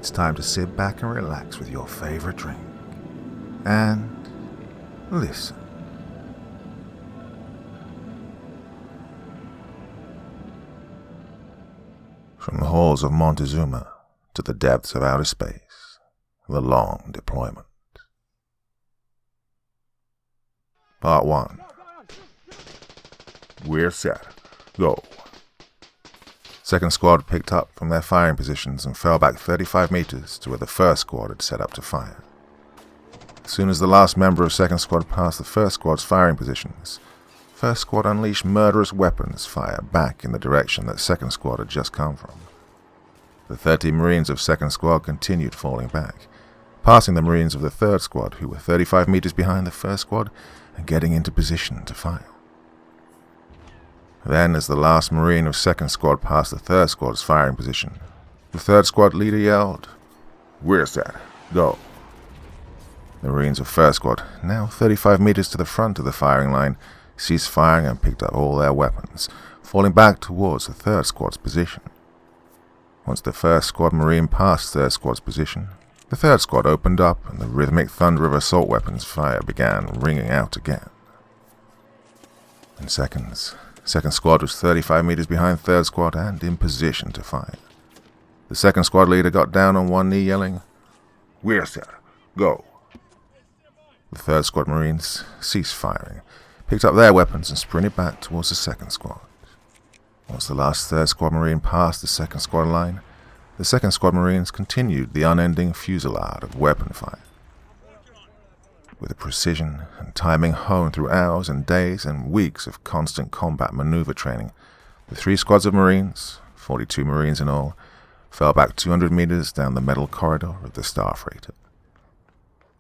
it's time to sit back and relax with your favorite drink. And listen. From the halls of Montezuma to the depths of outer space, the long deployment. Part 1. We're set. Go. Second squad picked up from their firing positions and fell back 35 meters to where the first squad had set up to fire. As soon as the last member of second squad passed the first squad's firing positions, first squad unleashed murderous weapons fire back in the direction that second squad had just come from. The 30 Marines of second squad continued falling back, passing the Marines of the third squad, who were 35 meters behind the first squad and getting into position to fire. Then, as the last Marine of second squad passed the third squad's firing position, the third squad leader yelled, "We're set. Go." The Marines of first squad, now 35 meters to the front of the firing line, ceased firing and picked up all their weapons, falling back towards the third squad's position. Once the first squad Marine passed third squad's position, the third squad opened up and the rhythmic thunder of assault weapons fire began ringing out again. In seconds, second squad was 35 meters behind third squad and in position to fire. The second squad leader got down on one knee yelling, "We're set. Go." The third squad Marines ceased firing, picked up their weapons and sprinted back towards the second squad. Once the last third squad Marine passed the second squad line, the second squad Marines continued the unending fusillade of weapon fire. With a precision and timing honed through hours and days and weeks of constant combat maneuver training, the three squads of Marines, 42 Marines in all, fell back 200 meters down the metal corridor of the Star Freighter.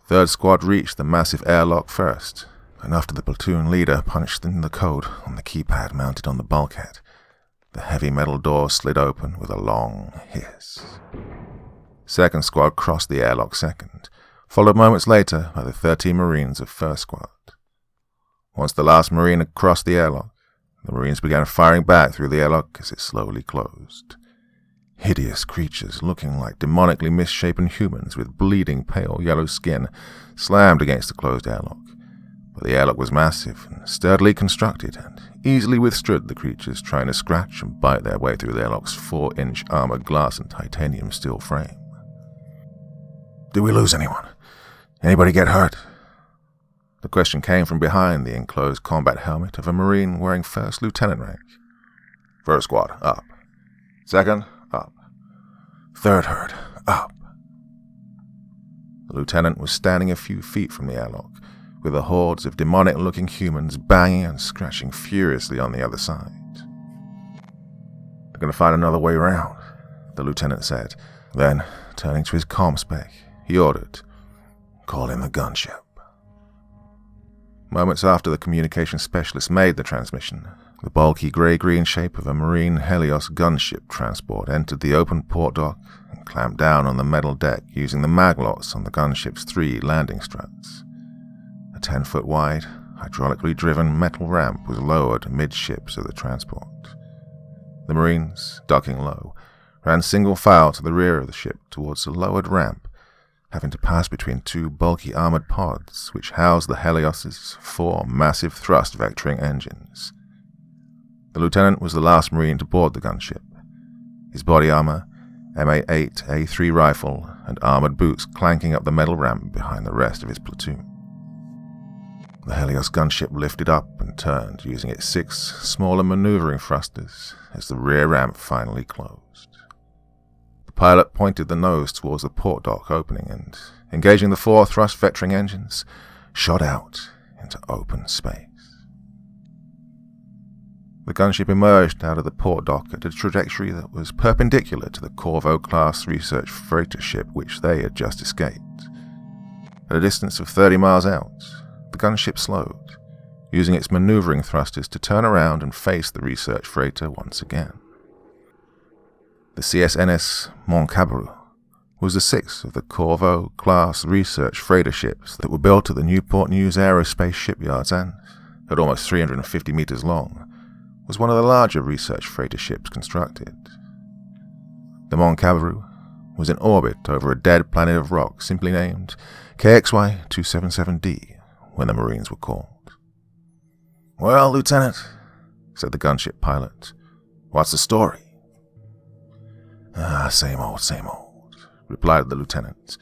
Third squad reached the massive airlock first, and after the platoon leader punched in the code on the keypad mounted on the bulkhead, the heavy metal door slid open with a long hiss. Second squad crossed the airlock second, followed moments later by the 13 Marines of first squad. Once the last Marine had crossed the airlock, the Marines began firing back through the airlock as it slowly closed. Hideous creatures looking like demonically misshapen humans with bleeding pale yellow skin slammed against the closed airlock. But the airlock was massive and sturdily constructed and easily withstood the creatures trying to scratch and bite their way through the airlock's 4-inch armored glass and titanium steel frame. "Did we lose anyone? Anybody get hurt?" The question came from behind the enclosed combat helmet of a Marine wearing first lieutenant rank. "First squad, up. Second, up. Third herd, up." The lieutenant was standing a few feet from the airlock, with the hordes of demonic-looking humans banging and scratching furiously on the other side. "They're going to find another way around," the lieutenant said. Then, turning to his comm spec, he ordered, "Call in the gunship." Moments after the communication specialist made the transmission, the bulky grey-green shape of a Marine Helios gunship transport entered the open port dock and clamped down on the metal deck using the maglots on the gunship's 3 landing struts. A 10-foot wide, hydraulically driven metal ramp was lowered amidships of the transport. The Marines, docking low, ran single file to the rear of the ship towards the lowered ramp, having to pass between 2 bulky armored pods which housed the Helios's 4 massive thrust vectoring engines. The lieutenant was the last Marine to board the gunship. His body armor, MA-8 A3 rifle, and armored boots clanking up the metal ramp behind the rest of his platoon. The Helios gunship lifted up and turned using its 6 smaller maneuvering thrusters as the rear ramp finally closed. The pilot pointed the nose towards the port dock opening and, engaging the 4 thrust vectoring engines, shot out into open space. The gunship emerged out of the port dock at a trajectory that was perpendicular to the Corvo-class research freighter ship which they had just escaped. At a distance of 30 miles out, the gunship slowed, using its maneuvering thrusters to turn around and face the research freighter once again. The CSNS Montezuma was the 6th of the Corvo-class research freighter ships that were built at the Newport News Aerospace shipyards and, at almost 350 meters long, was one of the larger research freighter ships constructed. The Montezuma was in orbit over a dead planet of rock simply named KXY-277D when the Marines were called. "Well, Lieutenant," said the gunship pilot, "what's the story?" Same old," replied the lieutenant.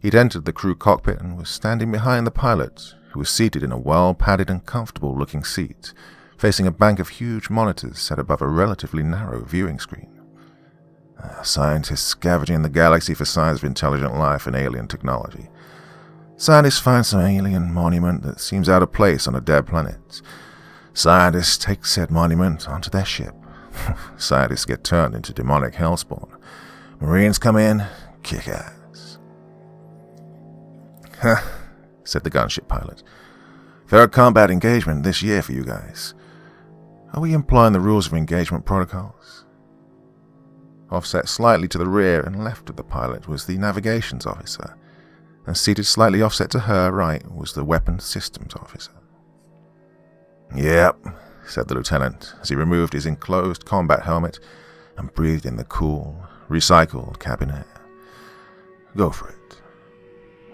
He'd entered the crew cockpit and was standing behind the pilot, who was seated in a well-padded and comfortable-looking seat, facing a bank of huge monitors set above a relatively narrow viewing screen. Scientists scavenging the galaxy for signs of intelligent life and alien technology. Scientists find some alien monument that seems out of place on a dead planet. Scientists take said monument onto their ship. Scientists get turned into demonic hellspawn. Marines come in, kick ass. "Huh," said the gunship pilot. "Third combat engagement this year for you guys. Are we employing the rules of engagement protocols?" Offset slightly to the rear and left of the pilot was the navigations officer, and seated slightly offset to her right was the weapons systems officer. "Yep," said the lieutenant as he removed his enclosed combat helmet and breathed in the cool, recycled cabin air. "Go for it."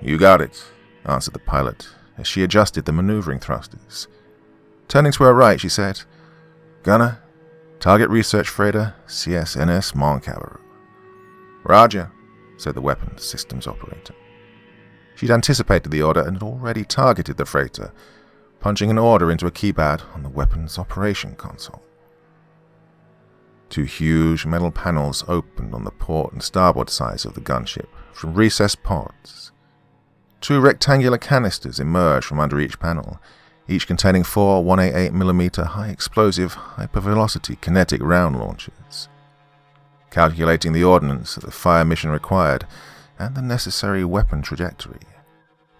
"You got it," answered the pilot as she adjusted the maneuvering thrusters. Turning to her right, she said, "Gunner, target research freighter CSNS Montezuma." "Roger," said the weapons systems operator. She'd anticipated the order and had already targeted the freighter, punching an order into a keypad on the weapons operation console. Two huge metal panels opened on the port and starboard sides of the gunship from recessed pods. Two rectangular canisters emerged from under each panel, each containing 4 188mm high-explosive, hypervelocity kinetic round launchers. Calculating the ordnance that the fire mission required and the necessary weapon trajectory,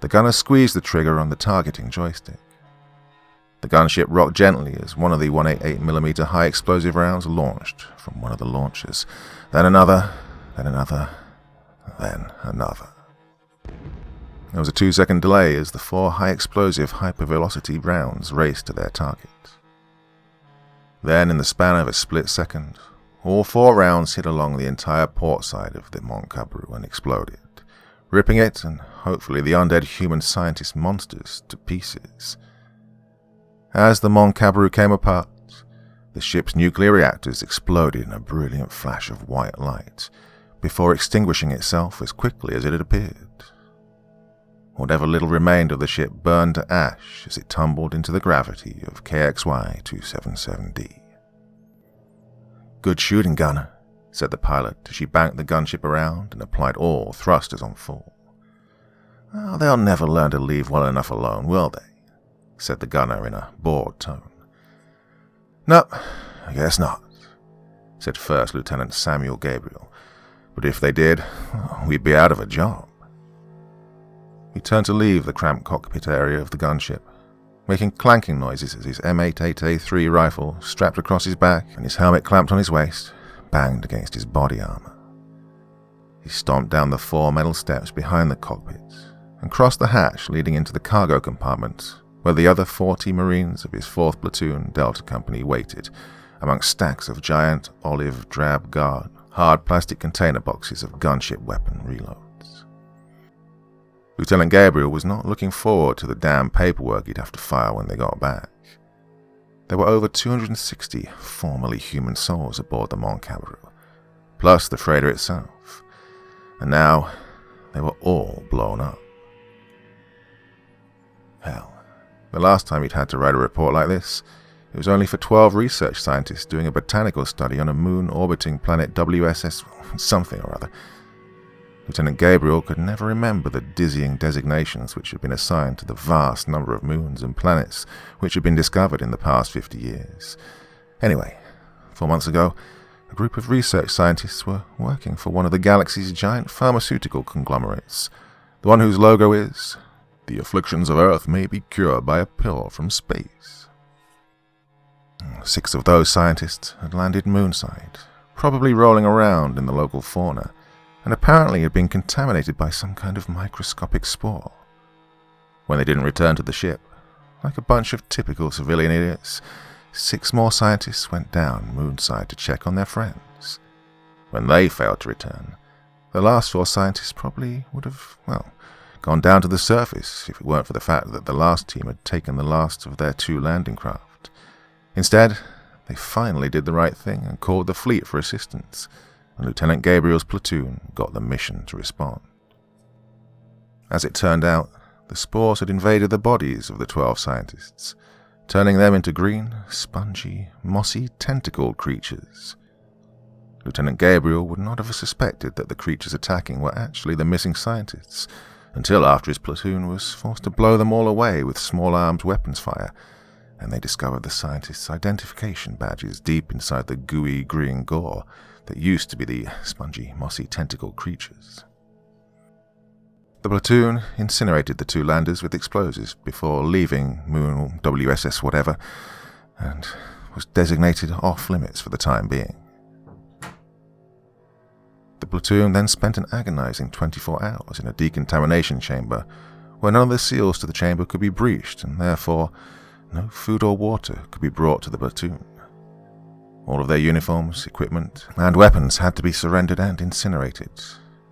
the gunner squeezed the trigger on the targeting joystick. The gunship rocked gently as one of the 188mm high-explosive rounds launched from one of the launchers, then another, then another, then another. There was a 2-second delay as the 4 high-explosive hypervelocity rounds raced to their target. Then, in the span of a split second, all 4 rounds hit along the entire port side of the Montezuma and exploded, ripping it and hopefully the undead human scientist monsters to pieces. As the Montezuma came apart, the ship's nuclear reactors exploded in a brilliant flash of white light, before extinguishing itself as quickly as it had appeared. Whatever little remained of the ship burned to ash as it tumbled into the gravity of KXY-277D. "Good shooting, gunner," said the pilot as she banked the gunship around and applied all thrusters on full. "Oh, they'll never learn to leave well enough alone, will they?" said the gunner in a bored tone. "No, I guess not," said First Lieutenant Samuel Gabriel. "But if they did, we'd be out of a job." He turned to leave the cramped cockpit area of the gunship, making clanking noises as his M88A3 rifle, strapped across his back and his helmet clamped on his waist, banged against his body armor. He stomped down the 4 metal steps behind the cockpit and crossed the hatch leading into the cargo compartment, where the other 40 Marines of his 4th Platoon Delta Company waited, amongst stacks of giant olive drab guard, hard plastic container boxes of gunship weapon reloads. Lieutenant Gabriel was not looking forward to the damn paperwork he'd have to file when they got back. There were over 260 formerly human souls aboard the Montezuma, plus the freighter itself, and now they were all blown up. Hell, the last time he'd had to write a report like this, it was only for 12 research scientists doing a botanical study on a moon-orbiting planet WSS something or other. Lieutenant Gabriel could never remember the dizzying designations which had been assigned to the vast number of moons and planets which had been discovered in the past 50 years. Anyway, 4 months ago, a group of research scientists were working for one of the galaxy's giant pharmaceutical conglomerates, the one whose logo is, "The afflictions of Earth may be cured by a pill from space." 6 of those scientists had landed moonside, probably rolling around in the local fauna, and apparently had been contaminated by some kind of microscopic spore. When they didn't return to the ship, like a bunch of typical civilian idiots, 6 more scientists went down moonside to check on their friends. When they failed to return, the last 4 scientists probably would have, gone down to the surface if it weren't for the fact that the last team had taken the last of their 2 landing craft. Instead, they finally did the right thing and called the fleet for assistance, and Lieutenant Gabriel's platoon got the mission to respond. As it turned out, the spores had invaded the bodies of the 12 scientists, turning them into green, spongy, mossy, tentacled creatures. Lieutenant Gabriel would not have suspected that the creatures attacking were actually the missing scientists, until after his platoon was forced to blow them all away with small-armed weapons fire, and they discovered the scientists' identification badges deep inside the gooey green gore that used to be the spongy, mossy, tentacled creatures. The platoon incinerated the 2 landers with explosives before leaving Moon WSS whatever, and was designated off-limits for the time being. The platoon then spent an agonizing 24 hours in a decontamination chamber where none of the seals to the chamber could be breached, and therefore no food or water could be brought to the platoon. All of their uniforms, equipment, and weapons had to be surrendered and incinerated,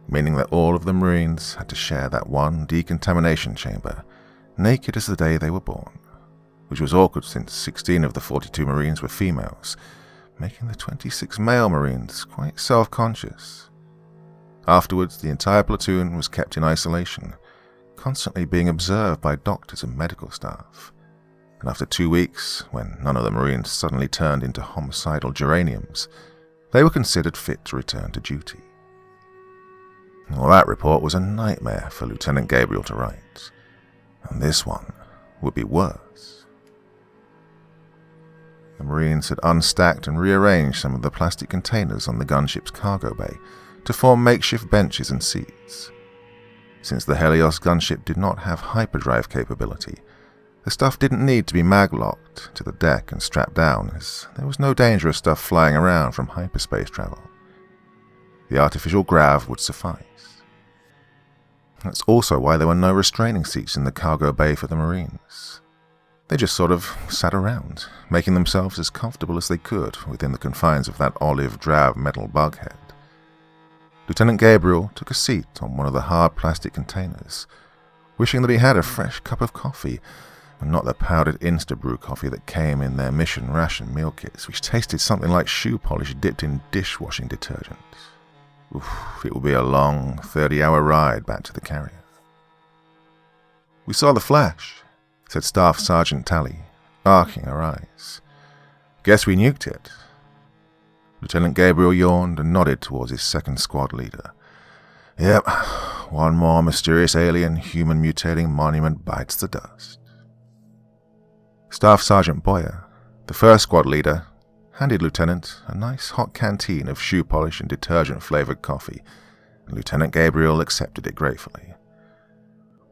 meaning that all of the Marines had to share that one decontamination chamber, naked as the day they were born, which was awkward since 16 of the 42 Marines were females, making the 26 male Marines quite self-conscious. Afterwards, the entire platoon was kept in isolation, constantly being observed by doctors and medical staff. And after 2 weeks, when none of the Marines suddenly turned into homicidal geraniums, they were considered fit to return to duty. Well, that report was a nightmare for Lieutenant Gabriel to write, and this one would be worse. The Marines had unstacked and rearranged some of the plastic containers on the gunship's cargo bay to form makeshift benches and seats. Since the Helios gunship did not have hyperdrive capability, the stuff didn't need to be mag-locked to the deck and strapped down, as there was no danger of stuff flying around from hyperspace travel. The artificial grav would suffice. That's also why there were no restraining seats in the cargo bay for the Marines. They just sort of sat around, making themselves as comfortable as they could within the confines of that olive-drab metal bulkhead. Lieutenant Gabriel took a seat on one of the hard plastic containers, wishing that he had a fresh cup of coffee, and not the powdered Instabrew coffee that came in their mission ration meal kits, which tasted something like shoe polish dipped in dishwashing detergent. Oof, it will be a long 30-hour ride back to the carrier. "We saw the flash," said Staff Sergeant Tally, arcing her eyes. "Guess we nuked it." Lieutenant Gabriel yawned and nodded towards his second squad leader. "Yep, one more mysterious alien human mutating monument bites the dust." Staff Sergeant Boyer, the first squad leader, handed Lieutenant a nice hot canteen of shoe polish and detergent-flavored coffee, and Lieutenant Gabriel accepted it gratefully.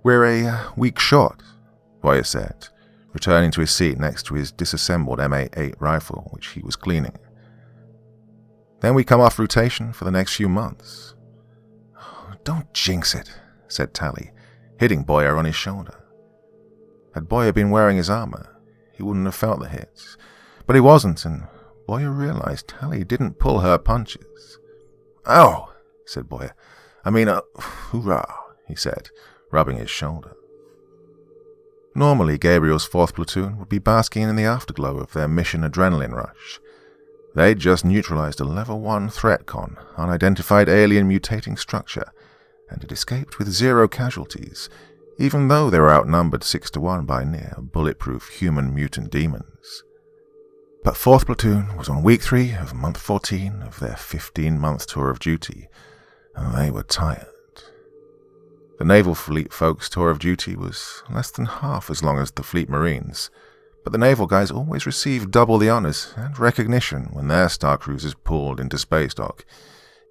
"We're a week short," Boyer said, returning to his seat next to his disassembled MA-8 rifle, which he was cleaning. "Then we come off rotation for the next few months." "Don't jinx it," said Tally, hitting Boyer on his shoulder. Had Boyer been wearing his armor, he wouldn't have felt the hits, but he wasn't, and Boyer realized Tally didn't pull her punches. "Oh," said Boyer. "Hoorah," he said, rubbing his shoulder. Normally, Gabriel's 4th platoon would be basking in the afterglow of their mission adrenaline rush. They'd just neutralized a level 1 threat con, unidentified alien mutating structure, and had escaped with 0 casualties, even though they were outnumbered 6-1 by near bulletproof human mutant demons. But 4th platoon was on week 3 of month 14 of their 15-month tour of duty, and they were tired. The Naval Fleet folks' tour of duty was less than half as long as the Fleet Marines, but the naval guys always received double the honors and recognition when their star cruisers pulled into space dock,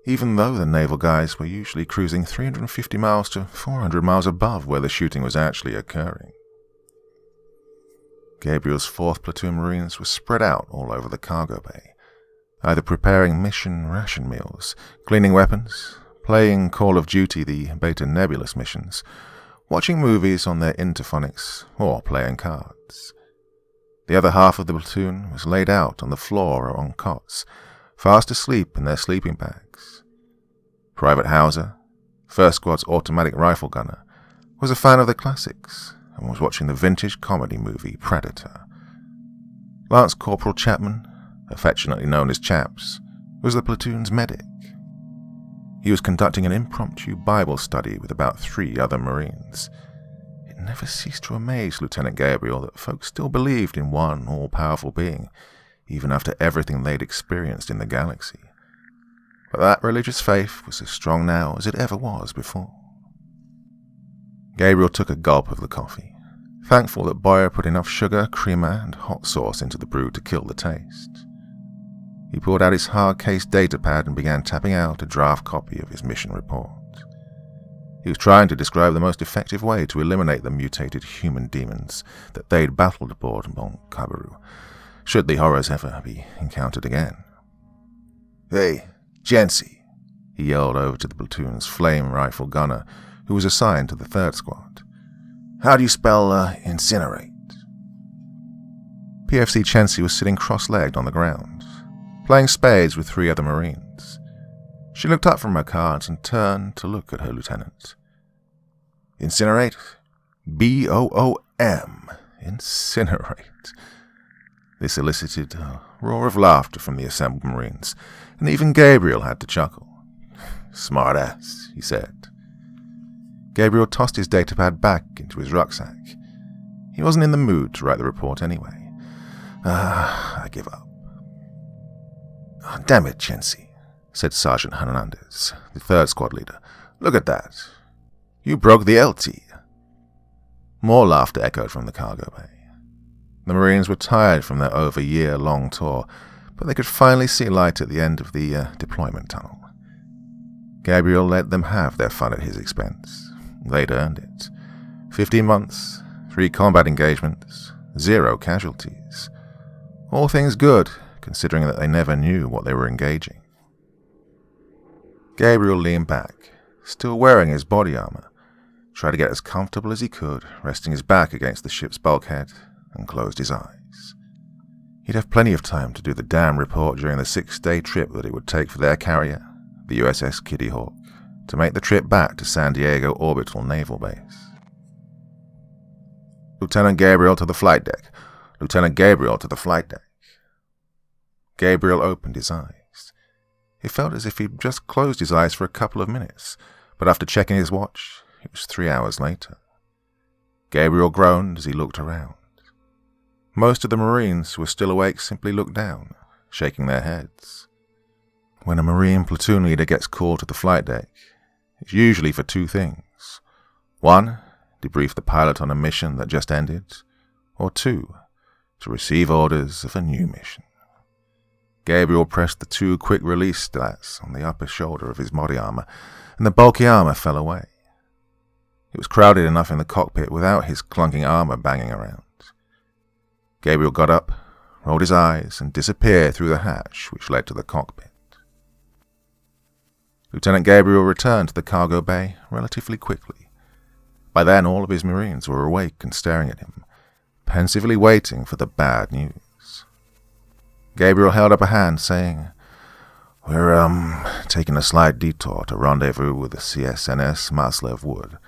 even though the naval guys were usually cruising 350 miles to 400 miles above where the shooting was actually occurring. Gabriel's 4th platoon Marines were spread out all over the cargo bay, either preparing mission ration meals, cleaning weapons, playing Call of Duty the Beta Nebulous missions, watching movies on their interphonics, or playing cards. The other half of the platoon was laid out on the floor or on cots, fast asleep in their sleeping bags. Private Hauser, First Squad's automatic rifle gunner, was a fan of the classics and was watching the vintage comedy movie Predator. Lance Corporal Chapman, affectionately known as Chaps, was the platoon's medic. He was conducting an impromptu Bible study with about 3 other Marines. It never ceased to amaze Lieutenant Gabriel that folks still believed in one all-powerful being, even after everything they'd experienced in the galaxy. But that religious faith was as strong now as it ever was before. Gabriel took a gulp of the coffee, thankful that Boyer put enough sugar, creamer, and hot sauce into the brew to kill the taste. He pulled out his hard-case datapad and began tapping out a draft copy of his mission report. He was trying to describe the most effective way to eliminate the mutated human demons that they'd battled aboard Mont Cabaru, should the horrors ever be encountered again. "Hey, Jency," he yelled over to the platoon's flame rifle gunner, who was assigned to the 3rd Squad. "How do you spell incinerate?" PFC Chency was sitting cross-legged on the ground, playing spades with 3 other Marines. She looked up from her cards and turned to look at her lieutenant. "Incinerate? B-O-O-M. Incinerate." This elicited a roar of laughter from the assembled Marines, and even Gabriel had to chuckle. "Smart ass," he said. Gabriel tossed his datapad back into his rucksack. He wasn't in the mood to write the report anyway. I give up. "Oh, damn it, Chency," said Sergeant Hernandez, the 3rd Squad leader. "Look at that. You broke the LT." More laughter echoed from the cargo bay. The Marines were tired from their over-year-long tour, but they could finally see light at the end of the deployment tunnel. Gabriel let them have their fun at his expense. They'd earned it. 15 months, 3 combat engagements, 0 casualties. All things good, considering that they never knew what they were engaging. Gabriel leaned back, still wearing his body armor, tried to get as comfortable as he could, resting his back against the ship's bulkhead, and closed his eyes. He'd have plenty of time to do the damn report during the 6-day trip that it would take for their carrier, the USS Kitty Hawk, to make the trip back to San Diego Orbital Naval Base. "Lieutenant Gabriel to the flight deck. Lieutenant Gabriel to the flight deck." Gabriel opened his eyes. It felt as if he'd just closed his eyes for a couple of minutes, but after checking his watch, it was 3 hours later. Gabriel groaned as he looked around. Most of the Marines who were still awake simply looked down, shaking their heads. When a Marine platoon leader gets called to the flight deck, it's usually for 2 things. 1, debrief the pilot on a mission that just ended, or 2, to receive orders of a new mission. Gabriel pressed the 2 quick-release slats on the upper shoulder of his body armor, and the bulky armor fell away. It was crowded enough in the cockpit without his clunking armor banging around. Gabriel got up, rolled his eyes, and disappeared through the hatch which led to the cockpit. Lieutenant Gabriel returned to the cargo bay relatively quickly. By then all of his Marines were awake and staring at him, pensively waiting for the bad news. Gabriel held up a hand, saying, "We're, taking a slight detour to rendezvous with the CSNS Maslev Wood,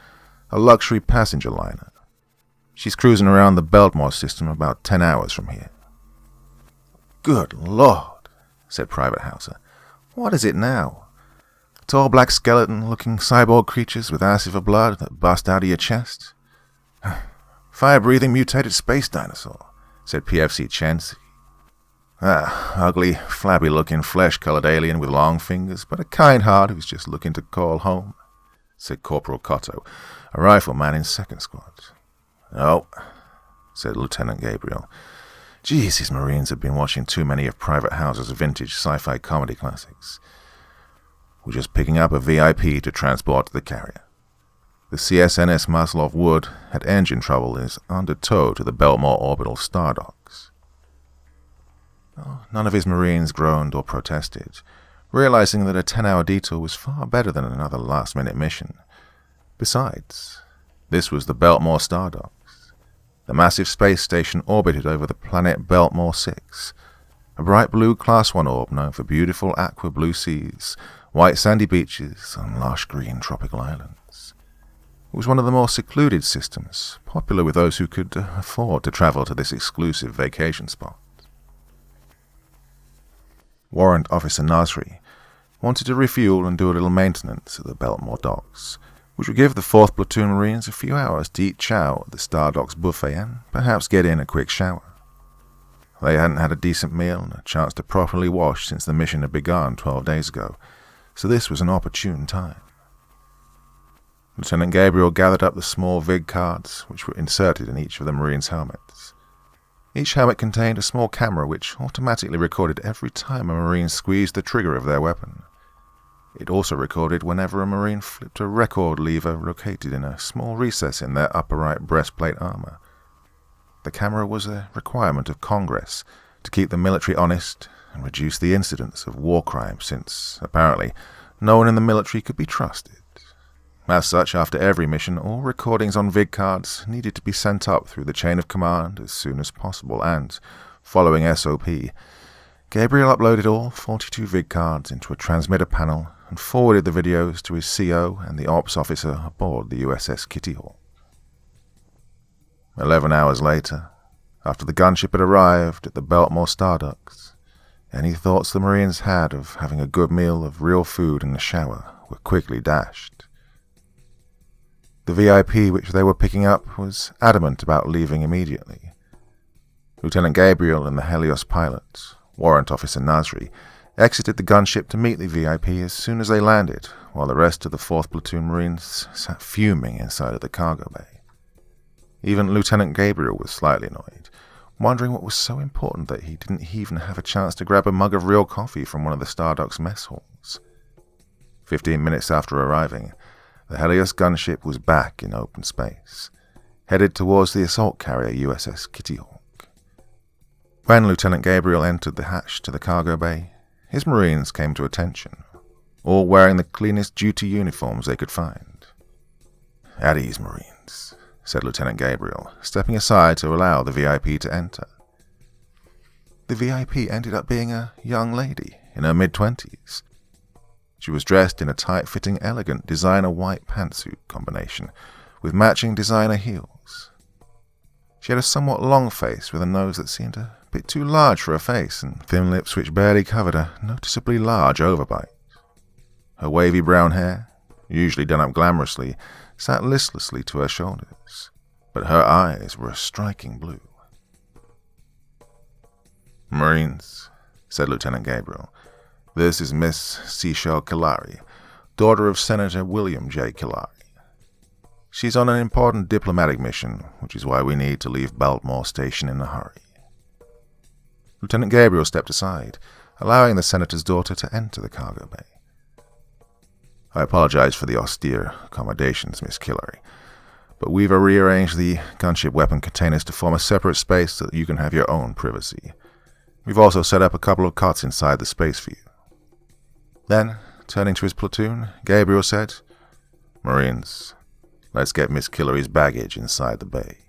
a luxury passenger liner. She's cruising around the Beltmore system about 10 hours from here." "Good Lord," said Private Hauser. "What is it now? Tall black skeleton-looking cyborg creatures with acid for blood that bust out of your chest?" "Fire-breathing mutated space dinosaur," said PFC Chency. Ugly, flabby-looking, flesh-colored alien with long fingers, but a kind heart who's just looking to call home," said Corporal Cotto, a rifleman in 2nd Squad. "No," said Lieutenant Gabriel. Geez, these Marines had been watching too many of Private Hauser's vintage sci-fi comedy classics. "We're just picking up a VIP to transport to the carrier. The CSNS Maslov Wood had engine trouble and is under tow to the Beltmore Orbital Star Docks." None of his Marines groaned or protested, realizing that a 10-hour detour was far better than another last-minute mission. Besides, this was the Beltmore Star Docks. The massive space station orbited over the planet Beltmore 6, a bright blue Class 1 orb known for beautiful aqua blue seas, white sandy beaches and lush green tropical islands. It was one of the more secluded systems, popular with those who could afford to travel to this exclusive vacation spot. Warrant Officer Nasri wanted to refuel and do a little maintenance at the Beltmore docks, which would give the 4th Platoon Marines a few hours to eat chow at the Star Docks buffet and perhaps get in a quick shower. They hadn't had a decent meal and a chance to properly wash since the mission had begun 12 days ago, so this was an opportune time. Lieutenant Gabriel gathered up the small vid cards, which were inserted in each of the Marines' helmets. Each helmet contained a small camera which automatically recorded every time a Marine squeezed the trigger of their weapon. It also recorded whenever a Marine flipped a record lever located in a small recess in their upper right breastplate armor. The camera was a requirement of Congress to keep the military honest and reduce the incidence of war crimes since, apparently, no one in the military could be trusted. As such, after every mission, all recordings on vid cards needed to be sent up through the chain of command as soon as possible and, following SOP, Gabriel uploaded all 42 vid cards into a transmitter panel and forwarded the videos to his CO and the ops officer aboard the USS Kitty Hawk. 11 hours later, after the gunship had arrived at the Beltmore Star Docks, any thoughts the Marines had of having a good meal of real food and a shower were quickly dashed. The VIP which they were picking up was adamant about leaving immediately. Lieutenant Gabriel and the Helios pilot, Warrant Officer Nasri, exited the gunship to meet the VIP as soon as they landed, while the rest of the 4th Platoon Marines sat fuming inside of the cargo bay. Even Lieutenant Gabriel was slightly annoyed, wondering what was so important that he didn't even have a chance to grab a mug of real coffee from one of the Star Docks mess halls. 15 minutes after arriving, the Helios gunship was back in open space, headed towards the assault carrier USS Kitty Hawk. When Lieutenant Gabriel entered the hatch to the cargo bay, his Marines came to attention, all wearing the cleanest duty uniforms they could find. "At ease, Marines," said Lieutenant Gabriel, stepping aside to allow the VIP to enter. The VIP ended up being a young lady in her mid-20s. She was dressed in a tight-fitting, elegant designer white pantsuit combination with matching designer heels. She had a somewhat long face with a nose that seemed a bit too large for her face and thin lips which barely covered a noticeably large overbite. Her wavy brown hair, usually done up glamorously, sat listlessly to her shoulders, but her eyes were a striking blue. "Marines," said Lieutenant Gabriel, "this is Miss Seashell Killari, daughter of Senator William J. Killari. She's on an important diplomatic mission, which is why we need to leave Beltmore Station in a hurry." Lieutenant Gabriel stepped aside, allowing the senator's daughter to enter the cargo bay. "I apologize for the austere accommodations, Miss Killari, but we've rearranged the gunship weapon containers to form a separate space so that you can have your own privacy. We've also set up a couple of cots inside the space for you." Then, turning to his platoon, Gabriel said, "Marines, let's get Miss Killari's baggage inside the bay."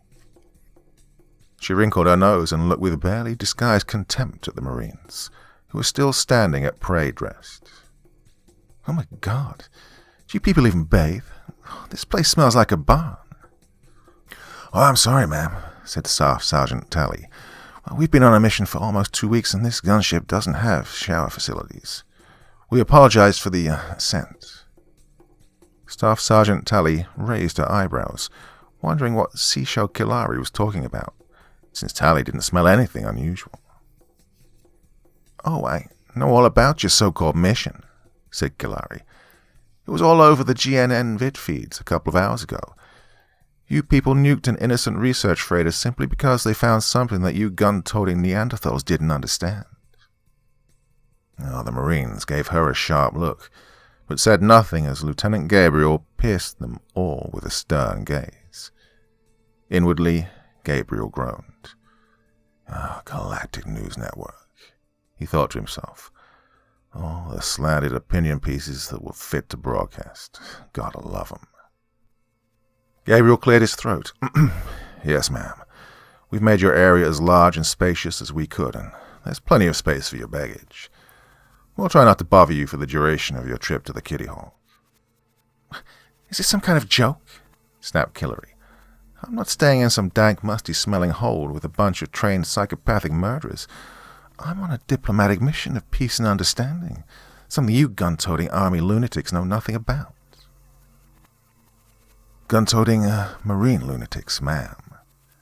She wrinkled her nose and looked with barely disguised contempt at the Marines, who were still standing at parade rest. "Oh my God, do you people even bathe? This place smells like a barn." "Oh, I'm sorry, ma'am," said Staff Sergeant Talley. "Well, we've been on a mission for almost 2 weeks and this gunship doesn't have shower facilities. We apologize for the scent." Staff Sergeant Talley raised her eyebrows, wondering what Seashell Killari was talking about, since Talley didn't smell anything unusual. "Oh, I know all about your so-called mission," said Killari. "It was all over the GNN vid feeds a couple of hours ago. You people nuked an innocent research freighter simply because they found something that you gun-toting Neanderthals didn't understand." The Marines gave her a sharp look, but said nothing as Lieutenant Gabriel pierced them all with a stern gaze. Inwardly, Gabriel groaned. Galactic News Network, he thought to himself. All the slanted opinion pieces that were fit to broadcast. Gotta love 'em. Gabriel cleared his throat. "Yes, ma'am. We've made your area as large and spacious as we could, and there's plenty of space for your baggage. We'll try not to bother you for the duration of your trip to the kiddie hall." "Is this some kind of joke?" snapped Hillary. "I'm not staying in some dank, musty-smelling hole with a bunch of trained psychopathic murderers. I'm on a diplomatic mission of peace and understanding, something you gun-toting army lunatics know nothing about." "Gun-toting marine lunatics, ma'am,"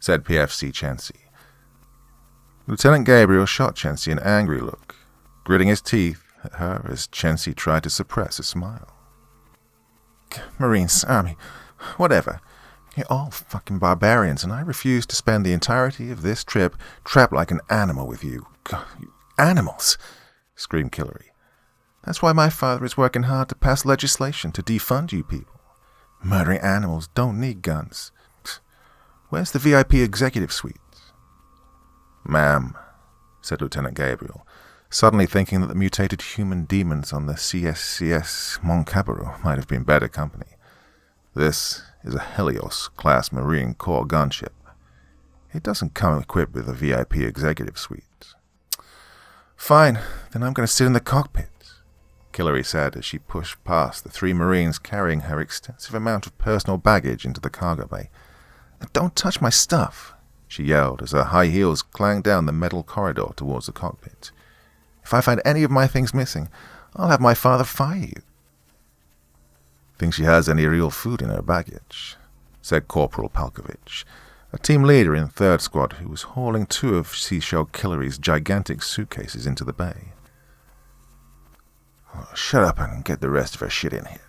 said PFC Chancy. Lieutenant Gabriel shot Chancy an angry look, gritting his teeth at her as Chancy tried to suppress a smile. "Marines, Army, whatever. You're all fucking barbarians, and I refuse to spend the entirety of this trip trapped like an animal with you. God, you animals!" screamed Hillary. "That's why my father is working hard to pass legislation to defund you people. Murdering animals don't need guns. Where's the VIP executive suite?" "Ma'am," said Lieutenant Gabriel, suddenly thinking that the mutated human demons on the CSCS Moncabaro might have been better company. "This is a Helios-class Marine Corps gunship. It doesn't come equipped with a VIP executive suite." "Fine, then I'm going to sit in the cockpit," Hillary said as she pushed past the 3 Marines carrying her extensive amount of personal baggage into the cargo bay. "Don't touch my stuff," she yelled as her high heels clanged down the metal corridor towards the cockpit. "If I find any of my things missing, I'll have my father fire you." "Think she has any real food in her baggage?" said Corporal Palkovich, a team leader in 3rd Squad who was hauling 2 of Seashell Hillery's gigantic suitcases into the bay. "Oh, shut up and get the rest of her shit in here,"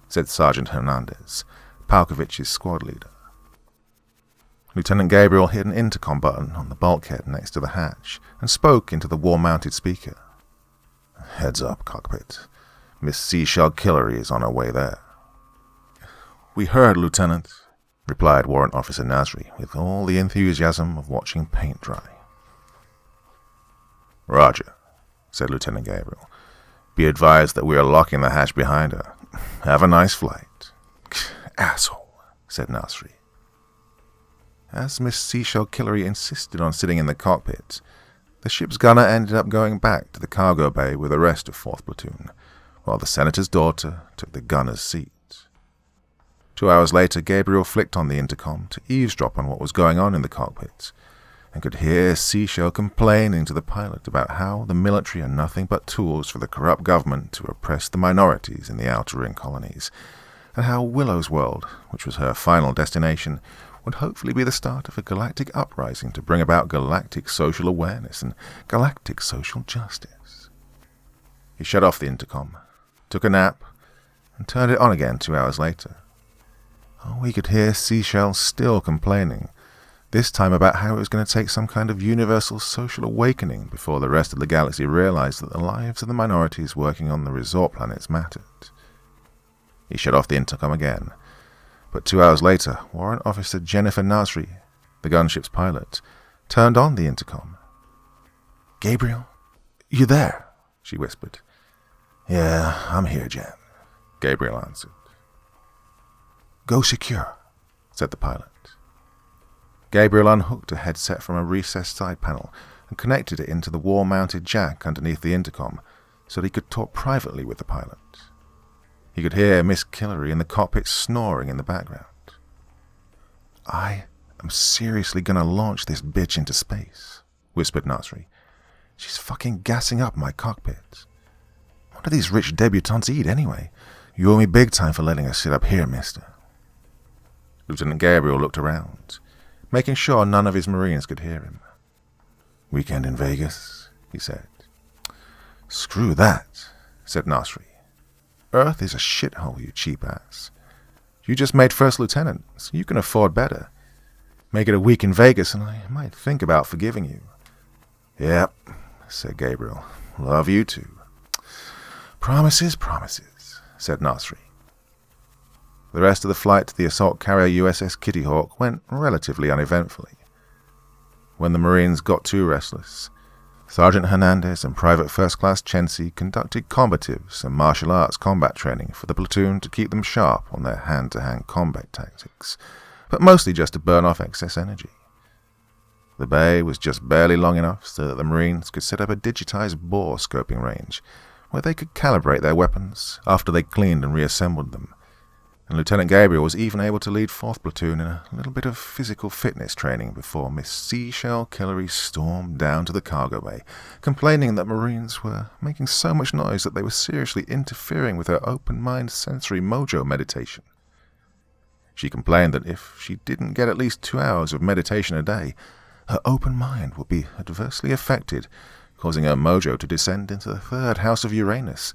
said Sergeant Hernandez, Palkovich's squad leader. Lieutenant Gabriel hit an intercom button on the bulkhead next to the hatch and spoke into the wall-mounted speaker. "Heads up, cockpit. Miss Seashell Hillary is on her way there." "We heard, Lieutenant," replied Warrant Officer Nasri with all the enthusiasm of watching paint dry. "Roger," said Lieutenant Gabriel. "Be advised that we are locking the hatch behind her. Have a nice flight." "Asshole," said Nasri. As Miss Seashell Hillary insisted on sitting in the cockpit, the ship's gunner ended up going back to the cargo bay with the rest of 4th Platoon, while the Senator's daughter took the gunner's seat. 2 hours later, Gabriel flicked on the intercom to eavesdrop on what was going on in the cockpit, and could hear Seashell complaining to the pilot about how the military are nothing but tools for the corrupt government to oppress the minorities in the outer ring colonies, and how Willow's World, which was her final destination, would hopefully be the start of a galactic uprising to bring about galactic social awareness and galactic social justice. He shut off the intercom, took a nap, and turned it on again 2 hours later. Oh, he could hear Seashell still complaining, this time about how it was going to take some kind of universal social awakening before the rest of the galaxy realized that the lives of the minorities working on the resort planets mattered. He shut off the intercom again, but 2 hours later, Warrant Officer Jennifer Nasri, the gunship's pilot, turned on the intercom. "Gabriel, you there?" she whispered. "Yeah, I'm here, Jen," Gabriel answered. "Go secure," said the pilot. Gabriel unhooked a headset from a recessed side panel and connected it into the wall-mounted jack underneath the intercom so that he could talk privately with the pilot. He could hear Miss Hillary in the cockpit snoring in the background. "I am seriously gonna launch this bitch into space," whispered Nasri. "She's fucking gassing up my cockpit. What do these rich debutantes eat anyway? You owe me big time for letting her sit up here, mister." Lieutenant Gabriel looked around, making sure none of his Marines could hear him. "Weekend in Vegas," he said. "Screw that," said Nasri. "Earth is a shithole, you cheap ass. You just made first lieutenant, so you can afford better. Make it a week in Vegas, and I might think about forgiving you." "Yep," said Gabriel. "Love you too." "Promises, promises," said Nasri. The rest of the flight to the assault carrier USS Kitty Hawk went relatively uneventfully. When the Marines got too restless, Sergeant Hernandez and Private First Class Chency conducted combatives and martial arts combat training for the platoon to keep them sharp on their hand-to-hand combat tactics, but mostly just to burn off excess energy. The bay was just barely long enough so that the Marines could set up a digitized bore scoping range, where they could calibrate their weapons after they cleaned and reassembled them, and Lieutenant Gabriel was even able to lead 4th Platoon in a little bit of physical fitness training before Miss Seashell Killery stormed down to the cargo bay, complaining that Marines were making so much noise that they were seriously interfering with her open-mind sensory mojo meditation. She complained that if she didn't get at least 2 hours of meditation a day, her open mind would be adversely affected, causing her mojo to descend into the 3rd house of Uranus,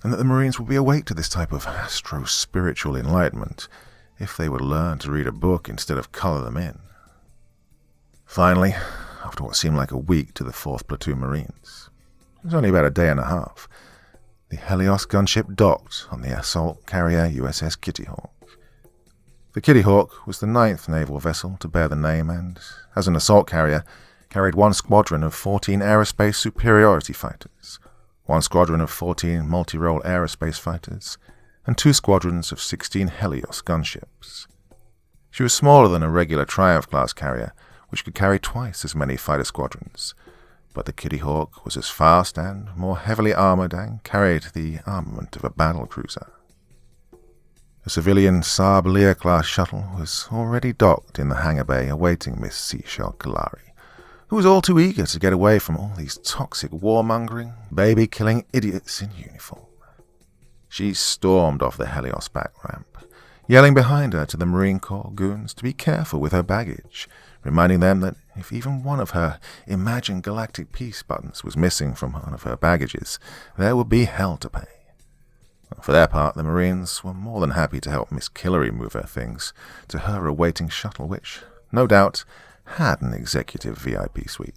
and that the Marines would be awake to this type of astro-spiritual enlightenment if they would learn to read a book instead of color them in. Finally, after what seemed like a week to the 4th Platoon Marines, it was only about a day and a half, the Helios gunship docked on the assault carrier USS Kitty Hawk. The Kitty Hawk was the 9th naval vessel to bear the name and, as an assault carrier, carried 1 squadron of 14 aerospace superiority fighters, 1 squadron of 14 multi-role aerospace fighters, and 2 squadrons of 16 Helios gunships. She was smaller than a regular Triumph-class carrier, which could carry twice as many fighter squadrons, but the Kitty Hawk was as fast and more heavily armored and carried the armament of a battle cruiser. A civilian sub-r-ddit-class shuttle was already docked in the hangar bay awaiting Miss Seashell Killery, who was all too eager to get away from all these toxic warmongering, baby-killing idiots in uniform. She stormed off the Helios back ramp, yelling behind her to the Marine Corps goons to be careful with her baggage, reminding them that if even one of her imagined galactic peace buttons was missing from one of her baggages, there would be hell to pay. For their part, the Marines were more than happy to help Miss Killery move her things to her awaiting shuttle, which, no doubt, had an executive VIP suite.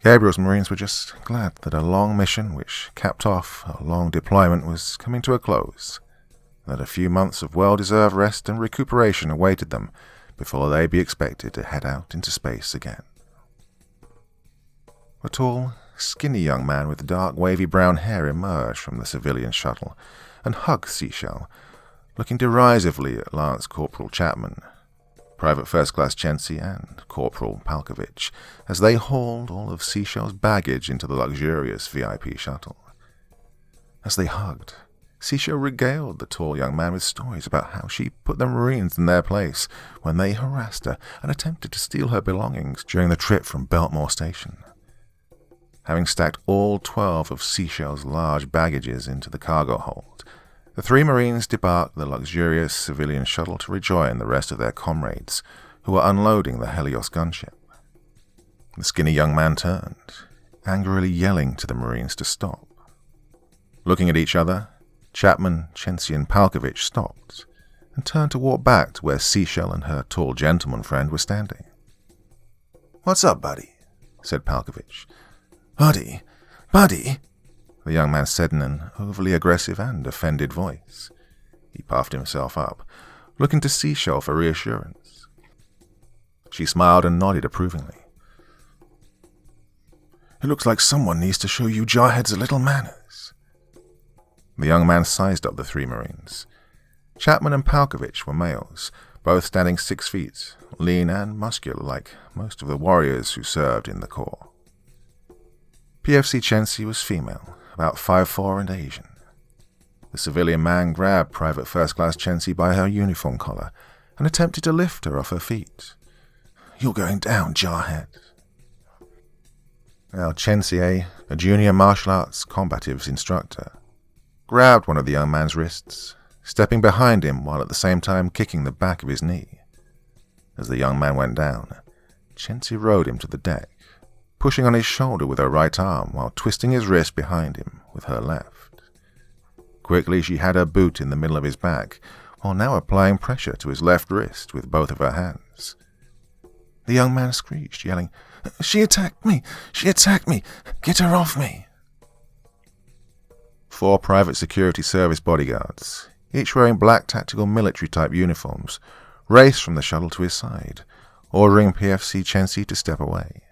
Gabriel's Marines were just glad that a long mission which capped off a long deployment was coming to a close, that a few months of well-deserved rest and recuperation awaited them before they'd be expected to head out into space again. A tall, skinny young man with dark, wavy brown hair emerged from the civilian shuttle and hugged Seashell, looking derisively at Lance Corporal Chapman, Private First Class Chency, and Corporal Palkovich, as they hauled all of Seashell's baggage into the luxurious VIP shuttle. As they hugged, Seashell regaled the tall young man with stories about how she put the Marines in their place when they harassed her and attempted to steal her belongings during the trip from Beltmore Station. Having stacked all 12 of Seashell's large baggages into the cargo hold, the 3 Marines debarked the luxurious civilian shuttle to rejoin the rest of their comrades, who were unloading the Helios gunship. The skinny young man turned, angrily yelling to the Marines to stop. Looking at each other, Chapman, Chency, and Palkovich stopped and turned to walk back to where Seashell and her tall gentleman friend were standing. "What's up, buddy?" said Palkovich. "Buddy? Buddy?" the young man said in an overly aggressive and offended voice. He puffed himself up, looking to Seashell for reassurance. She smiled and nodded approvingly. "It looks like someone needs to show you jarheads a little manners." The young man sized up the 3 Marines. Chapman and Palkovich were males, both standing 6 feet, lean and muscular like most of the warriors who served in the Corps. PFC Chency was female, about 5'4" and Asian. The civilian man grabbed Private First Class Chency by her uniform collar and attempted to lift her off her feet. "You're going down, jarhead." Now Chency, a junior martial arts combatives instructor, grabbed one of the young man's wrists, stepping behind him while at the same time kicking the back of his knee. As the young man went down, Chency rode him to the deck, pushing on his shoulder with her right arm while twisting his wrist behind him with her left. Quickly she had her boot in the middle of his back, while now applying pressure to his left wrist with both of her hands. The young man screeched, yelling, "She attacked me! She attacked me! Get her off me!" 4 private security service bodyguards, each wearing black tactical military-type uniforms, raced from the shuttle to his side, ordering PFC Chency to step away.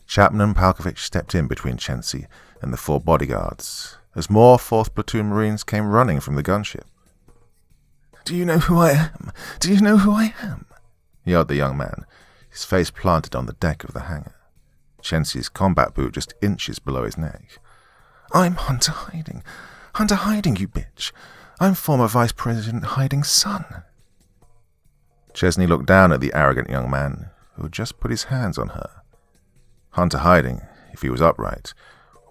Chapman and Palkovich stepped in between Chency and the 4 bodyguards, as more 4th Platoon Marines came running from the gunship. "Do you know who I am? Do you know who I am?" yelled the young man, his face planted on the deck of the hangar, Chency's combat boot just inches below his neck. I'm Hunter Hiding. Hunter Hiding, you bitch. I'm former Vice President Hiding's son. Chesney looked down at the arrogant young man who had just put his hands on her. Hunter Hiding, if he was upright,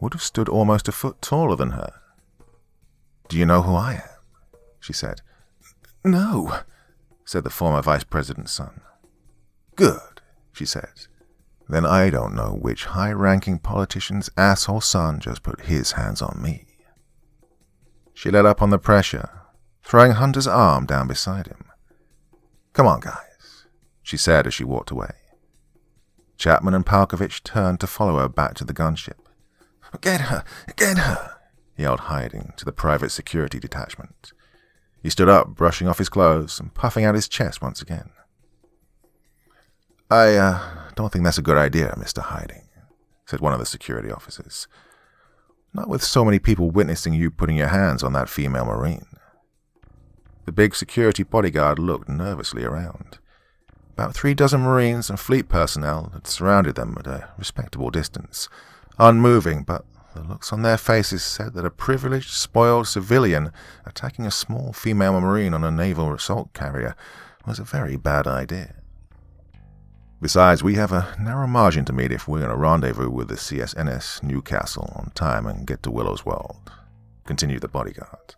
would have stood almost a foot taller than her. Do you know who I am? She said. No, said the former vice president's son. Good, she said. Then I don't know which high-ranking politician's asshole son just put his hands on me. She let up on the pressure, throwing Hunter's arm down beside him. Come on, guys, she said as she walked away. Chapman and Palkovich turned to follow her back to the gunship. Get her! Get her! Yelled Hiding to the private security detachment. He stood up, brushing off his clothes and puffing out his chest once again. I don't think that's a good idea, Mr. Hiding, said one of the security officers. Not with so many people witnessing you putting your hands on that female Marine. The big security bodyguard looked nervously around. About 3 dozen Marines and fleet personnel had surrounded them at a respectable distance, unmoving, but the looks on their faces said that a privileged, spoiled civilian attacking a small female Marine on a naval assault carrier was a very bad idea. Besides, we have a narrow margin to meet if we're going to rendezvous with the CSNS Newcastle on time and get to Willow's World, continued the bodyguard.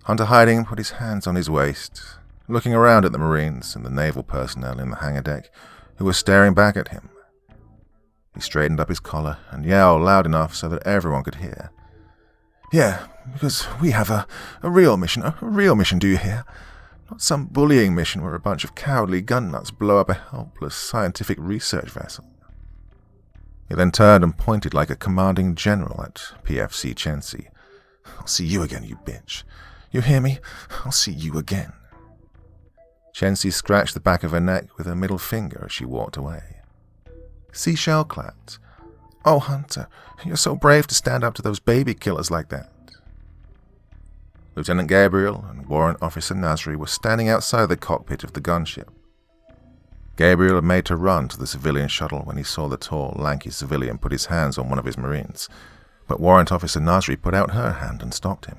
Hunter Hiding put his hands on his waist, looking around at the Marines and the naval personnel in the hangar deck who were staring back at him. He straightened up his collar and yelled loud enough so that everyone could hear. Yeah, because we have a real mission do you hear? Not some bullying mission where a bunch of cowardly gun nuts blow up a helpless scientific research vessel. He then turned and pointed like a commanding general at PFC Chensi. I'll see you again, you bitch. You hear me? I'll see you again. Chensi scratched the back of her neck with her middle finger as she walked away. Seashell clapped. Oh, Hunter, you're so brave to stand up to those baby killers like that. Lieutenant Gabriel and Warrant Officer Nasri were standing outside the cockpit of the gunship. Gabriel had made to run to the civilian shuttle when he saw the tall, lanky civilian put his hands on one of his Marines, but Warrant Officer Nasri put out her hand and stopped him.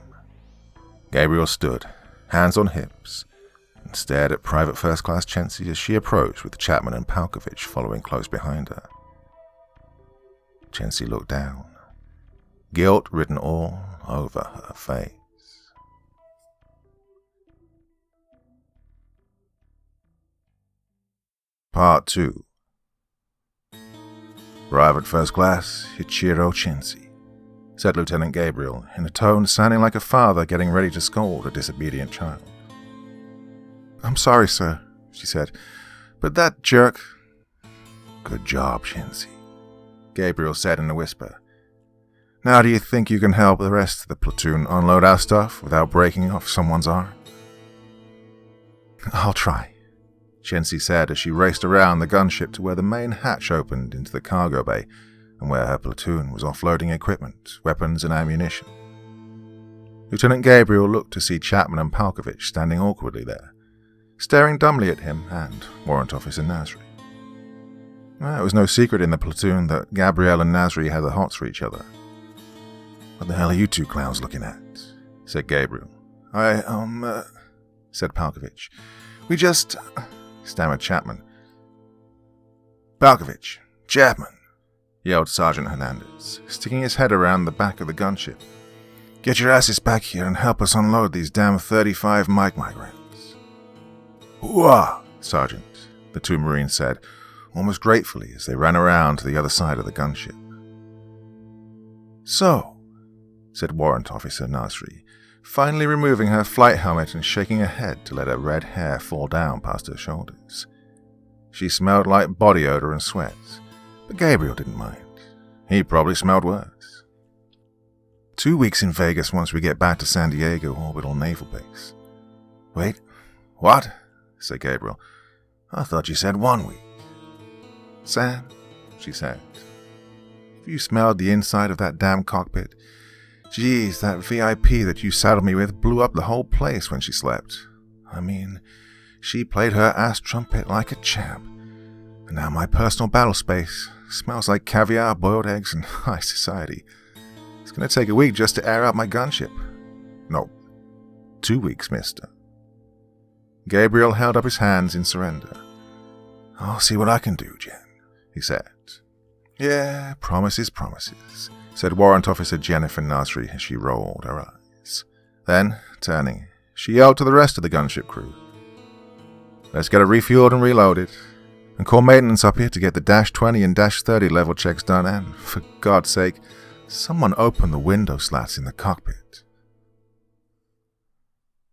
Gabriel stood, hands on hips, and stared at Private First Class Chensi as she approached with Chapman and Palkovich following close behind her. Chensi looked down, guilt written all over her face. Part 2. Private First Class Ichiro Chensi, said Lieutenant Gabriel in a tone sounding like a father getting ready to scold a disobedient child. I'm sorry, sir, she said, but that jerk... Good job, Chensi, Gabriel said in a whisper. Now do you think you can help the rest of the platoon unload our stuff without breaking off someone's arm? I'll try, Chensi said as she raced around the gunship to where the main hatch opened into the cargo bay and where her platoon was offloading equipment, weapons and ammunition. Lieutenant Gabriel looked to see Chapman and Palkovich standing awkwardly there, staring dumbly at him and Warrant Officer Nasri. It was no secret in the platoon that Gabriel and Nasri had the hots for each other. What the hell are you two clowns looking at? Said Gabriel. Said Palkovich. We just... stammered Chapman. Palkovich, Chapman, yelled Sergeant Hernandez, sticking his head around the back of the gunship. Get your asses back here and help us unload these damn 35 migrants. Hooah, Sergeant, the 2 Marines said, almost gratefully as they ran around to the other side of the gunship. So, said Warrant Officer Nasri, finally removing her flight helmet and shaking her head to let her red hair fall down past her shoulders. She smelled like body odor and sweat, but Gabriel didn't mind. He probably smelled worse. 2 weeks in Vegas once we get back to San Diego Orbital Naval Base. Wait, what? Said Gabriel. I thought you said 1 week. Sam, she said, if you smelled the inside of that damn cockpit, geez, that VIP that you saddled me with blew up the whole place when she slept. I mean, she played her ass trumpet like a champ. And now my personal battle space smells like caviar, boiled eggs, and high society. It's Gonna take a week just to air out my gunship. No, 2 weeks, mister. Gabriel held up his hands in surrender. I'll see what I can do, Jen, he said. Yeah, promises, said Warrant Officer Jennifer Nasri as she rolled her eyes. Then, turning, she yelled to the rest of the gunship crew. Let's get it refueled and reloaded, and call maintenance up here to get the -20 and -30 level checks done, and, for God's sake, someone open the window slats in the cockpit.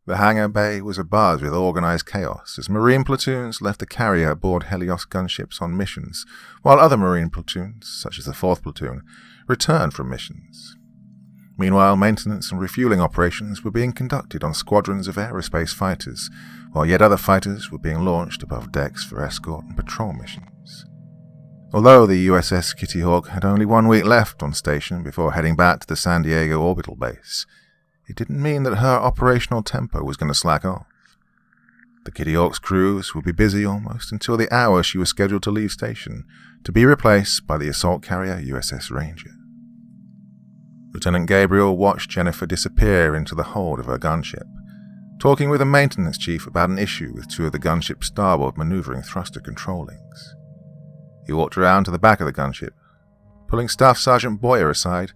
The hangar bay was abuzz with organized chaos as Marine platoons left the carrier aboard Helios gunships on missions, while other Marine platoons, such as the 4th Platoon, returned from missions. Meanwhile, maintenance and refueling operations were being conducted on squadrons of aerospace fighters, while yet other fighters were being launched above decks for escort and patrol missions. Although the USS Kitty Hawk had only 1 week left on station before heading back to the San Diego orbital base, it didn't mean that her operational tempo was going to slack off. The Kitty Hawk's crews would be busy almost until the hour she was scheduled to leave station, to be replaced by the assault carrier USS Ranger. Lieutenant Gabriel watched Jennifer disappear into the hold of her gunship, talking with the maintenance chief about an issue with 2 of the gunship's starboard maneuvering thruster control links. He walked around to the back of the gunship, pulling Staff Sergeant Boyer aside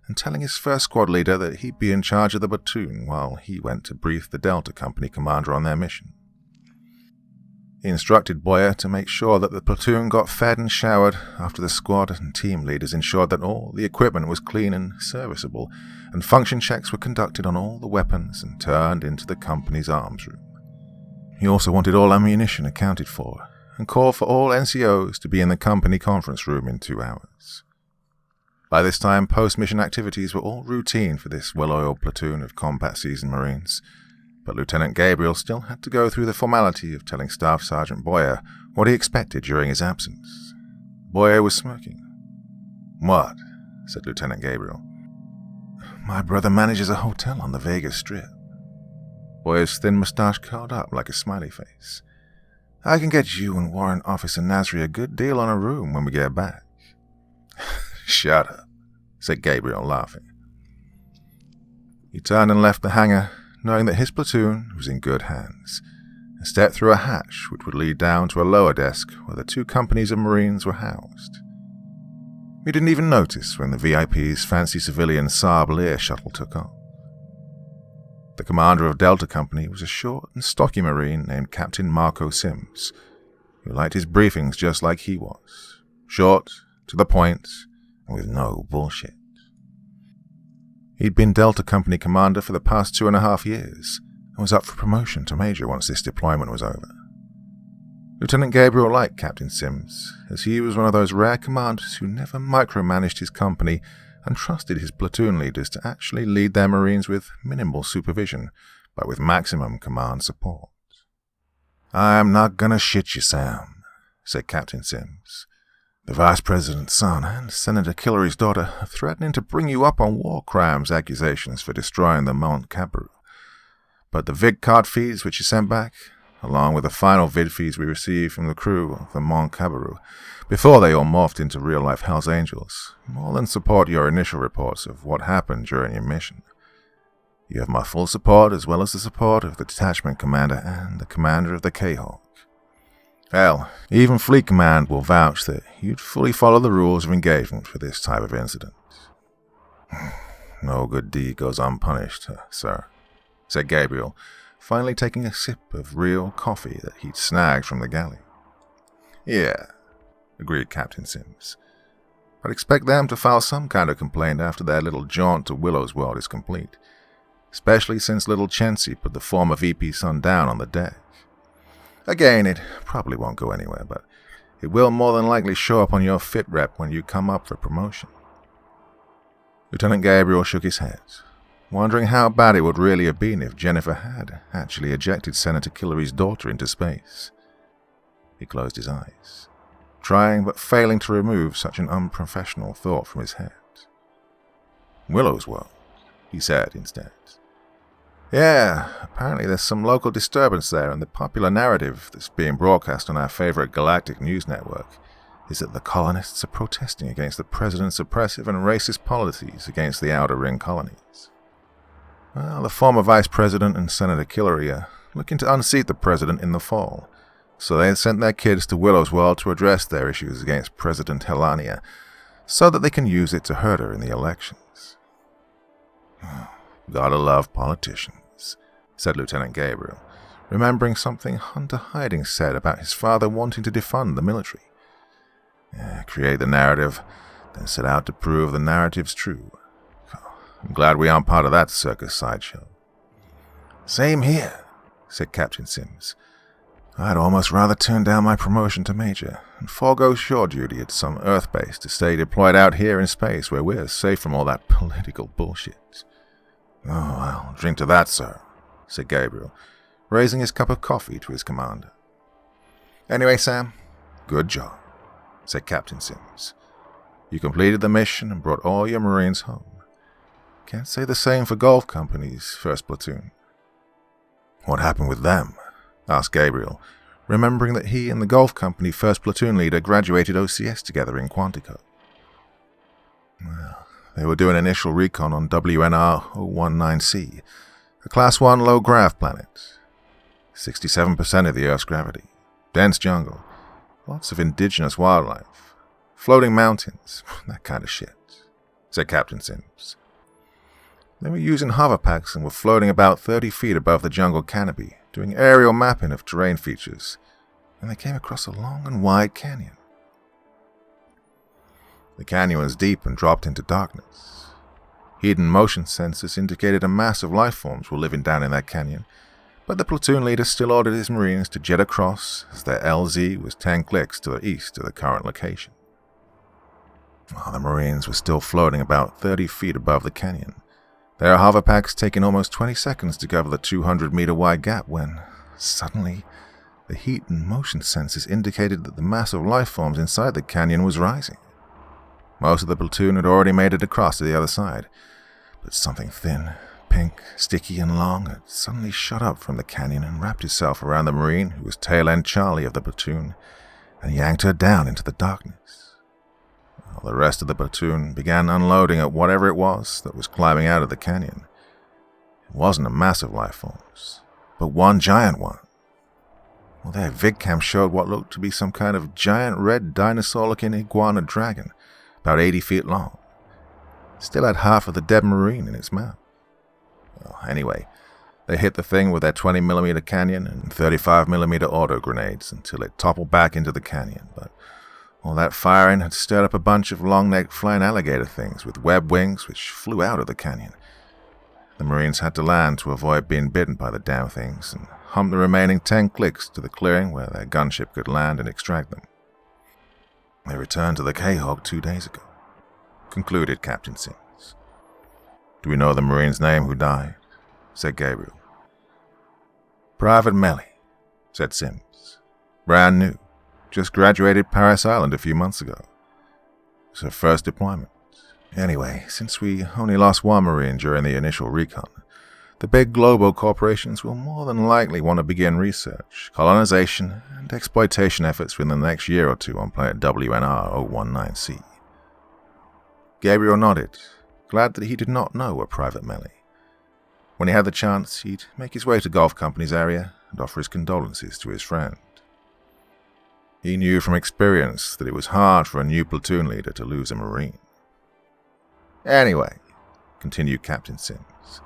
and telling his first squad leader that he'd be in charge of the platoon while he went to brief the Delta Company commander on their mission. He instructed Boyer to make sure that the platoon got fed and showered after the squad and team leaders ensured that all the equipment was clean and serviceable, and function checks were conducted on all the weapons and turned into the company's arms room. He also wanted all ammunition accounted for, and called for all NCOs to be in the company conference room in 2 hours. By this time, post-mission activities were all routine for this well-oiled platoon of combat seasoned Marines, but Lieutenant Gabriel still had to go through the formality of telling Staff Sergeant Boyer what he expected during his absence. Boyer was smirking. What? Said Lieutenant Gabriel. My brother manages a hotel on the Vegas Strip. Boyer's thin mustache curled up like a smiley face. I can get you and Warrant Officer Nasri a good deal on a room when we get back. Shut up, said Gabriel, laughing. He turned and left the hangar, knowing that his platoon was in good hands, and stepped through a hatch which would lead down to a lower desk where the 2 companies of Marines were housed. He didn't even notice when the VIP's fancy civilian sub-r-ddit shuttle took off. The commander of Delta Company was a short and stocky Marine named Captain Marco Sims, who liked his briefings just like he was, short, to the point, and with no bullshit. He'd been Delta Company commander for the past 2.5 years, and was up for promotion to major once this deployment was over. Lieutenant Gabriel liked Captain Sims, as he was one of those rare commanders who never micromanaged his company and trusted his platoon leaders to actually lead their Marines with minimal supervision, but with maximum command support. I'm not gonna shit you, Sam, said Captain Sims. The Vice President's son and Senator Killery's daughter are threatening to bring you up on war crimes accusations for destroying the Mont Cabaru. But the vid card feeds which you sent back, along with the final vid feeds we received from the crew of the Mont Cabaru, before they all morphed into real-life Hells Angels, more than support your initial reports of what happened during your mission. You have my full support as well as the support of the detachment commander and the commander of the K-Hawk. Hell, even Fleet Command will vouch that you'd fully follow the rules of engagement for this type of incident. No good deed goes unpunished, sir, said Gabriel, finally taking a sip of real coffee that he'd snagged from the galley. Yeah, agreed Captain Sims. I'd expect them to file some kind of complaint after their little jaunt to Willow's World is complete, especially since little Chancy put the former VP's son down on the deck. Again, it probably won't go anywhere, but it will more than likely show up on your fit rep when you come up for promotion. Lieutenant Gabriel shook his head, wondering how bad it would really have been if Jennifer had actually ejected Senator Killery's daughter into space. He closed his eyes, trying but failing to remove such an unprofessional thought from his head. Willow's World, he said instead. Yeah, apparently there's some local disturbance there, and the popular narrative that's being broadcast on our favorite galactic news network is that the colonists are protesting against the president's oppressive and racist policies against the Outer Ring colonies. Well, the former vice president and Senator Killery are looking to unseat the president in the fall, so they sent their kids to Willow's World to address their issues against President Helania, so that they can use it to hurt her in the elections. Gotta love politicians, said Lieutenant Gabriel, remembering something Hunter Hiding said about his father wanting to defund the military. Create the narrative, then set out to prove the narrative's true. I'm glad we aren't part of that circus sideshow. Same here, said Captain Sims. I'd almost rather turn down my promotion to Major and forego shore duty at some Earth base to stay deployed out here in space where we're safe from all that political bullshit. Oh, I'll drink to that, sir, said Gabriel, raising his cup of coffee to his commander. Anyway, Sam, good job, said Captain Sims. You completed the mission and brought all your Marines home. Can't say the same for Golf Company's first platoon. What happened with them? Asked Gabriel, remembering that he and the Golf Company first platoon leader graduated OCS together in Quantico. Well, they were doing initial recon on WNR-019C, a Class 1 low-grav planet. 67% of the Earth's gravity, dense jungle, lots of indigenous wildlife, floating mountains, that kind of shit, said Captain Sims. They were using hover packs and were floating about 30 feet above the jungle canopy, doing aerial mapping of terrain features, and they came across a long and wide canyon. The canyon was deep and dropped into darkness. Hidden motion sensors indicated a mass of life forms were living down in that canyon, but the platoon leader still ordered his Marines to jet across as their LZ was 10 clicks to the east of the current location. While the Marines were still floating about 30 feet above the canyon, their hover packs taking almost 20 seconds to cover the 200-meter wide gap when, suddenly, the heat and motion sensors indicated that the mass of life forms inside the canyon was rising. Most of the platoon had already made it across to the other side, but something thin, pink, sticky, and long had suddenly shot up from the canyon and wrapped itself around the Marine who was tail-end Charlie of the platoon and yanked her down into the darkness. While the rest of the platoon began unloading at whatever it was that was climbing out of the canyon. It wasn't a mass of life forms, but one giant one. Well, their vidcam showed what looked to be some kind of giant red dinosaur-looking iguana dragon, about 80 feet long. It still had half of the dead Marine in its mouth. Well, anyway, they hit the thing with their 20mm canyon and 35mm auto grenades until it toppled back into the canyon, but all that firing had stirred up a bunch of long-necked flying alligator things with web wings which flew out of the canyon. The Marines had to land to avoid being bitten by the damn things and hump the remaining 10 clicks to the clearing where their gunship could land and extract them. They returned to the K-Hog 2 days ago, concluded Captain Sims. Do we know the Marine's name who died? Said Gabriel. Private Melly, said Sims. Brand new. Just graduated Paris Island a few months ago. It was her first deployment. Anyway, since we only lost one Marine during the initial recon, the big global corporations will more than likely want to begin research, colonization, and exploitation efforts within the next year or two on planet WNR-019C. Gabriel nodded, glad that he did not know a Private Melly. When he had the chance, he'd make his way to Golf Company's area and offer his condolences to his friend. He knew from experience that it was hard for a new platoon leader to lose a Marine. Anyway, continued Captain Sims,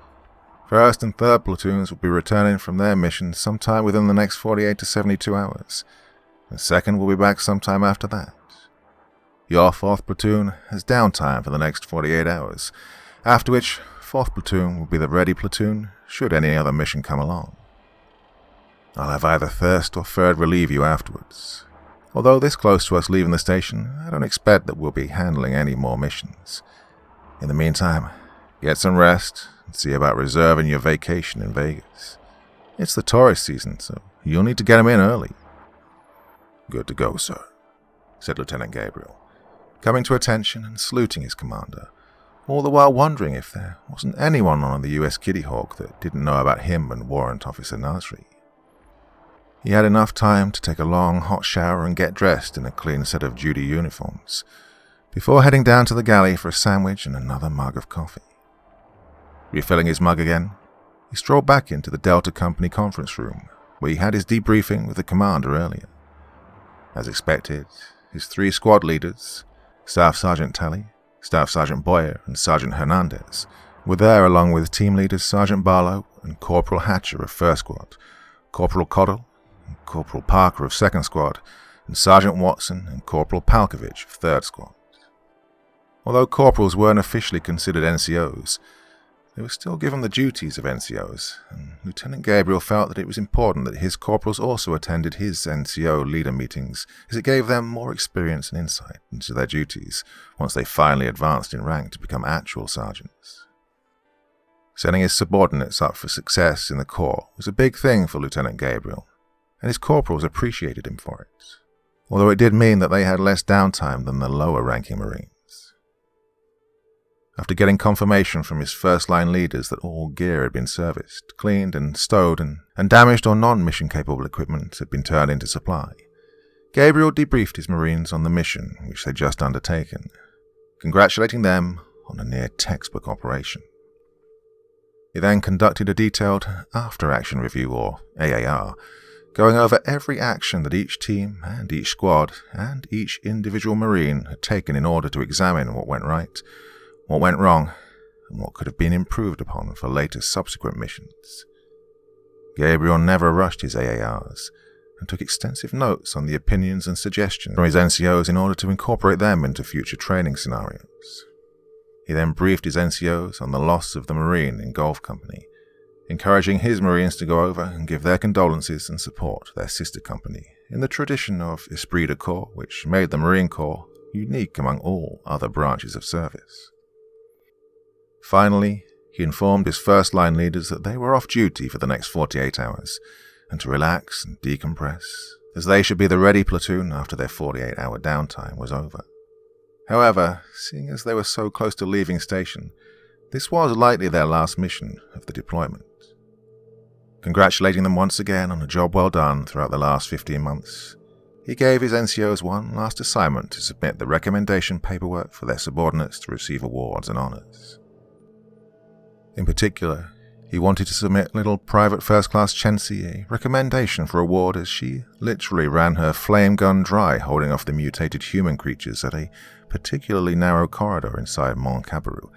1st and 3rd platoons will be returning from their missions sometime within the next 48 to 72 hours, and 2nd will be back sometime after that. Your 4th platoon has downtime for the next 48 hours, after which 4th platoon will be the ready platoon should any other mission come along. I'll have either 1st or 3rd relieve you afterwards. Although this close to us leaving the station, I don't expect that we'll be handling any more missions. In the meantime, get some rest and see about reserving your vacation in Vegas. It's the tourist season, so you'll need to get them in early. Good to go, sir, said Lieutenant Gabriel, coming to attention and saluting his commander, all the while wondering if there wasn't anyone on the US Kitty Hawk that didn't know about him and Warrant Officer Nasri. He had enough time to take a long, hot shower and get dressed in a clean set of duty uniforms, before heading down to the galley for a sandwich and another mug of coffee. Refilling his mug again, he strolled back into the Delta Company conference room, where he had his debriefing with the commander earlier. As expected, his 3 squad leaders, Staff Sergeant Talley, Staff Sergeant Boyer, and Sergeant Hernandez, were there along with team leaders Sergeant Barlow and Corporal Hatcher of 1st Squad, Corporal Coddle, and Corporal Parker of 2nd Squad, and Sergeant Watson and Corporal Palkovich of 3rd Squad. Although corporals weren't officially considered NCOs, they were still given the duties of NCOs, and Lieutenant Gabriel felt that it was important that his corporals also attended his NCO leader meetings, as it gave them more experience and insight into their duties once they finally advanced in rank to become actual sergeants. Setting his subordinates up for success in the Corps was a big thing for Lieutenant Gabriel, and his corporals appreciated him for it, although it did mean that they had less downtime than the lower-ranking Marines. After getting confirmation from his first-line leaders that all gear had been serviced, cleaned and stowed, and damaged or non-mission-capable equipment had been turned into supply, Gabriel debriefed his Marines on the mission which they'd just undertaken, congratulating them on a near-textbook operation. He then conducted a detailed after-action review, or AAR, going over every action that each team and each squad and each individual Marine had taken in order to examine what went right, what went wrong, and what could have been improved upon for later subsequent missions. Gabriel never rushed his AARs, and took extensive notes on the opinions and suggestions from his NCOs in order to incorporate them into future training scenarios. He then briefed his NCOs on the loss of the Marine in Golf Company, encouraging his Marines to go over and give their condolences and support their sister company in the tradition of esprit de corps, which made the Marine Corps unique among all other branches of service. Finally, he informed his first-line leaders that they were off duty for the next 48 hours, and to relax and decompress, as they should be the ready platoon after their 48-hour downtime was over. However, seeing as they were so close to leaving station, this was likely their last mission of the deployment. Congratulating them once again on a job well done throughout the last 15 months, he gave his NCOs one last assignment to submit the recommendation paperwork for their subordinates to receive awards and honors. In particular, he wanted to submit little Private First Class Chensi a recommendation for award, as she literally ran her flame gun dry holding off the mutated human creatures at a particularly narrow corridor inside Mont Cabaru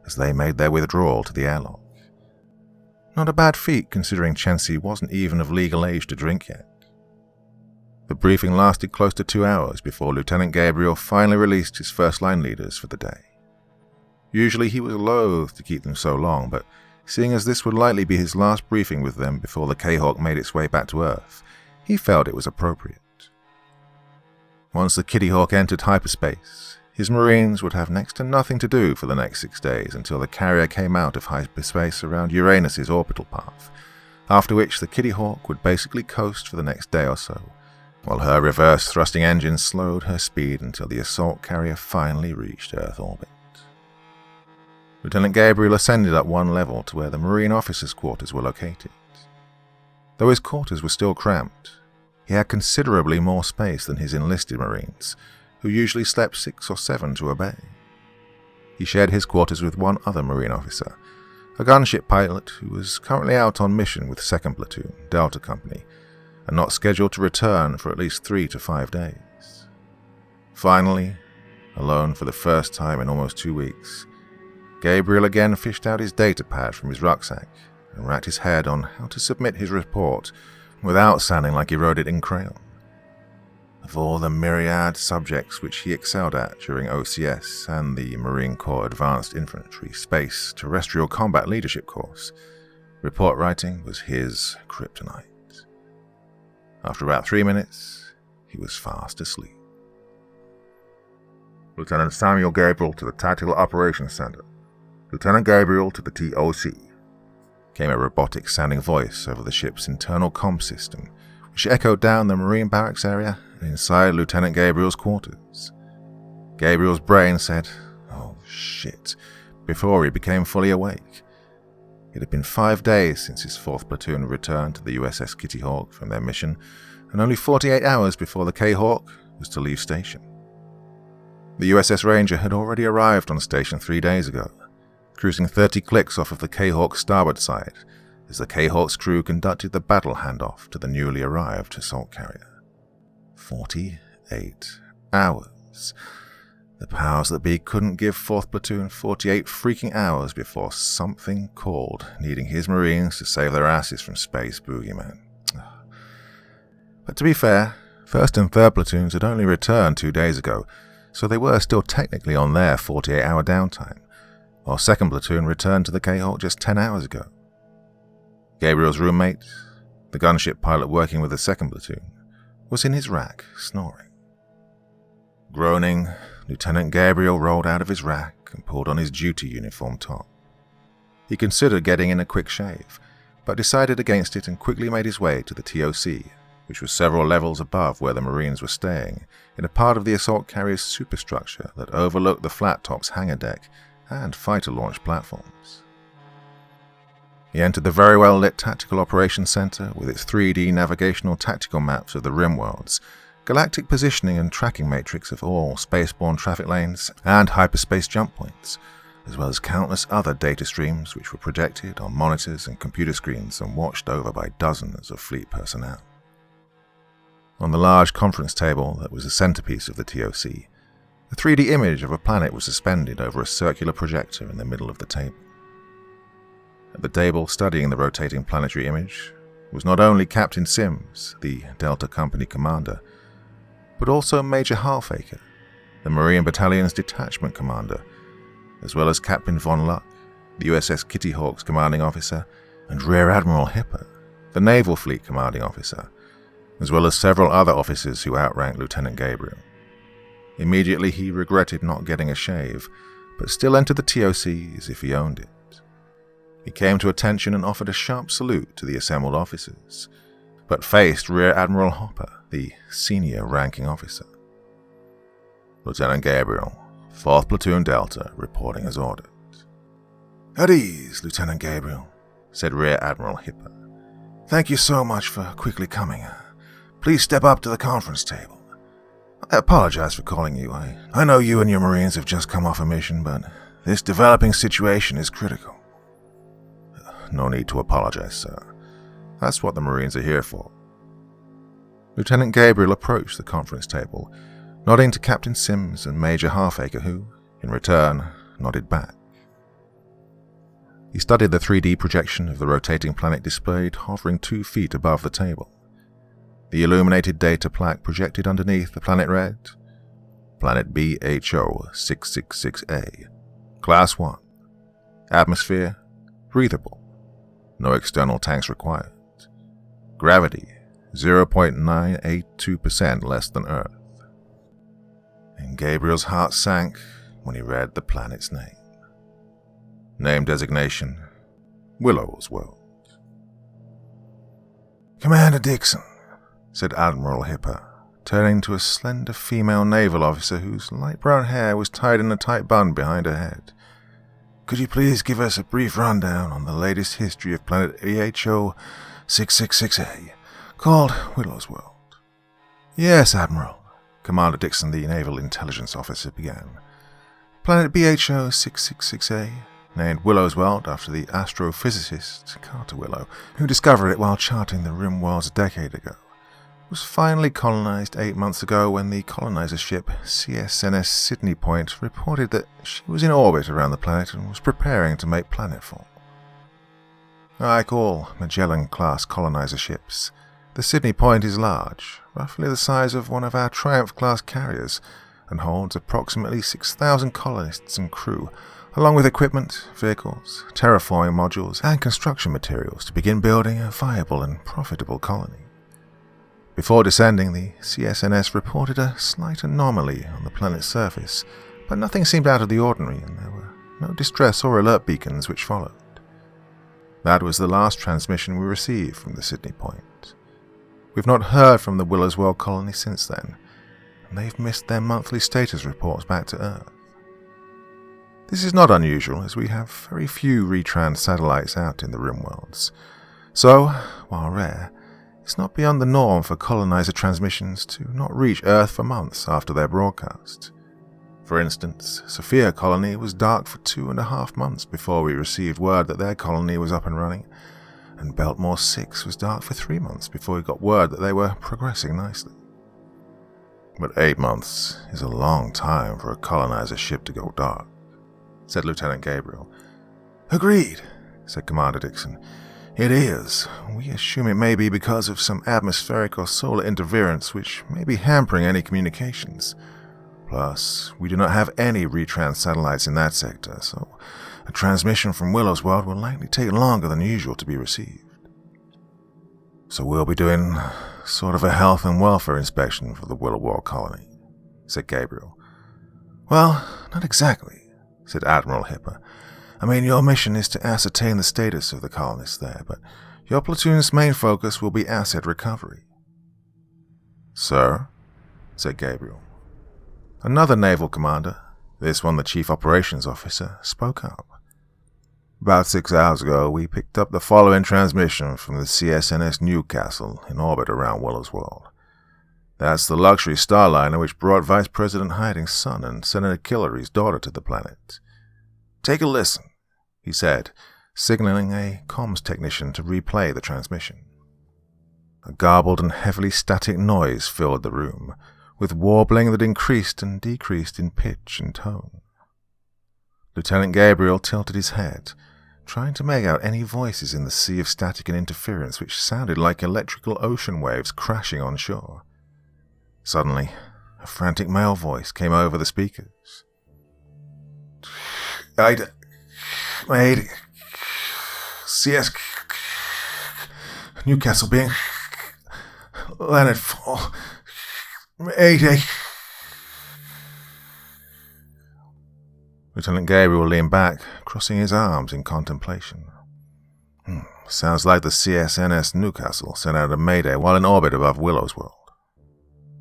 as they made their withdrawal to the airlock. Not a bad feat considering Chensi wasn't even of legal age to drink yet. The briefing lasted close to 2 hours before Lieutenant Gabriel finally released his first-line leaders for the day. Usually he was loath to keep them so long, but seeing as this would likely be his last briefing with them before the K-Hawk made its way back to Earth, he felt it was appropriate. Once the Kitty Hawk entered hyperspace, his Marines would have next to nothing to do for the next 6 days until the carrier came out of hyperspace around Uranus's orbital path, after which the Kitty Hawk would basically coast for the next day or so, while her reverse thrusting engines slowed her speed until the assault carrier finally reached Earth orbit. Lieutenant Gabriel ascended up one level to where the Marine officers' quarters were located. Though his quarters were still cramped, he had considerably more space than his enlisted Marines, who usually slept 6 or 7 to a bay. He shared his quarters with one other Marine officer, a gunship pilot who was currently out on mission with 2nd Platoon, Delta Company, and not scheduled to return for at least 3 to 5 days. Finally, alone for the first time in almost 2 weeks, Gabriel again fished out his datapad from his rucksack and racked his head on how to submit his report without sounding like he wrote it in crayon. Of all the myriad subjects which he excelled at during OCS and the Marine Corps Advanced Infantry Space Terrestrial Combat Leadership course, report writing was his kryptonite. After about 3 minutes, he was fast asleep. Lieutenant Samuel Gabriel to the Tactical Operations Center. Lieutenant Gabriel to the TOC, came a robotic-sounding voice over the ship's internal comm system, which echoed down the Marine barracks area and inside Lieutenant Gabriel's quarters. Gabriel's brain said, "Oh shit," before he became fully awake. It had been 5 days since his 4th platoon returned to the USS Kitty Hawk from their mission, and only 48 hours before the K-Hawk was to leave station. The USS Ranger had already arrived on station 3 days ago, cruising 30 clicks off of the K-Hawk's starboard side as the K-Hawk's crew conducted the battle handoff to the newly arrived assault carrier. 48 hours. The powers that be couldn't give 4th Platoon 48 freaking hours before something called, needing his Marines to save their asses from Space Boogeyman. But to be fair, 1st and 3rd Platoons had only returned 2 days ago, so they were still technically on their 48-hour downtime, while 2nd Platoon returned to the K-Hawk just 10 hours ago. Gabriel's roommate, the gunship pilot working with the 2nd Platoon, was in his rack, snoring. Groaning, Lieutenant Gabriel rolled out of his rack and pulled on his duty uniform top. He considered getting in a quick shave, but decided against it and quickly made his way to the TOC, which was several levels above where the Marines were staying, in a part of the assault carrier's superstructure that overlooked the flat top's hangar deck and fighter launch platforms. He entered the very well-lit Tactical Operations Center with its 3D navigational tactical maps of the rim worlds, galactic positioning and tracking matrix of all spaceborne traffic lanes and hyperspace jump points, as well as countless other data streams which were projected on monitors and computer screens and watched over by dozens of fleet personnel. On the large conference table that was the centerpiece of the TOC, a 3D image of a planet was suspended over a circular projector in the middle of the table. At the table studying the rotating planetary image was not only Captain Sims, the Delta Company commander, but also Major Halfaker, the Marine Battalion's detachment commander, as well as Captain Von Luck, the USS Kitty Hawk's commanding officer, and Rear Admiral Hipper, the Naval Fleet commanding officer, as well as several other officers who outranked Lieutenant Gabriel. Immediately he regretted not getting a shave, but still entered the TOC as if he owned it. He came to attention and offered a sharp salute to the assembled officers, but faced Rear Admiral Hopper, the senior ranking officer. Lieutenant Gabriel, 4th Platoon Delta, reporting as ordered. At ease, Lieutenant Gabriel, said Rear Admiral Hipper. Thank you so much for quickly coming. Please step up to the conference table. I apologize for calling you. I know you and your Marines have just come off a mission, but this developing situation is critical. No need to apologize, sir. That's what the Marines are here for. Lieutenant Gabriel approached the conference table, nodding to Captain Sims and Major Halfaker, who, in return, nodded back. He studied the 3D projection of the rotating planet displayed hovering 2 feet above the table. The illuminated data plaque projected underneath the planet read, Planet BHO 666A, Class 1, Atmosphere, breathable, no external tanks required, gravity 0.982% less than Earth. And Gabriel's heart sank when he read the planet's name. Name designation, Willow's World. Commander Dixon, said Admiral Hipper, turning to a slender female naval officer whose light brown hair was tied in a tight bun behind her head. Could you please give us a brief rundown on the latest history of Planet BHO 666A, called Willow's World? Yes, Admiral, Commander Dixon, the Naval Intelligence Officer, began. Planet BHO 666A, named Willow's World after the astrophysicist Carter Willow, who discovered it while charting the rim worlds a decade ago, was finally colonized 8 months ago when the colonizer ship CSNS Sydney Point reported that she was in orbit around the planet and was preparing to make planetfall. Like all Magellan-class colonizer ships, the Sydney Point is large, roughly the size of one of our Triumph-class carriers, and holds approximately 6,000 colonists and crew, along with equipment, vehicles, terraforming modules, and construction materials to begin building a viable and profitable colony. Before descending, the CSNS reported a slight anomaly on the planet's surface, but nothing seemed out of the ordinary, and there were no distress or alert beacons which followed. That was the last transmission we received from the Sydney Point. We've not heard from the Willow's World colony since then, and they've missed their monthly status reports back to Earth. This is not unusual, as we have very few retrans satellites out in the rim worlds. So, while rare, it's not beyond the norm for colonizer transmissions to not reach Earth for months after their broadcast. For instance, Sophia Colony was dark for 2.5 months before we received word that their colony was up and running, and Beltmore 6 was dark for 3 months before we got word that they were progressing nicely. But 8 months is a long time for a colonizer ship to go dark, said Lieutenant Gabriel. Agreed, said Commander Dixon. It is. We assume it may be because of some atmospheric or solar interference which may be hampering any communications. Plus, we do not have any retrans satellites in that sector, so a transmission from Willow's World will likely take longer than usual to be received. So we'll be doing sort of a health and welfare inspection for the Willow World colony, said Gabriel. Well, not exactly, said Admiral Hipper. I mean, your mission is to ascertain the status of the colonists there, but your platoon's main focus will be asset recovery. Sir, said Gabriel. Another naval commander, this one the chief operations officer, spoke up. About 6 hours ago, we picked up the following transmission from the CSNS Newcastle in orbit around Willow's World. That's the luxury starliner which brought Vice President Hiding's son and Senator Killery's daughter to the planet. Take a listen, he said, signaling a comms technician to replay the transmission. A garbled and heavily static noise filled the room, with warbling that increased and decreased in pitch and tone. Lieutenant Gabriel tilted his head, trying to make out any voices in the sea of static and interference which sounded like electrical ocean waves crashing on shore. Suddenly, a frantic male voice came over the speakers. I'd made CS Newcastle being landed for Mayday. Lieutenant Gabriel leaned back, crossing his arms in contemplation. Sounds like the CSNS Newcastle sent out a mayday while in orbit above Willow's World.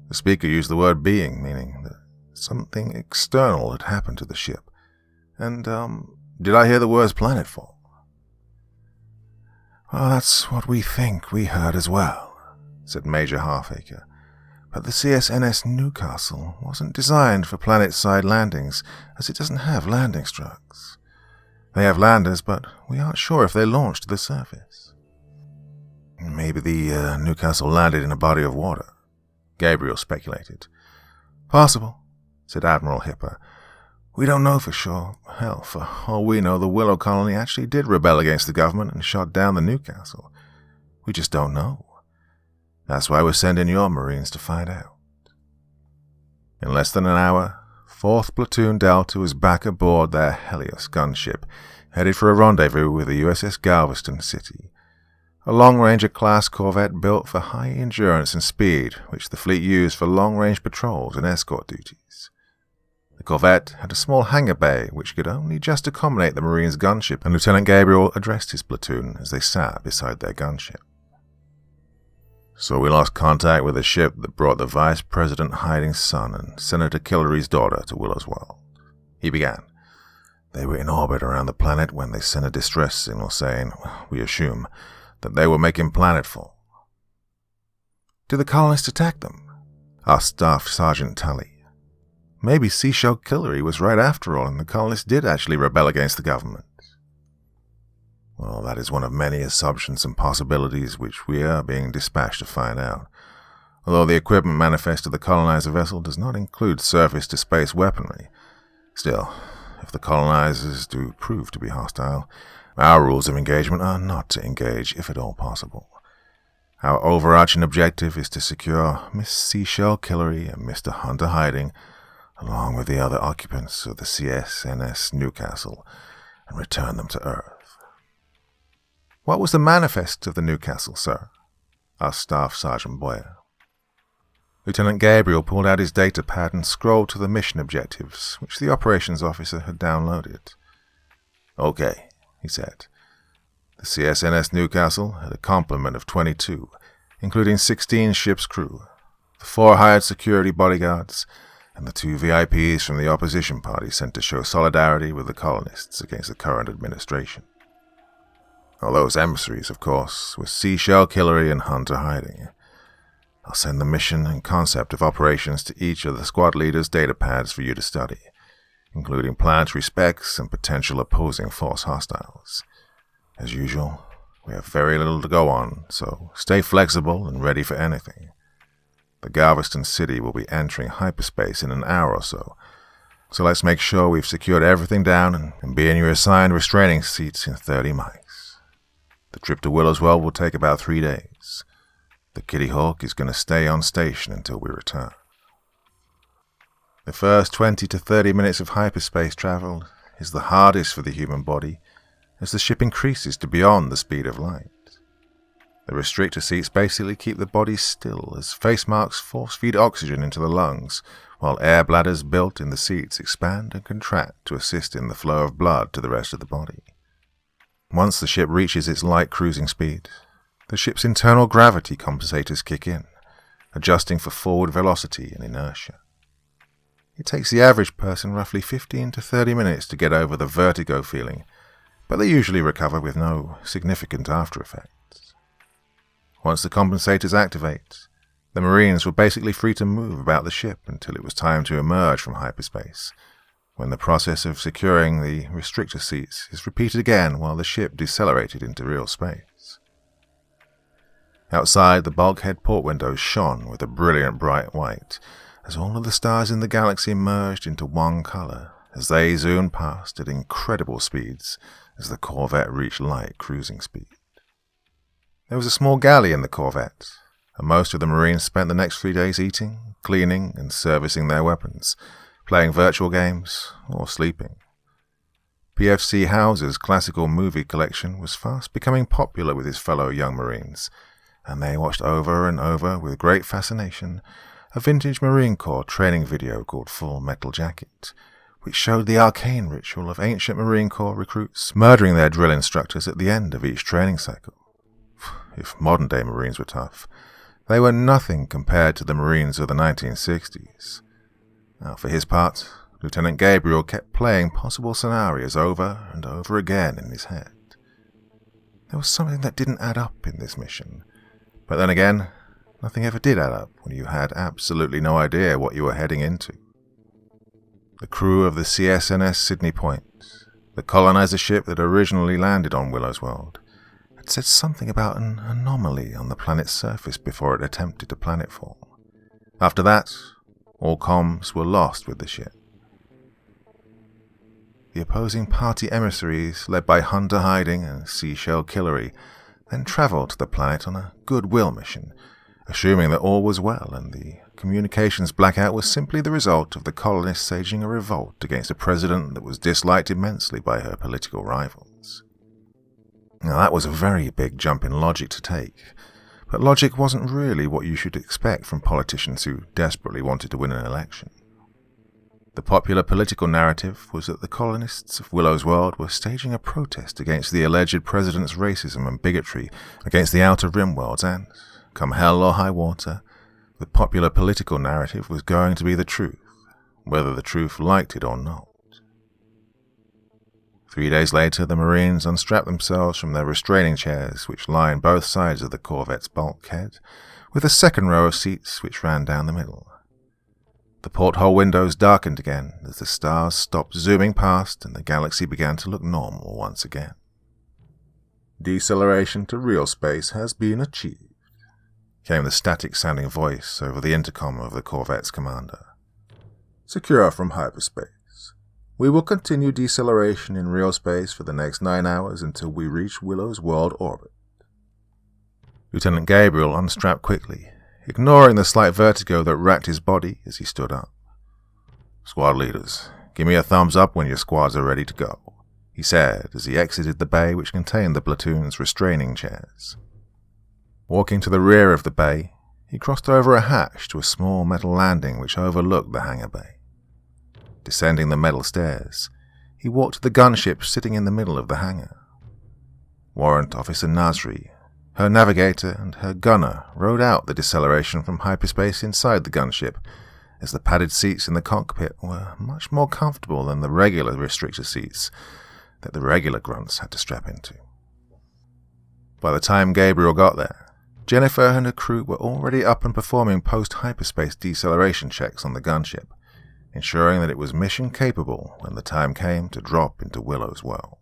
The speaker used the word being, meaning that something external had happened to the ship. And, did I hear the words planetfall? Well, that's what we think we heard as well, said Major Halfacre. But the CSNS Newcastle wasn't designed for planet-side landings, as it doesn't have landing struts. They have landers, but we aren't sure if they launched to the surface. Maybe the Newcastle landed in a body of water, Gabriel speculated. Possible, said Admiral Hipper. We don't know for sure. Hell, for all we know, the Willow colony actually did rebel against the government and shot down the Newcastle. We just don't know. That's why we're sending your Marines to find out. In less than an hour, 4th Platoon Delta was back aboard their Helios gunship, headed for a rendezvous with the USS Galveston City, a long-ranger-class corvette built for high endurance and speed, which the fleet used for long-range patrols and escort duties. The corvette had a small hangar bay which could only just accommodate the Marines' gunship, and Lieutenant Gabriel addressed his platoon as they sat beside their gunship. So we lost contact with the ship that brought the Vice President Hiding's son and Senator Killery's daughter to Willow's World. He began. They were in orbit around the planet when they sent a distress signal saying, we assume, that they were making planetfall. Did the colonists attack them? Asked Staff Sergeant Tully. Maybe Seashell Killery was right after all, and the colonists did actually rebel against the government. Well, that is one of many assumptions and possibilities which we are being dispatched to find out, although the equipment manifest of the colonizer vessel does not include surface-to-space weaponry. Still, if the colonizers do prove to be hostile, our rules of engagement are not to engage if at all possible. Our overarching objective is to secure Miss Seashell Killery and Mr. Hunter Hiding, along with the other occupants of the CSNS Newcastle, and return them to Earth. What was the manifest of the Newcastle, sir? Asked Staff Sergeant Boyer. Lieutenant Gabriel pulled out his data pad and scrolled to the mission objectives, which the operations officer had downloaded. Okay, he said. The CSNS Newcastle had a complement of 22, including 16 ship's crew, the 4 hired security bodyguards, and the 2 VIPs from the opposition party sent to show solidarity with the colonists against the current administration. All those emissaries, of course, were Seashell Killery and Hunter Hiding. I'll send the mission and concept of operations to each of the squad leaders' data pads for you to study, including planetary specs and potential opposing force hostiles. As usual, we have very little to go on, so stay flexible and ready for anything. The Galveston City will be entering hyperspace in an hour or so let's make sure we've secured everything down and be in your assigned restraining seats in 30 mics. The trip to Willow's World will take about 3 days. The Kitty Hawk is going to stay on station until we return. The first 20 to 30 minutes of hyperspace travel is the hardest for the human body as the ship increases to beyond the speed of light. The restrictor seats basically keep the body still as face marks force feed oxygen into the lungs, while air bladders built in the seats expand and contract to assist in the flow of blood to the rest of the body. Once the ship reaches its light cruising speed, the ship's internal gravity compensators kick in, adjusting for forward velocity and inertia. It takes the average person roughly 15 to 30 minutes to get over the vertigo feeling, but they usually recover with no significant after effects. Once the compensators activate, the Marines were basically free to move about the ship until it was time to emerge from hyperspace, when the process of securing the restrictor seats is repeated again while the ship decelerated into real space. Outside, the bulkhead port windows shone with a brilliant bright white, as all of the stars in the galaxy merged into one color as they zoomed past at incredible speeds as the Corvette reached light cruising speed. There was a small galley in the Corvette, and most of the Marines spent the next 3 days eating, cleaning, and servicing their weapons, playing virtual games, or sleeping. PFC House's classical movie collection was fast becoming popular with his fellow young Marines, and they watched over and over with great fascination a vintage Marine Corps training video called Full Metal Jacket, which showed the arcane ritual of ancient Marine Corps recruits murdering their drill instructors at the end of each training cycle. If modern-day Marines were tough, they were nothing compared to the Marines of the 1960s. Now, for his part, Lieutenant Gabriel kept playing possible scenarios over and over again in his head. There was something that didn't add up in this mission, but then again, nothing ever did add up when you had absolutely no idea what you were heading into. The crew of the CSNS Sydney Point, the colonizer ship that originally landed on Willow's World, had said something about an anomaly on the planet's surface before it attempted to planetfall. After that, all comms were lost with the ship. The opposing party emissaries, led by Hunter Hiding and Seashell Killery, then travelled to the planet on a goodwill mission, assuming that all was well and the communications blackout was simply the result of the colonists staging a revolt against a president that was disliked immensely by her political rivals. Now, that was a very big jump in logic to take, but logic wasn't really what you should expect from politicians who desperately wanted to win an election. The popular political narrative was that the colonists of Willow's World were staging a protest against the alleged president's racism and bigotry against the Outer Rim worlds, and, come hell or high water, the popular political narrative was going to be the truth, whether the truth liked it or not. 3 days later, the Marines unstrapped themselves from their restraining chairs, which lined both sides of the Corvette's bulkhead, with a second row of seats which ran down the middle. The porthole windows darkened again as the stars stopped zooming past and the galaxy began to look normal once again. "Deceleration to real space has been achieved," came the static-sounding voice over the intercom of the Corvette's commander. "Secure from hyperspace. We will continue deceleration in real space for the next 9 hours until we reach Willow's World orbit." Lieutenant Gabriel unstrapped quickly, ignoring the slight vertigo that racked his body as he stood up. "Squad leaders, give me a thumbs up when your squads are ready to go," he said as he exited the bay which contained the platoon's restraining chairs. Walking to the rear of the bay, he crossed over a hatch to a small metal landing which overlooked the hangar bay. Descending the metal stairs, he walked to the gunship sitting in the middle of the hangar. Warrant Officer Nasri, her navigator, and her gunner rode out the deceleration from hyperspace inside the gunship as the padded seats in the cockpit were much more comfortable than the regular restrictor seats that the regular grunts had to strap into. By the time Gabriel got there, Jennifer and her crew were already up and performing post-hyperspace deceleration checks on the gunship, ensuring that it was mission capable when the time came to drop into Willow's world.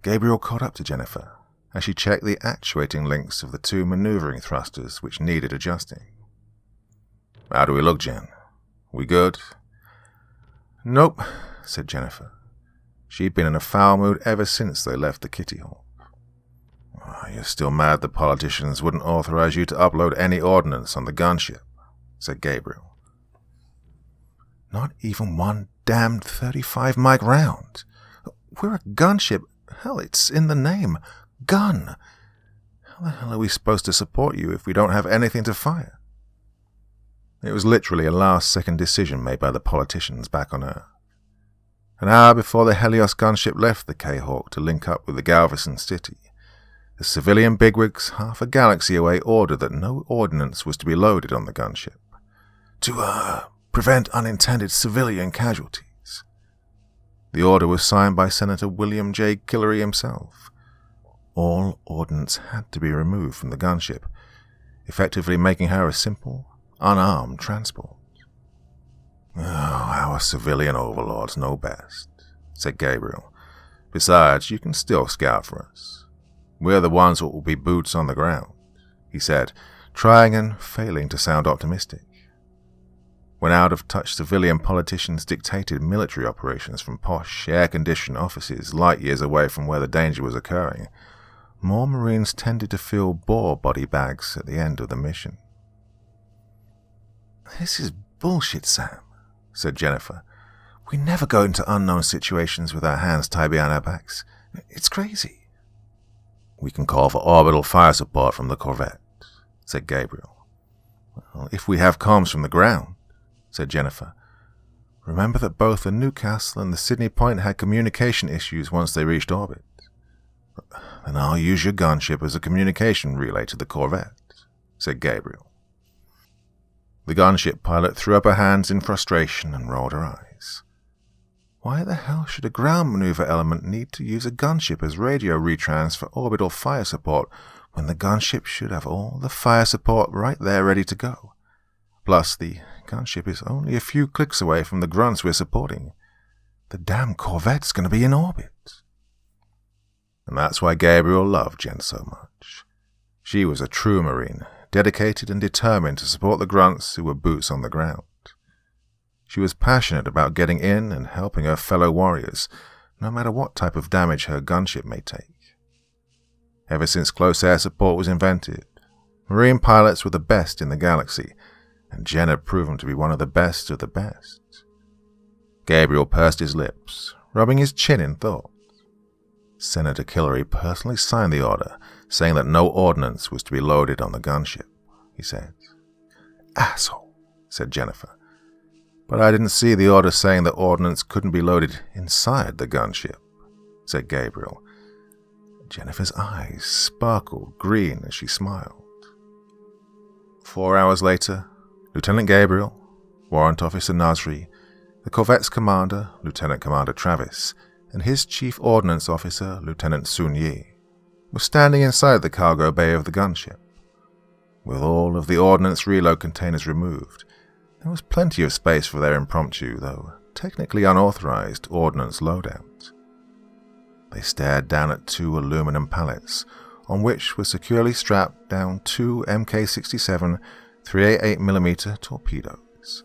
Gabriel caught up to Jennifer as she checked the actuating links of the two maneuvering thrusters which needed adjusting. "How do we look, Jen? We good?" "Nope," said Jennifer. She'd been in a foul mood ever since they left the Kitty Hawk. "You're still mad the politicians wouldn't authorize you to upload any ordnance on the gunship," said Gabriel. "Not even one damned 35 mic round. We're a gunship. Hell, it's in the name. Gun. How the hell are we supposed to support you if we don't have anything to fire?" It was literally a last-second decision made by the politicians back on Earth. An hour before the Helios gunship left the K-Hawk to link up with the Galveston City, the civilian bigwigs half a galaxy away ordered that no ordnance was to be loaded on the gunship, to prevent unintended civilian casualties. The order was signed by Senator William J. Guillory himself. All ordnance had to be removed from the gunship, effectively making her a simple, unarmed transport. "Oh, our civilian overlords know best," said Gabriel. "Besides, you can still scout for us. We're the ones that will be boots on the ground," he said, trying and failing to sound optimistic. When out-of-touch civilian politicians dictated military operations from posh, air-conditioned offices light years away from where the danger was occurring, more Marines tended to feel bore body bags at the end of the mission. "This is bullshit, Sam," said Jennifer. "We never go into unknown situations with our hands tied behind our backs. It's crazy." "We can call for orbital fire support from the Corvette," said Gabriel. "Well, if we have comms from the ground," said Jennifer. "Remember that both the Newcastle and the Sydney Point had communication issues once they reached orbit." "Then I'll use your gunship as a communication relay to the Corvette," said Gabriel. The gunship pilot threw up her hands in frustration and rolled her eyes. Why the hell should a ground maneuver element need to use a gunship as radio retrans for orbital fire support when the gunship should have all the fire support right there ready to go? Plus, the gunship is only a few clicks away from the grunts we're supporting. The damn Corvette's going to be in orbit. And that's why Gabriel loved Jen so much. She was a true Marine, dedicated and determined to support the grunts who were boots on the ground. She was passionate about getting in and helping her fellow warriors, no matter what type of damage her gunship may take. Ever since close air support was invented, Marine pilots were the best in the galaxy, and Jen had proven to be one of the best of the best. Gabriel pursed his lips, rubbing his chin in thought. Senator Guillory personally signed the order, saying that no ordnance was to be loaded on the gunship, he said. "Asshole," said Jennifer. "But I didn't see the order saying that ordnance couldn't be loaded inside the gunship," said Gabriel. Jennifer's eyes sparkled green as she smiled. 4 hours later, Lieutenant Gabriel, Warrant Officer Nasri, the Corvette's commander, Lieutenant Commander Travis, and his Chief Ordnance Officer, Lieutenant Sun Yi, were standing inside the cargo bay of the gunship. With all of the ordnance reload containers removed, there was plenty of space for their impromptu, though technically unauthorized, ordnance loadout. They stared down at 2 aluminum pallets, on which were securely strapped down 2 MK-67 388mm torpedoes.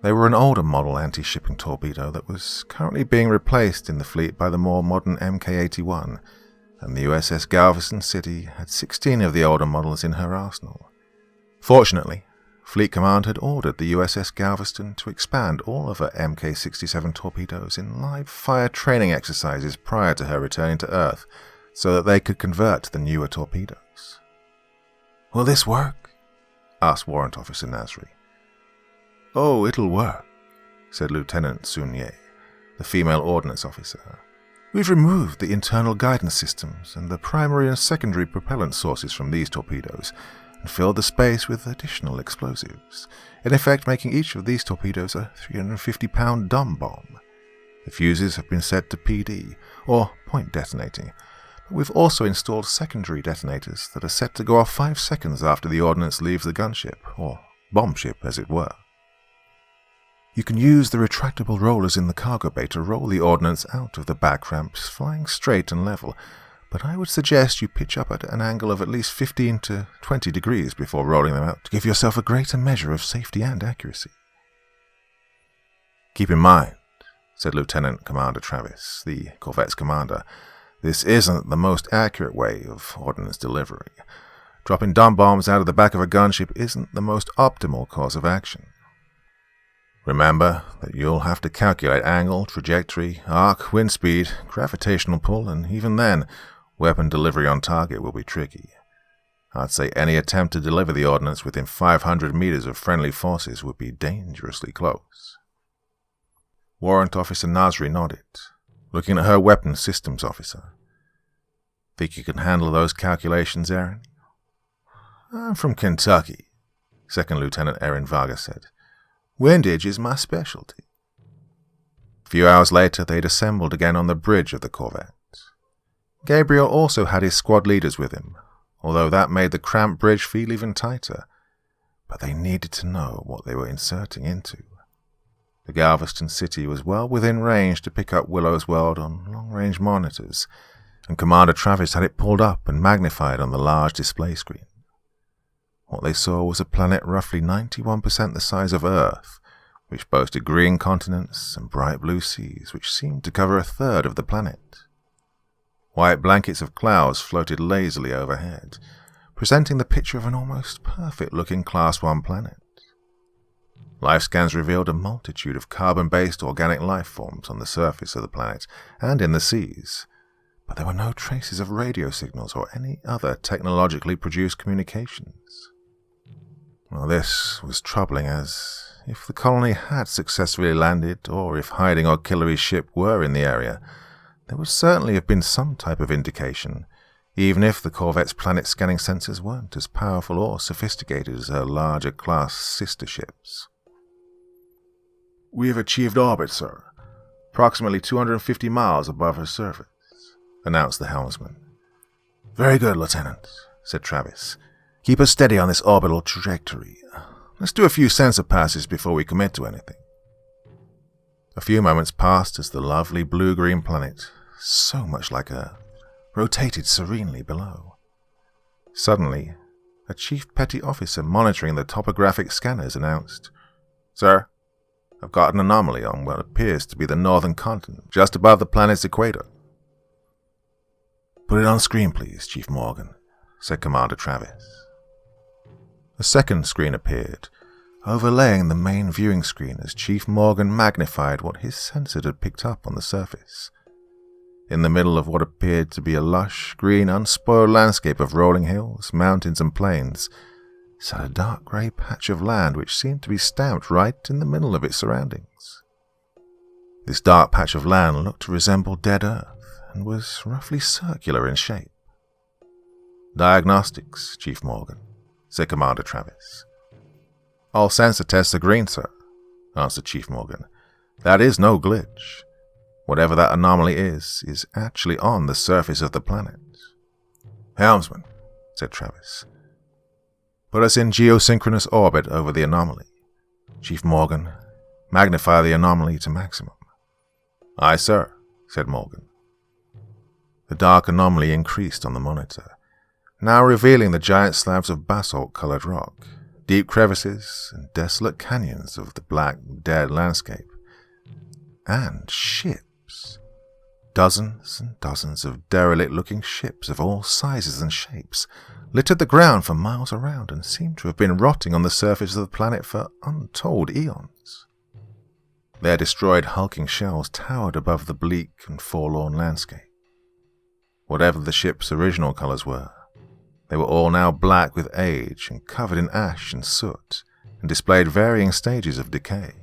They were an older model anti-shipping torpedo that was currently being replaced in the fleet by the more modern Mk-81, and the USS Galveston City had 16 of the older models in her arsenal. Fortunately, Fleet Command had ordered the USS Galveston to expand all of her Mk-67 torpedoes in live fire training exercises prior to her returning to Earth, so that they could convert to the newer torpedoes. "Will this work?" asked Warrant Officer Nasri. "Oh, it'll work," said Lieutenant Sun Yi, the female ordnance officer. "We've removed the internal guidance systems and the primary and secondary propellant sources from these torpedoes, and filled the space with additional explosives, in effect making each of these torpedoes a 350-pound dumb bomb. The fuses have been set to PD, or point detonating, but we've also installed secondary detonators that are set to go off 5 seconds after the ordnance leaves the gunship, or bomb ship as it were. You can use the retractable rollers in the cargo bay to roll the ordnance out of the back ramps, flying straight and level, but I would suggest you pitch up at an angle of at least 15 to 20 degrees before rolling them out to give yourself a greater measure of safety and accuracy. Keep in mind, said Lieutenant Commander Travis, the corvette's commander, this isn't the most accurate way of ordnance delivery. Dropping dumb bombs out of the back of a gunship isn't the most optimal course of action. Remember that you'll have to calculate angle, trajectory, arc, wind speed, gravitational pull, and even then, weapon delivery on target will be tricky. I'd say any attempt to deliver the ordnance within 500 meters of friendly forces would be dangerously close. Warrant Officer Nasri nodded, looking at her weapons systems officer. Think you can handle those calculations, Aaron? I'm from Kentucky, Second Lieutenant Aaron Vargas said. Windage is my specialty. A few hours later, they'd assembled again on the bridge of the corvette. Gabriel also had his squad leaders with him, although that made the cramped bridge feel even tighter. But they needed to know what they were inserting into. The Galveston city was well within range to pick up Willow's World on long-range monitors, and Commander Travis had it pulled up and magnified on the large display screen. What they saw was a planet roughly 91% the size of Earth, which boasted green continents and bright blue seas which seemed to cover a third of the planet. White blankets of clouds floated lazily overhead, presenting the picture of an almost perfect-looking Class 1 planet. Life scans revealed a multitude of carbon-based organic life forms on the surface of the planet and in the seas, but there were no traces of radio signals or any other technologically produced communications. Well, this was troubling, as if the colony had successfully landed, or if Hiding or Killery's ship were in the area, there would certainly have been some type of indication, even if the corvette's planet-scanning sensors weren't as powerful or sophisticated as her larger-class sister ships. We have achieved orbit, sir, approximately 250 miles above her surface, announced the helmsman. Very good, Lieutenant, said Travis. Keep us steady on this orbital trajectory. Let's do a few sensor passes before we commit to anything. A few moments passed as the lovely blue-green planet, so much like Earth, rotated serenely below. Suddenly, a chief petty officer monitoring the topographic scanners announced, Sir, I've got an anomaly on what appears to be the northern continent, just above the planet's equator. Put it on screen, please, Chief Morgan, said Commander Travis. A second screen appeared, overlaying the main viewing screen as Chief Morgan magnified what his sensor had picked up on the surface. In the middle of what appeared to be a lush, green, unspoiled landscape of rolling hills, mountains, and plains, sat a dark grey patch of land which seemed to be stamped right in the middle of its surroundings. This dark patch of land looked to resemble dead Earth, and was roughly circular in shape. Diagnostics, Chief Morgan, said Commander Travis. All sensor tests are green, sir, answered Chief Morgan. That is no glitch. Whatever that anomaly is actually on the surface of the planet. Helmsman, said Travis. Put us in geosynchronous orbit over the anomaly. Chief Morgan, magnify the anomaly to maximum. Aye, sir, said Morgan. The dark anomaly increased on the monitor, now revealing the giant slabs of basalt-colored rock, deep crevices, and desolate canyons of the black, dead landscape. And ships. Dozens and dozens of derelict-looking ships of all sizes and shapes littered the ground for miles around and seemed to have been rotting on the surface of the planet for untold eons. Their destroyed hulking shells towered above the bleak and forlorn landscape. Whatever the ship's original colors were, they were all now black with age and covered in ash and soot, and displayed varying stages of decay.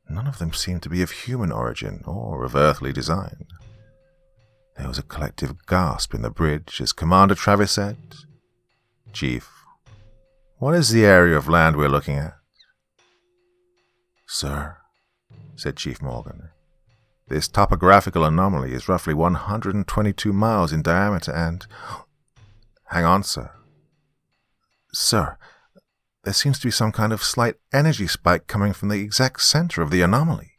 None of them seemed to be of human origin or of earthly design. There was a collective gasp in the bridge as Commander Travis said, Chief, What is the area of land we're looking at? Sir, said Chief Morgan, this topographical anomaly is roughly 122 miles in diameter and... Hang on, sir. Sir, there seems to be some kind of slight energy spike coming from the exact center of the anomaly.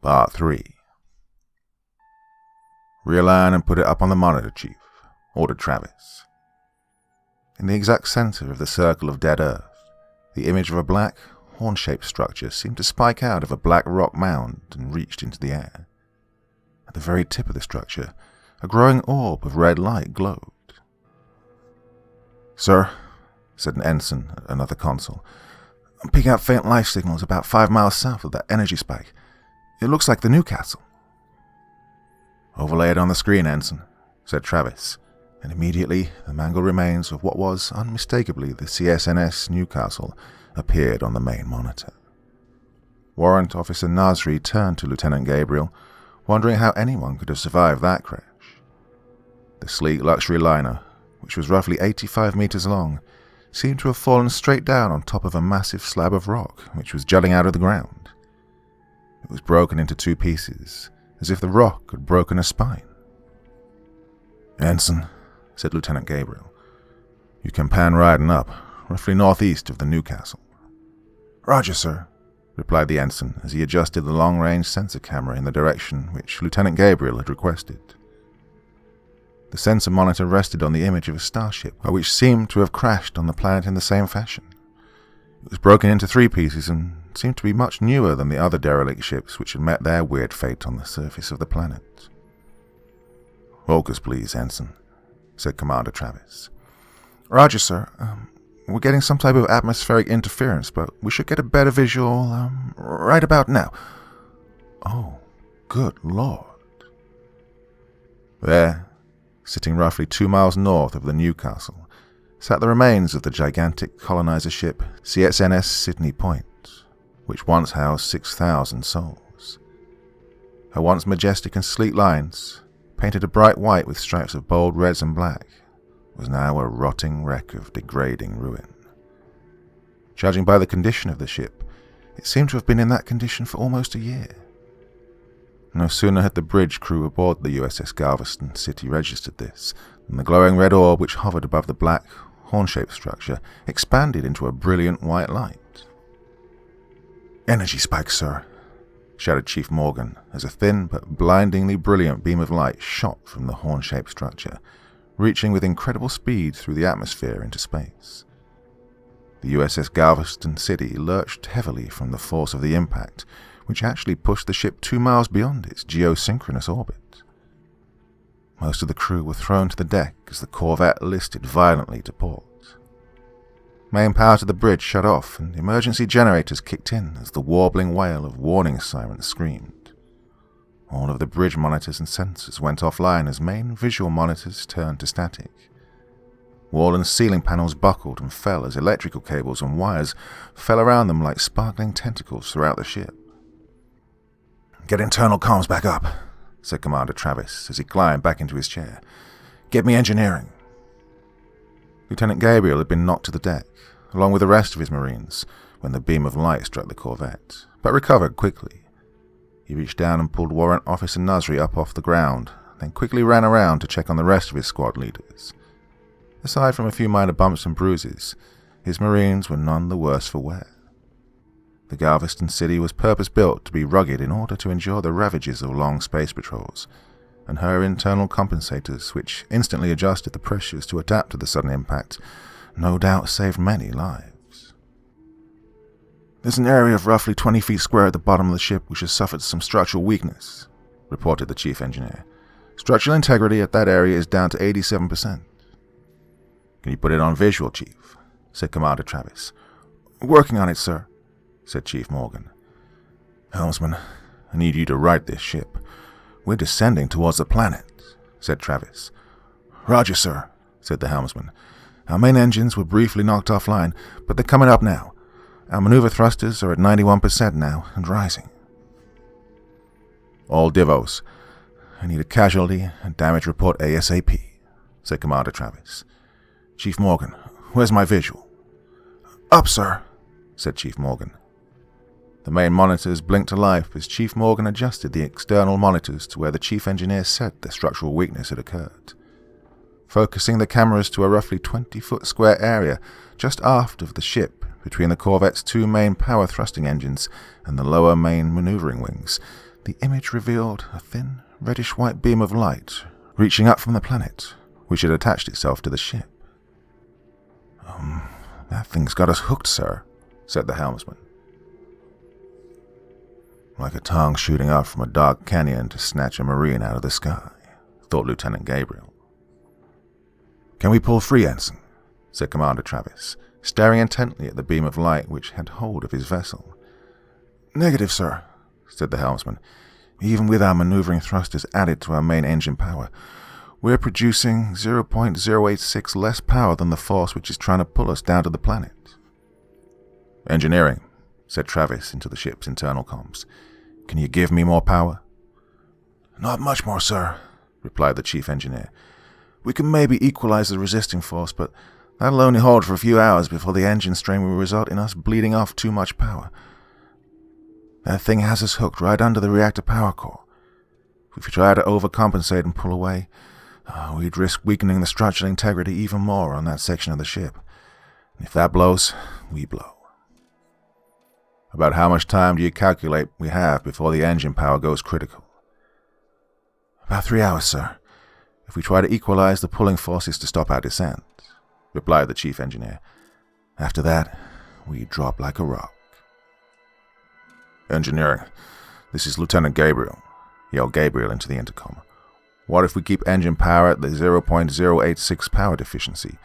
Part 3. Realign and put it up on the monitor, Chief, ordered Travis. In the exact center of the circle of dead Earth, the image of a black, horn-shaped structure seemed to spike out of a black rock mound and reached into the air. At the very tip of the structure, a growing orb of red light glowed. Sir, said an ensign at another console, I'm picking up faint life signals about 5 miles south of that energy spike. It looks like the Newcastle. Overlay it on the screen, Ensign, said Travis, and immediately the mangled remains of what was unmistakably the CSNS Newcastle appeared on the main monitor. Warrant Officer Nasri turned to Lieutenant Gabriel, wondering how anyone could have survived that crash. The sleek luxury liner, which was roughly 85 meters long, seemed to have fallen straight down on top of a massive slab of rock which was jutting out of the ground. It was broken into 2 pieces, as if the rock had broken a spine. Ensign, said Lieutenant Gabriel, you can pan right and up, roughly northeast of the Newcastle. Roger, sir, replied the ensign as he adjusted the long-range sensor camera in the direction which Lieutenant Gabriel had requested. The sensor monitor rested on the image of a starship, which seemed to have crashed on the planet in the same fashion. It was broken into 3 pieces and seemed to be much newer than the other derelict ships which had met their weird fate on the surface of the planet. Focus, please, Ensign, said Commander Travis. Roger, sir. We're getting some type of atmospheric interference, but we should get a better visual, right about now. Oh, good Lord. There, sitting roughly 2 miles north of the Newcastle, sat the remains of the gigantic colonizer ship CSNS Sydney Point, which once housed 6,000 souls. Her once majestic and sleek lines, painted a bright white with stripes of bold reds and black, was now a rotting wreck of degrading ruin. Judging by the condition of the ship, it seemed to have been in that condition for almost a year. No sooner had the bridge crew aboard the USS Galveston City registered this, than the glowing red orb which hovered above the black, horn-shaped structure expanded into a brilliant white light. Energy spike, sir, shouted Chief Morgan as a thin but blindingly brilliant beam of light shot from the horn-shaped structure, reaching with incredible speed through the atmosphere into space. The USS Galveston City lurched heavily from the force of the impact, which actually pushed the ship 2 miles beyond its geosynchronous orbit. Most of the crew were thrown to the deck as the corvette listed violently to port. Main power to the bridge shut off, and emergency generators kicked in as the warbling wail of warning sirens screamed. All of the bridge monitors and sensors went offline as main visual monitors turned to static. Wall and ceiling panels buckled and fell as electrical cables and wires fell around them like sparkling tentacles throughout the ship. Get internal comms back up, said Commander Travis as he climbed back into his chair. Get me engineering. Lieutenant Gabriel had been knocked to the deck, along with the rest of his Marines, when the beam of light struck the corvette, but recovered quickly. He reached down and pulled Warrant Officer Nasri up off the ground, then quickly ran around to check on the rest of his squad leaders. Aside from a few minor bumps and bruises, his Marines were none the worse for wear. The Galveston City was purpose-built to be rugged in order to endure the ravages of long space patrols, and her internal compensators, which instantly adjusted the pressures to adapt to the sudden impact, no doubt saved many lives. There's an area of roughly 20 feet square at the bottom of the ship which has suffered some structural weakness, reported the chief engineer. Structural integrity at that area is down to 87%. Can you put it on visual, Chief? Said Commander Travis. Working on it, sir, said Chief Morgan. Helmsman, I need you to right this ship. We're descending towards the planet, said Travis. Roger, sir, said the helmsman. Our main engines were briefly knocked offline, but they're coming up now. Our maneuver thrusters are at 91% now and rising. All divos. I need a casualty and damage report ASAP, said Commander Travis. Chief Morgan, where's my visual? Up, sir, said Chief Morgan. The main monitors blinked to life as Chief Morgan adjusted the external monitors to where the Chief Engineer said the structural weakness had occurred, focusing the cameras to a roughly 20-foot square area just aft of the ship between the Corvette's two main power thrusting engines and the lower main maneuvering wings. The image revealed a thin, reddish-white beam of light reaching up from the planet, which had attached itself to the ship. That thing's got us hooked, sir, said the helmsman. Like a tongue shooting out from a dark canyon to snatch a Marine out of the sky, thought Lieutenant Gabriel. Can we pull free, Ensign? Said Commander Travis, staring intently at the beam of light which had hold of his vessel. Negative, sir, said the helmsman. Even with our maneuvering thrusters added to our main engine power, we're producing 0.086 less power than the force which is trying to pull us down to the planet. Engineering, said Travis into the ship's internal comms. Can you give me more power? Not much more, sir, replied the chief engineer. We can maybe equalize the resisting force, but that'll only hold for a few hours before the engine strain will result in us bleeding off too much power. That thing has us hooked right under the reactor power core. If we try to overcompensate and pull away, we'd risk weakening the structural integrity even more on that section of the ship. And if that blows, we blow. About how much time do you calculate we have before the engine power goes critical? About 3 hours, sir. If we try to equalize the pulling forces to stop our descent, replied the chief engineer. After that, we drop like a rock. Engineering, this is Lieutenant Gabriel, yelled Gabriel into the intercom. What if we keep engine power at the 0.086 power deficiency?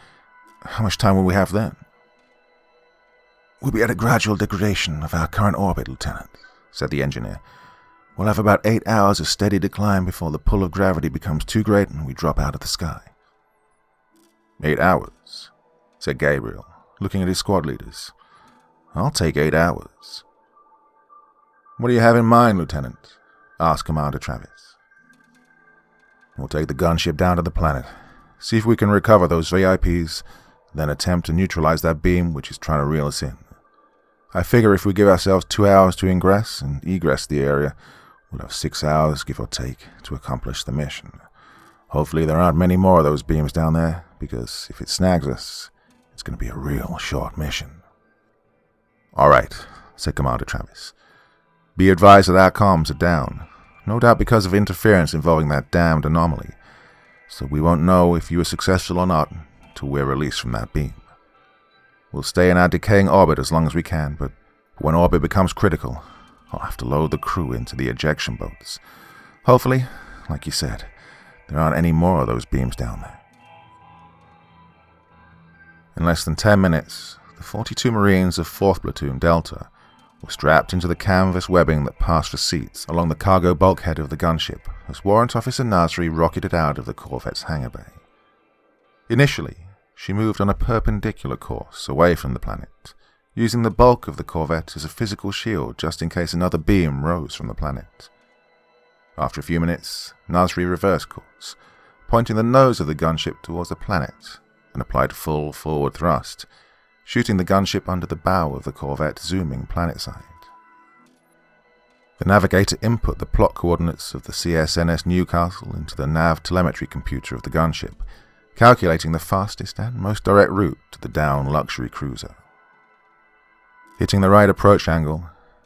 How much time will we have then? We'll be at a gradual degradation of our current orbit, Lieutenant, said the engineer. We'll have about 8 hours of steady decline before the pull of gravity becomes too great and we drop out of the sky. 8 hours, said Gabriel, looking at his squad leaders. I'll take 8 hours. What do you have in mind, Lieutenant? Asked Commander Travis. We'll take the gunship down to the planet, see if we can recover those VIPs, then attempt to neutralize that beam which is trying to reel us in. I figure if we give ourselves 2 hours to ingress and egress the area, we'll have 6 hours, give or take, to accomplish the mission. Hopefully there aren't many more of those beams down there, because if it snags us, it's going to be a real short mission. All right, said Commander Travis. Be advised that our comms are down, no doubt because of interference involving that damned anomaly, so we won't know if you are successful or not till we're released from that beam. We'll stay in our decaying orbit as long as we can, but when orbit becomes critical, I'll have to load the crew into the ejection boats. Hopefully, like you said, there aren't any more of those beams down there. In less than 10 minutes, the 42 Marines of 4th Platoon Delta were strapped into the canvas webbing that passed for seats along the cargo bulkhead of the gunship as Warrant Officer Nasri rocketed out of the Corvette's hangar bay. Initially, she moved on a perpendicular course away from the planet, using the bulk of the Corvette as a physical shield just in case another beam rose from the planet. After a few minutes, Nasri reversed course, pointing the nose of the gunship towards the planet, and applied full forward thrust, shooting the gunship under the bow of the Corvette zooming planetside. The navigator input the plot coordinates of the CSNS Newcastle into the nav telemetry computer of the gunship, calculating the fastest and most direct route to the down luxury cruiser. Hitting the right approach angle,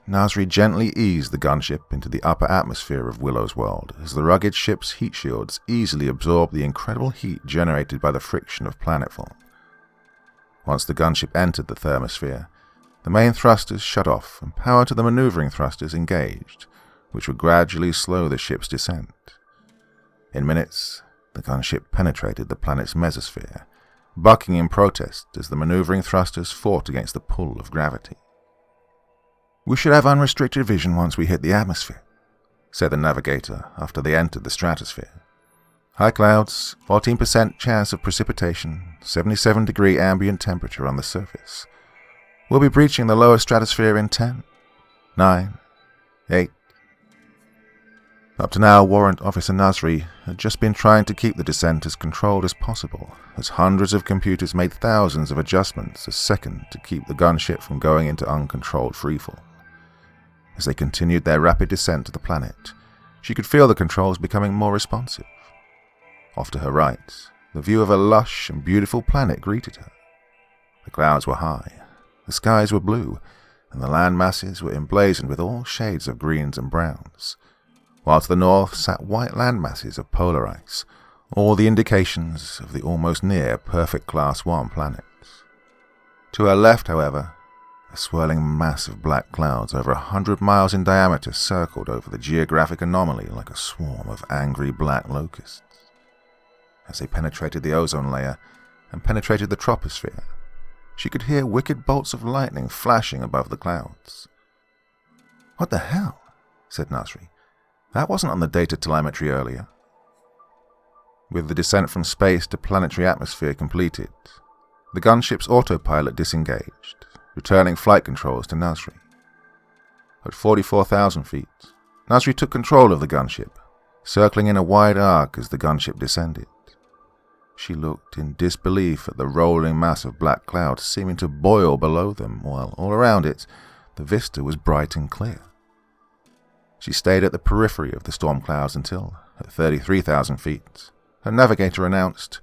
Nasri gently eased the gunship into the upper atmosphere of Willow's world as the rugged ship's heat shields easily absorbed the incredible heat generated by the friction of planetfall. Once the gunship entered the thermosphere, the main thrusters shut off and power to the maneuvering thrusters engaged, which would gradually slow the ship's descent. In minutes, the gunship penetrated the planet's mesosphere, bucking in protest as the maneuvering thrusters fought against the pull of gravity. We should have unrestricted vision once we hit the atmosphere, said the navigator after they entered the stratosphere. High clouds, 14% chance of precipitation, 77-degree ambient temperature on the surface. We'll be breaching the lower stratosphere in 10, 9, 8. Up to now, Warrant Officer Nasri had just been trying to keep the descent as controlled as possible, as hundreds of computers made thousands of adjustments a second to keep the gunship from going into uncontrolled freefall. As they continued their rapid descent to the planet, she could feel the controls becoming more responsive. Off to her right, the view of a lush and beautiful planet greeted her. The clouds were high, the skies were blue, and the land masses were emblazoned with all shades of greens and browns, while to the north sat white land masses of polar ice, all the indications of the almost near perfect Class 1 planets. To her left, however, a swirling mass of black clouds over 100 miles in diameter circled over the geographic anomaly like a swarm of angry black locusts. As they penetrated the ozone layer and penetrated the troposphere, she could hear wicked bolts of lightning flashing above the clouds. "What the hell?" said Nasri. "That wasn't on the data telemetry earlier." With the descent from space to planetary atmosphere completed, the gunship's autopilot disengaged, returning flight controls to Nasri. At 44,000 feet, Nasri took control of the gunship, circling in a wide arc as the gunship descended. She looked in disbelief at the rolling mass of black clouds seeming to boil below them, while all around it, the vista was bright and clear. She stayed at the periphery of the storm clouds until, at 33,000 feet, her navigator announced,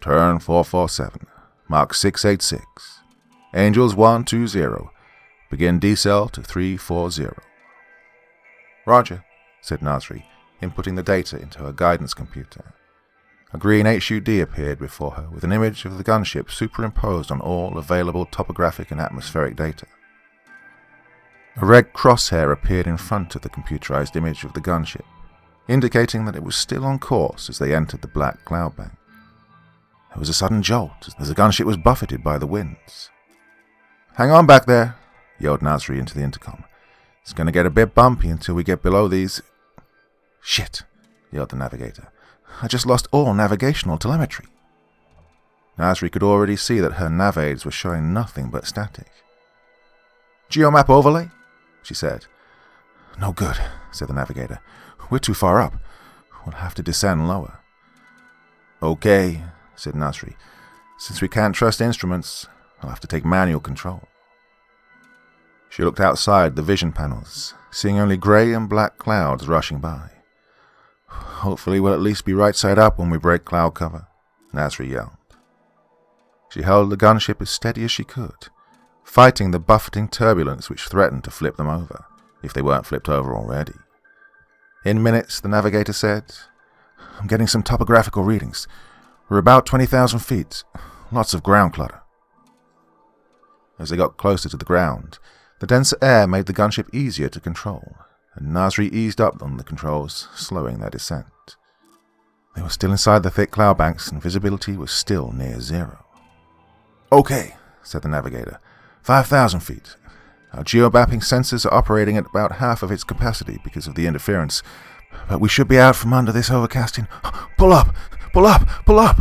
"Turn 447, Mach 686, Angels 120, begin decel to 340. "Roger," said Nasri, inputting the data into her guidance computer. A green HUD appeared before her with an image of the gunship superimposed on all available topographic and atmospheric data. A red crosshair appeared in front of the computerized image of the gunship, indicating that it was still on course as they entered the black cloud bank. There was a sudden jolt as the gunship was buffeted by the winds. "Hang on back there," yelled Nasri into the intercom. "It's going to get a bit bumpy until we get below these—" "Shit," yelled the navigator. "I just lost all navigational telemetry." Nasri could already see that her nav aids were showing nothing but static. "Geomap overlay?" she said. "No good," said the navigator. "We're too far up. We'll have to descend lower." "Okay," said Nasri. "Since we can't trust instruments, I'll have to take manual control." She looked outside the vision panels, seeing only grey and black clouds rushing by. "Hopefully we'll at least be right side up when we break cloud cover," Nasri yelled. She held the gunship as steady as she could, fighting the buffeting turbulence which threatened to flip them over, if they weren't flipped over already. In minutes, the navigator said, "I'm getting some topographical readings. We're about 20,000 feet. Lots of ground clutter." As they got closer to the ground, the denser air made the gunship easier to control, and Nasri eased up on the controls, slowing their descent. They were still inside the thick cloud banks, and visibility was still near zero. "Okay," said the navigator. 5,000 feet. Our geomapping sensors are operating at about half of its capacity because of the interference, but we should be out from under this overcasting. Pull up! Pull up! Pull up!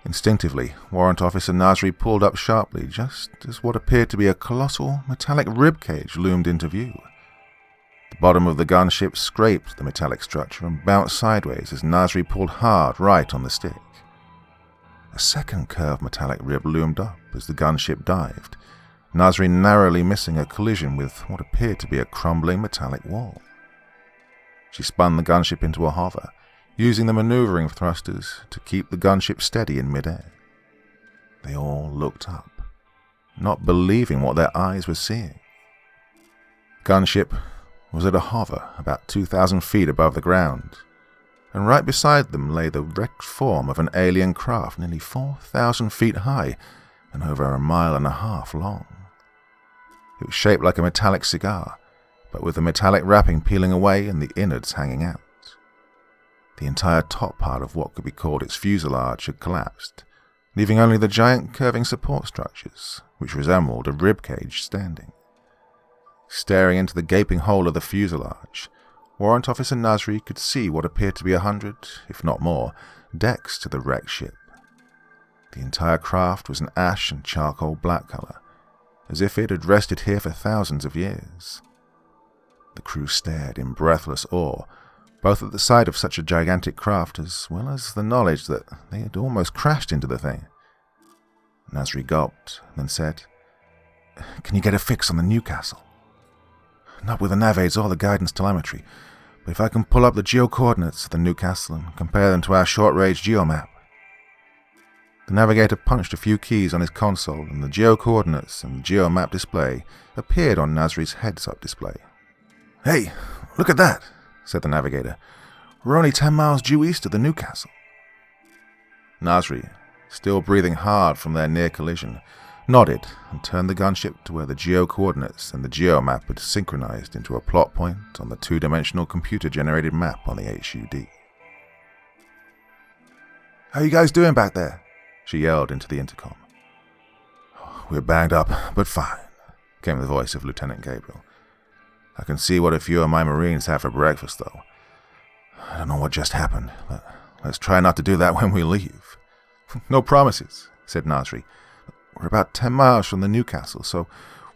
Instinctively, Warrant Officer Nasri pulled up sharply just as what appeared to be a colossal metallic ribcage loomed into view. The bottom of the gunship scraped the metallic structure and bounced sideways as Nasri pulled hard right on the stick. A second curved metallic rib loomed up as the gunship dived, Nasri narrowly missing a collision with what appeared to be a crumbling metallic wall. She spun the gunship into a hover, using the maneuvering thrusters to keep the gunship steady in midair. They all looked up, not believing what their eyes were seeing. Gunship was at a hover about 2,000 feet above the ground, and right beside them lay the wrecked form of an alien craft nearly 4,000 feet high and over 1.5 miles long. It was shaped like a metallic cigar, but with the metallic wrapping peeling away and the innards hanging out. The entire top part of what could be called its fuselage had collapsed, leaving only the giant curving support structures, which resembled a ribcage, standing. Staring into the gaping hole of the fuselage, Warrant Officer Nasri could see what appeared to be 100, if not more, decks to the wrecked ship. The entire craft was an ash and charcoal black color, as if it had rested here for thousands of years. The crew stared in breathless awe, both at the sight of such a gigantic craft as well as the knowledge that they had almost crashed into the thing. Nasri gulped, then said, "Can you get a fix on the Newcastle?" "Not with the nav aids or the guidance telemetry, but if I can pull up the geo-coordinates of the Newcastle and compare them to our short-range geomap." The navigator punched a few keys on his console, and the geo-coordinates and the geomap display appeared on Nasri's heads-up display. "Hey, look at that," said the navigator. "We're only 10 miles due east of the Newcastle." Nasri, still breathing hard from their near collision, nodded and turned the gunship to where the geo-coordinates and the geomap had synchronized into a plot point on the two-dimensional computer-generated map on the HUD. "How you guys doing back there?" she yelled into the intercom. "We're banged up, but fine," came the voice of Lieutenant Gabriel. "I can see what a few of my Marines have for breakfast, though. I don't know what just happened, but let's try not to do that when we leave." "No promises," said Nasri. "We're about 10 miles from the Newcastle, so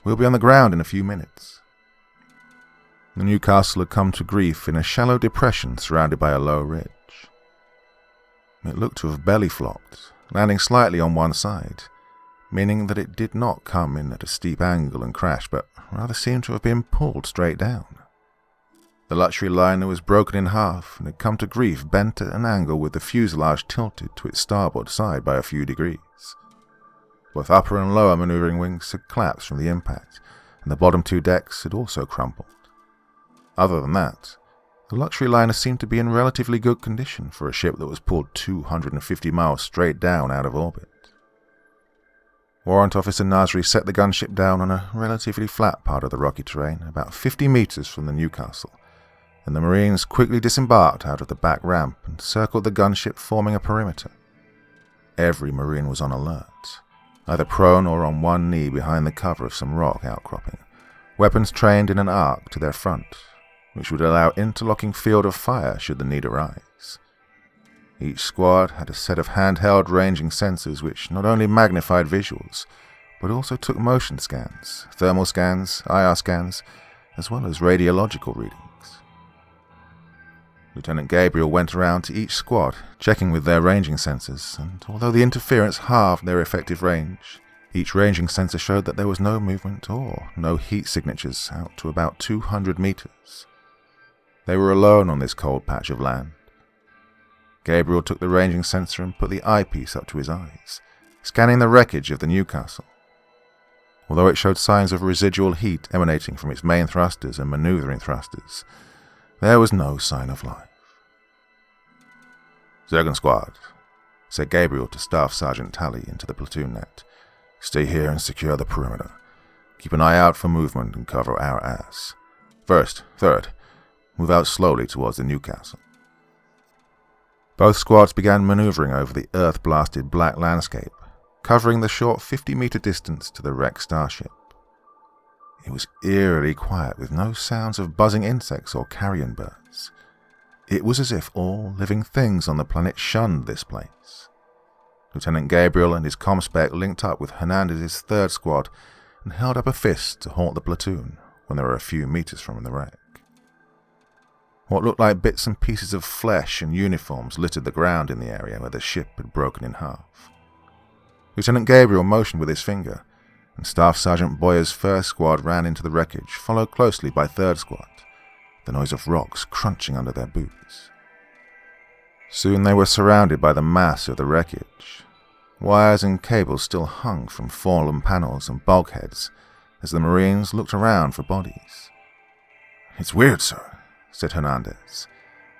we'll be on the ground in a few minutes." The Newcastle had come to grief in a shallow depression surrounded by a low ridge. It looked to have belly flopped, landing slightly on one side, meaning that it did not come in at a steep angle and crash, but rather seemed to have been pulled straight down. The luxury liner was broken in half and had come to grief bent at an angle with the fuselage tilted to its starboard side by a few degrees. Both upper and lower maneuvering wings had collapsed from the impact, and the bottom two decks had also crumpled. Other than that, the luxury liner seemed to be in relatively good condition for a ship that was pulled 250 miles straight down out of orbit. Warrant Officer Nasri set the gunship down on a relatively flat part of the rocky terrain, about 50 meters from the Newcastle, and the Marines quickly disembarked out of the back ramp and circled the gunship, forming a perimeter. Every Marine was on alert, either prone or on one knee behind the cover of some rock outcropping, weapons trained in an arc to their front, which would allow interlocking field of fire should the need arise. Each squad had a set of handheld ranging sensors which not only magnified visuals, but also took motion scans, thermal scans, IR scans, as well as radiological readings. Lieutenant Gabriel went around to each squad, checking with their ranging sensors, and although the interference halved their effective range, each ranging sensor showed that there was no movement or no heat signatures out to about 200 meters. They were alone on this cold patch of land. Gabriel took the ranging sensor and put the eyepiece up to his eyes, scanning the wreckage of the Newcastle. Although it showed signs of residual heat emanating from its main thrusters and maneuvering thrusters, there was no sign of life. "Second squad," said Gabriel to Staff Sergeant Talley into the platoon net. "Stay here and secure the perimeter. Keep an eye out for movement and cover our ass. First, third, move out slowly towards the Newcastle." Both squads began maneuvering over the earth-blasted black landscape, covering the short 50-meter distance to the wrecked starship. It was eerily quiet, with no sounds of buzzing insects or carrion birds. It was as if all living things on the planet shunned this place. Lieutenant Gabriel and his comspec linked up with Hernandez's third squad and held up a fist to halt the platoon when they were a few meters from the wreck. What looked like bits and pieces of flesh and uniforms littered the ground in the area where the ship had broken in half. Lieutenant Gabriel motioned with his finger, and Staff Sergeant Boyer's first squad ran into the wreckage, followed closely by third squad, the noise of rocks crunching under their boots. Soon they were surrounded by the mass of the wreckage. Wires and cables still hung from fallen panels and bulkheads as the Marines looked around for bodies. "It's weird, sir," said Hernandez.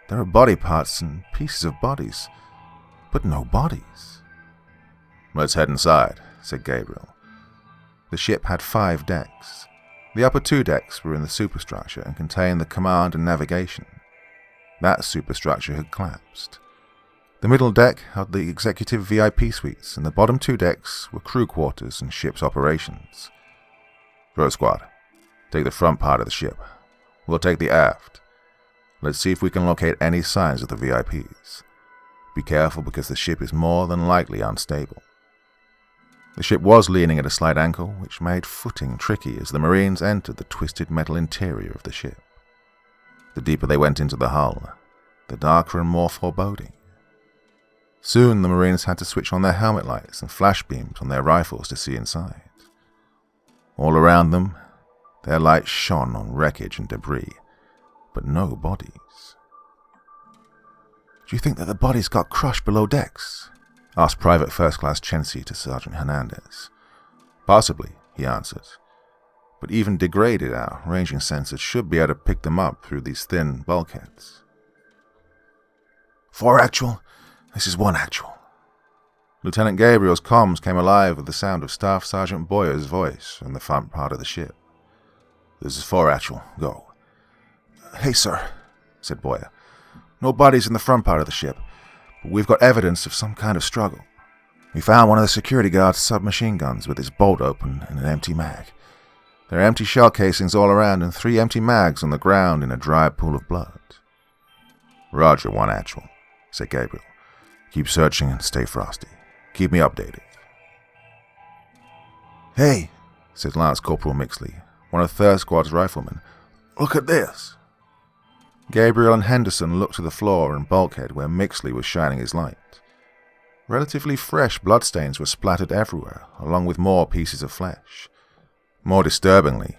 "There are body parts and pieces of bodies, but no bodies." "Let's head inside," said Gabriel. The ship had 5 decks. The upper 2 decks were in the superstructure and contained the command and navigation. That superstructure had collapsed. The middle deck held the executive VIP suites, and the bottom 2 decks were crew quarters and ship's operations. "First squad, take the front part of the ship. We'll take the aft. Let's see if we can locate any signs of the VIPs. Be careful because the ship is more than likely unstable." The ship was leaning at a slight angle, which made footing tricky as the Marines entered the twisted metal interior of the ship. The deeper they went into the hull, the darker and more foreboding. Soon the Marines had to switch on their helmet lights and flash beams on their rifles to see inside. All around them, their lights shone on wreckage and debris, but no bodies. "Do you think that the bodies got crushed below decks?" asked Private First Class Chensi to Sergeant Hernandez. "Possibly," he answered. "But even degraded, our ranging sensors should be able to pick them up through these thin bulkheads." 4 actual. This is 1 actual. Lieutenant Gabriel's comms came alive with the sound of Staff Sergeant Boyer's voice from the front part of the ship. "This is 4 actual. Go." "Hey, sir," said Boyer. "No bodies in the front part of the ship, but we've got evidence of some kind of struggle. We found one of the security guard's submachine guns with its bolt open and an empty mag. There are empty shell casings all around and 3 empty mags on the ground in a dry pool of blood." "Roger, 1 actual," said Gabriel. "Keep searching and stay frosty. Keep me updated." "Hey," said Lance Corporal Mixley, one of 3rd Squad's riflemen. "Look at this." Gabriel and Henderson looked to the floor and bulkhead where Mixley was shining his light. Relatively fresh bloodstains were splattered everywhere, along with more pieces of flesh. More disturbingly,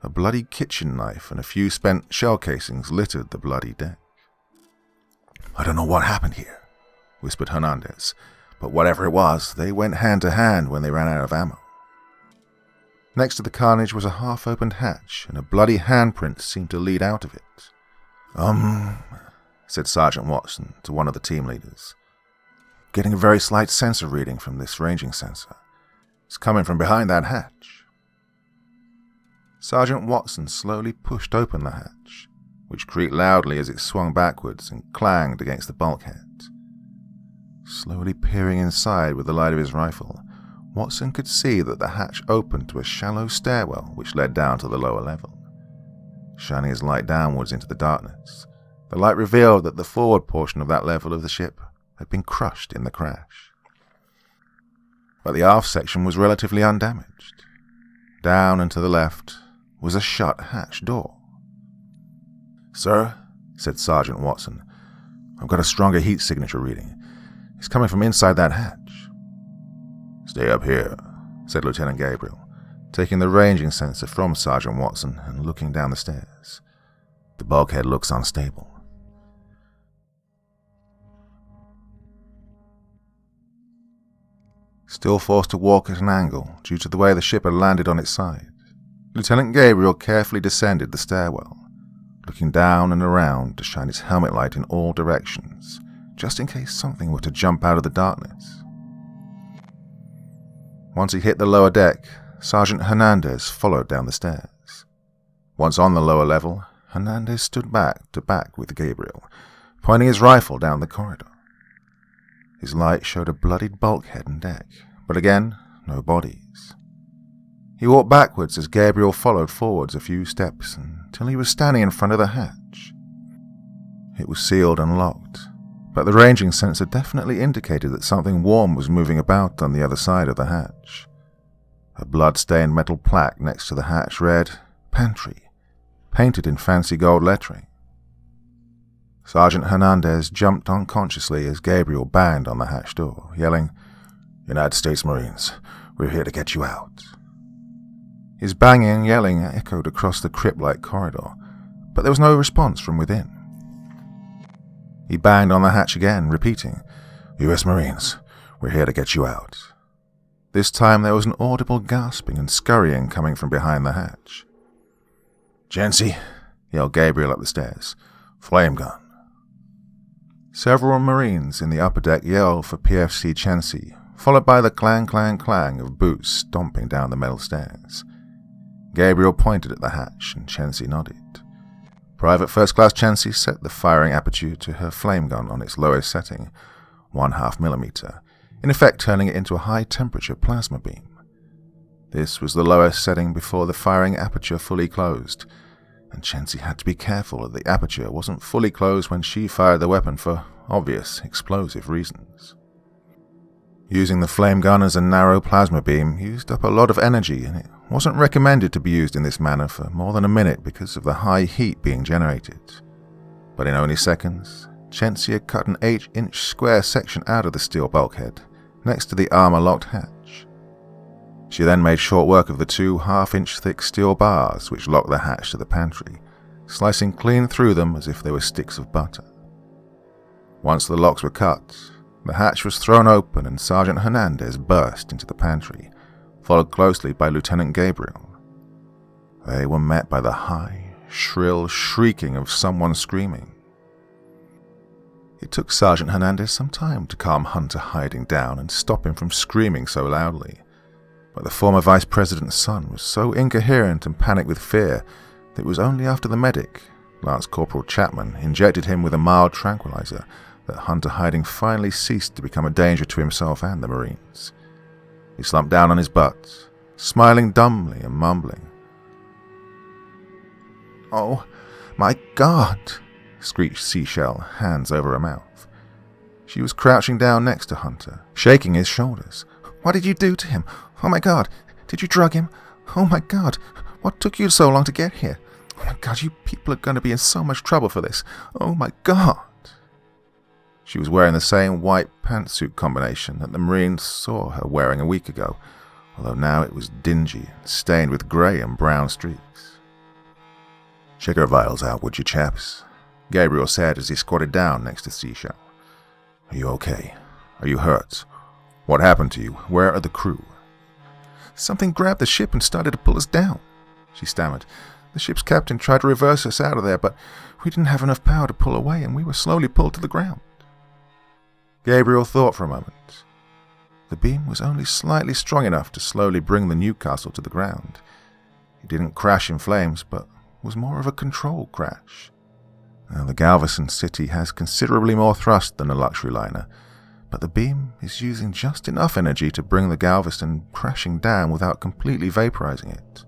a bloody kitchen knife and a few spent shell casings littered the bloody deck. "I don't know what happened here," whispered Hernandez, but whatever it was, they went hand to hand when they ran out of ammo. Next to the carnage was a half-opened hatch, and a bloody handprint seemed to lead out of it. Said Sergeant Watson to one of the team leaders. "Getting a very slight sensor reading from this ranging sensor. It's coming from behind that hatch." Sergeant Watson slowly pushed open the hatch, which creaked loudly as it swung backwards and clanged against the bulkhead. Slowly peering inside with the light of his rifle, Watson could see that the hatch opened to a shallow stairwell which led down to the lower level. Shining his light downwards into the darkness, the light revealed that the forward portion of that level of the ship had been crushed in the crash. But the aft section was relatively undamaged. Down and to the left was a shut hatch door. "Sir," said Sergeant Watson, "I've got a stronger heat signature reading. It's coming from inside that hatch." "Stay up here," said Lieutenant Gabriel, taking the ranging sensor from Sergeant Watson and looking down the stairs. "The bulkhead looks unstable." Still forced to walk at an angle due to the way the ship had landed on its side, Lieutenant Gabriel carefully descended the stairwell, looking down and around to shine his helmet light in all directions, just in case something were to jump out of the darkness. Once he hit the lower deck, Sergeant Hernandez followed down the stairs. Once on the lower level, Hernandez stood back to back with Gabriel, pointing his rifle down the corridor. His light showed a bloodied bulkhead and deck, but again, no bodies. He walked backwards as Gabriel followed forwards a few steps until he was standing in front of the hatch. It was sealed and locked, but the ranging sensor definitely indicated that something warm was moving about on the other side of the hatch. A blood-stained metal plaque next to the hatch read, "Pantry," painted in fancy gold lettering. Sergeant Hernandez jumped unconsciously as Gabriel banged on the hatch door, yelling, "United States Marines, we're here to get you out." His banging and yelling echoed across the crypt-like corridor, but there was no response from within. He banged on the hatch again, repeating, "U.S. Marines, we're here to get you out." This time there was an audible gasping and scurrying coming from behind the hatch. "Chensi," yelled Gabriel up the stairs, "flame gun." Several Marines in the upper deck yelled for PFC Chensi, followed by the clang, clang, clang of boots stomping down the metal stairs. Gabriel pointed at the hatch, and Chensi nodded. Private First Class Chensi set the firing aperture to her flame gun on its lowest setting, 1/2 millimeter, in effect turning it into a high-temperature plasma beam. This was the lowest setting before the firing aperture fully closed, and Chensi had to be careful that the aperture wasn't fully closed when she fired the weapon for obvious explosive reasons. Using the flame gun as a narrow plasma beam used up a lot of energy, and it wasn't recommended to be used in this manner for more than a minute because of the high heat being generated, But in only seconds, Chensia cut an 8-inch square section out of the steel bulkhead, next to the armor-locked hatch. She then made short work of the 2 half-inch thick steel bars which locked the hatch to the pantry, slicing clean through them as if they were sticks of butter. Once the locks were cut, the hatch was thrown open and Sergeant Hernandez burst into the pantry, followed closely by Lieutenant Gabriel. They were met by the high, shrill shrieking of someone screaming. It took Sergeant Hernandez some time to calm Hunter hiding down and stop him from screaming so loudly, but the former Vice President's son was so incoherent and panicked with fear that it was only after the medic, Lance Corporal Chapman, injected him with a mild tranquilizer that Hunter hiding finally ceased to become a danger to himself and the Marines. He slumped down on his butt, smiling dumbly and mumbling. "Oh, my God!" screeched Seashell, hands over her mouth. She was crouching down next to Hunter, shaking his shoulders. "What did you do to him? Oh my God! Did you drug him? Oh my God! What took you so long to get here? Oh my God, you people are going to be in so much trouble for this. Oh my God!" She was wearing the same white pantsuit combination that the Marines saw her wearing a week ago, although now it was dingy and stained with grey and brown streaks. "Check her vitals out, would you, chaps?" Gabriel said as he squatted down next to Seashell. "Are you okay? Are you hurt? What happened to you? Where are the crew?" "Something grabbed the ship and started to pull us down," she stammered. "The ship's captain tried to reverse us out of there, but we didn't have enough power to pull away, and we were slowly pulled to the ground." Gabriel thought for a moment. The beam was only slightly strong enough to slowly bring the Newcastle to the ground. It didn't crash in flames, but was more of a controlled crash. Now, the Galveston city has considerably more thrust than a luxury liner, but the beam is using just enough energy to bring the Galveston crashing down without completely vaporizing it.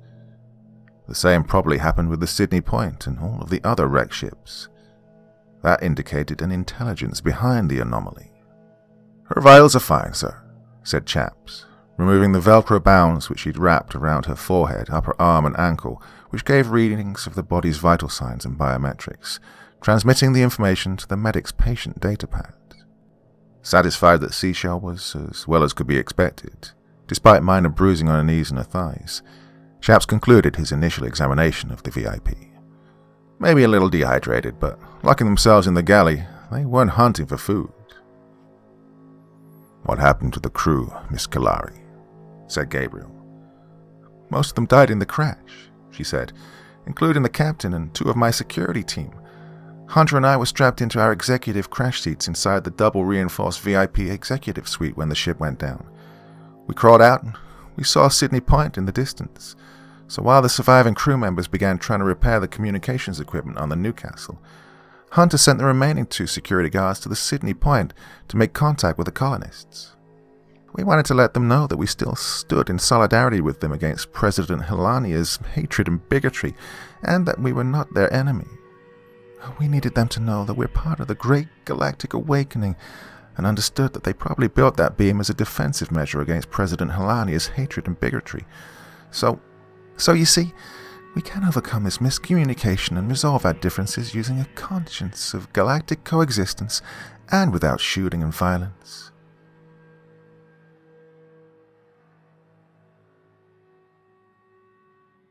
The same probably happened with the Sydney Point and all of the other wreck ships. That indicated an intelligence behind the anomaly. "Her vitals are fine, sir," said Chaps, removing the Velcro bands which he'd wrapped around her forehead, upper arm and ankle, which gave readings of the body's vital signs and biometrics, transmitting the information to the medic's patient datapad. Satisfied that Seashell was as well as could be expected, despite minor bruising on her knees and her thighs, Chaps concluded his initial examination of the VIP. Maybe a little dehydrated, but locking themselves in the galley, they weren't hunting for food. "What happened to the crew, Miss Kalari?" said Gabriel. "Most of them died in the crash," she said, "including the captain and 2 of my security team. Hunter and I were strapped into our executive crash seats inside the double-reinforced VIP executive suite when the ship went down. We crawled out and we saw Sydney Point in the distance, so while the surviving crew members began trying to repair the communications equipment on the Newcastle, Hunter sent the remaining 2 security guards to the Sydney Point to make contact with the colonists. We wanted to let them know that we still stood in solidarity with them against President Helania's hatred and bigotry, and that we were not their enemy. We needed them to know that we're part of the great galactic awakening, and understood that they probably built that beam as a defensive measure against President Helania's hatred and bigotry. So you see, we can overcome this miscommunication and resolve our differences using a conscience of galactic coexistence and without shooting and violence."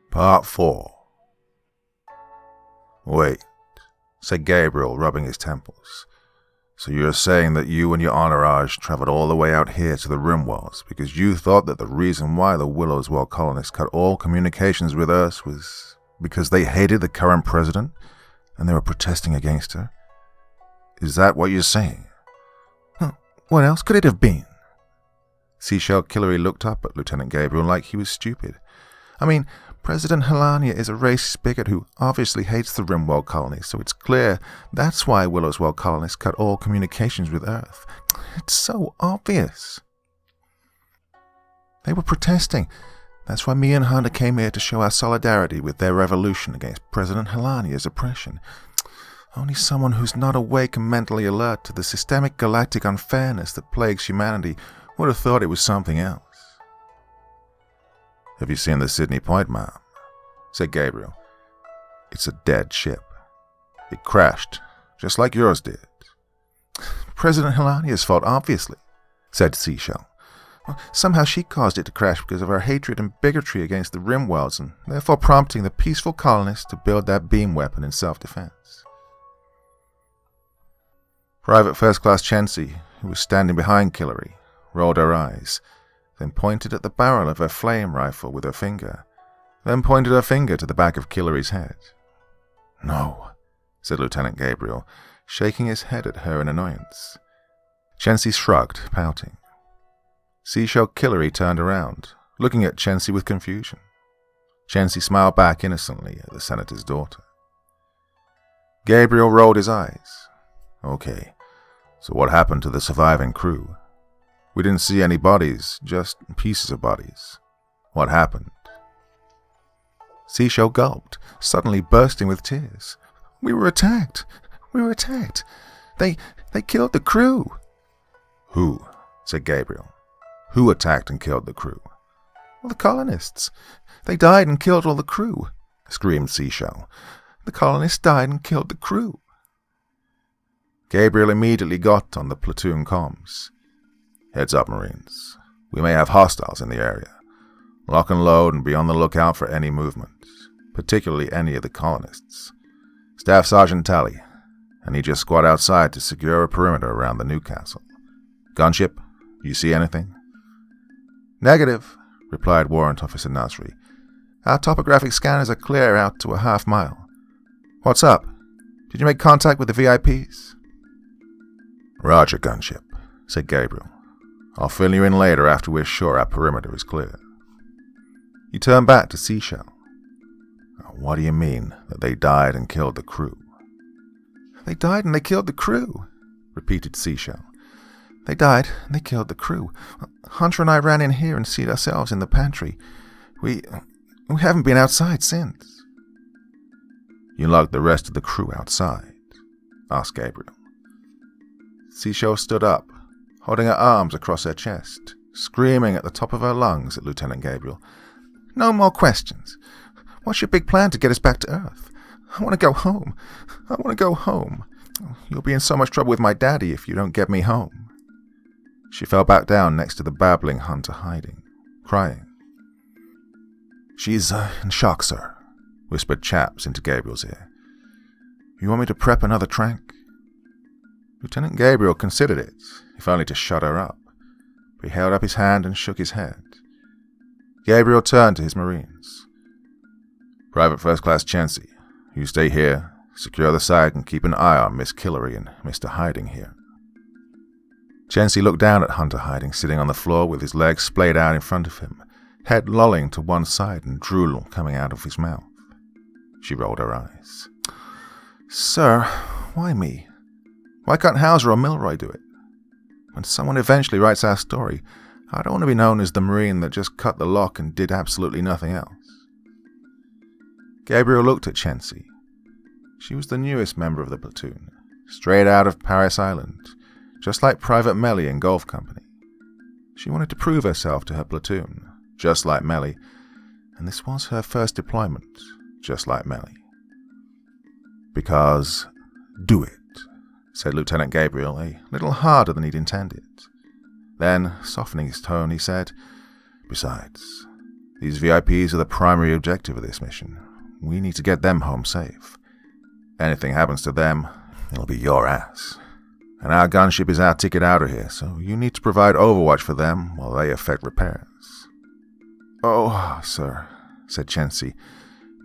Part 4. "Wait," said Gabriel, rubbing his temples. "So you're saying that you and your entourage traveled all the way out here to the rim walls because you thought that the reason why the Willow's Well colonists cut all communications with us was because they hated the current president and they were protesting against her? Is that what you're saying?" "What else could it have been?" Seashell Killery looked up at Lieutenant Gabriel like he was stupid. "I mean, President Helania is a racist bigot who obviously hates the Rimworld colonies, so it's clear that's why Willow's Well colonists cut all communications with Earth. It's so obvious. They were protesting. That's why me and Hunter came here to show our solidarity with their revolution against President Helania's oppression. Only someone who's not awake and mentally alert to the systemic galactic unfairness that plagues humanity would have thought it was something else." "Have you seen the Sydney Point, ma'am?" said Gabriel. "It's a dead ship. It crashed just like yours did. President Helania's fault, obviously, said Seashell. Somehow she caused it to crash because of our hatred and bigotry against the Rimworlds, and therefore prompting the peaceful colonists to build that beam weapon in self-defense. Private First Class Chancy, who was standing behind Killary, rolled her eyes, then pointed at the barrel of her flame rifle with her finger, then pointed her finger to the back of Killary's head. No, said Lieutenant Gabriel, shaking his head at her in annoyance. Chancy shrugged, pouting. Seashell Killary turned around, looking at Chancy with confusion. Chancy smiled back innocently at the senator's daughter. Gabriel rolled his eyes. Okay, so what happened to the surviving crew? We didn't see any bodies, just pieces of bodies. What happened? Seashell gulped, suddenly bursting with tears. We were attacked. They killed the crew. Who? Said Gabriel. Who attacked and killed the crew? Well, the colonists. They died and killed all the crew, screamed Seashell. The colonists died and killed the crew. Gabriel immediately got on the platoon comms. Heads up, Marines. We may have hostiles in the area. Lock and load and be on the lookout for any movement, particularly any of the colonists. Staff Sergeant Tally, I need your squad outside to secure a perimeter around the Newcastle. Gunship, you see anything? Negative, replied Warrant Officer Nasri. Our topographic scanners are clear out to a half mile. What's up? Did you make contact with the VIPs? Roger, Gunship, said Gabriel. I'll fill you in later after we're sure our perimeter is clear. He turned back to Seashell. What do you mean, that they died and killed the crew? They died and they killed the crew, repeated Seashell. They died and they killed the crew. Hunter and I ran in here and seated ourselves in the pantry. We haven't been outside since. You locked the rest of the crew outside? Asked Gabriel. Seashell stood up, holding her arms across her chest, screaming at the top of her lungs at Lieutenant Gabriel. No more questions. What's your big plan to get us back to Earth? I want to go home. You'll be in so much trouble with my daddy if you don't get me home. She fell back down next to the babbling Hunter hiding, crying. She's in shock, sir, whispered Chaps into Gabriel's ear. You want me to prep another trank? Lieutenant Gabriel considered it, if only to shut her up. But he held up his hand and shook his head. Gabriel turned to his Marines. Private First Class Chancy, you stay here, secure the site, and keep an eye on Miss Killary and Mr. Hiding here. Chancy looked down at Hunter Hiding, sitting on the floor with his legs splayed out in front of him, head lolling to one side and drool coming out of his mouth. She rolled her eyes. Sir, why me? Why can't Hauser or Milroy do it? When someone eventually writes our story, I don't want to be known as the Marine that just cut the lock and did absolutely nothing else. Gabriel looked at Chancy. She was the newest member of the platoon, straight out of Paris Island, just like Private Melly in Golf Company. She wanted to prove herself to her platoon, just like Melly, and this was her first deployment, just like Melly. Because, do it, said Lieutenant Gabriel, a little harder than he'd intended. Then, softening his tone, he said, Besides, these VIPs are the primary objective of this mission. We need to get them home safe. Anything happens to them, it'll be your ass. And our gunship is our ticket out of here, so you need to provide overwatch for them while they effect repairs. Oh, sir, said Chancy,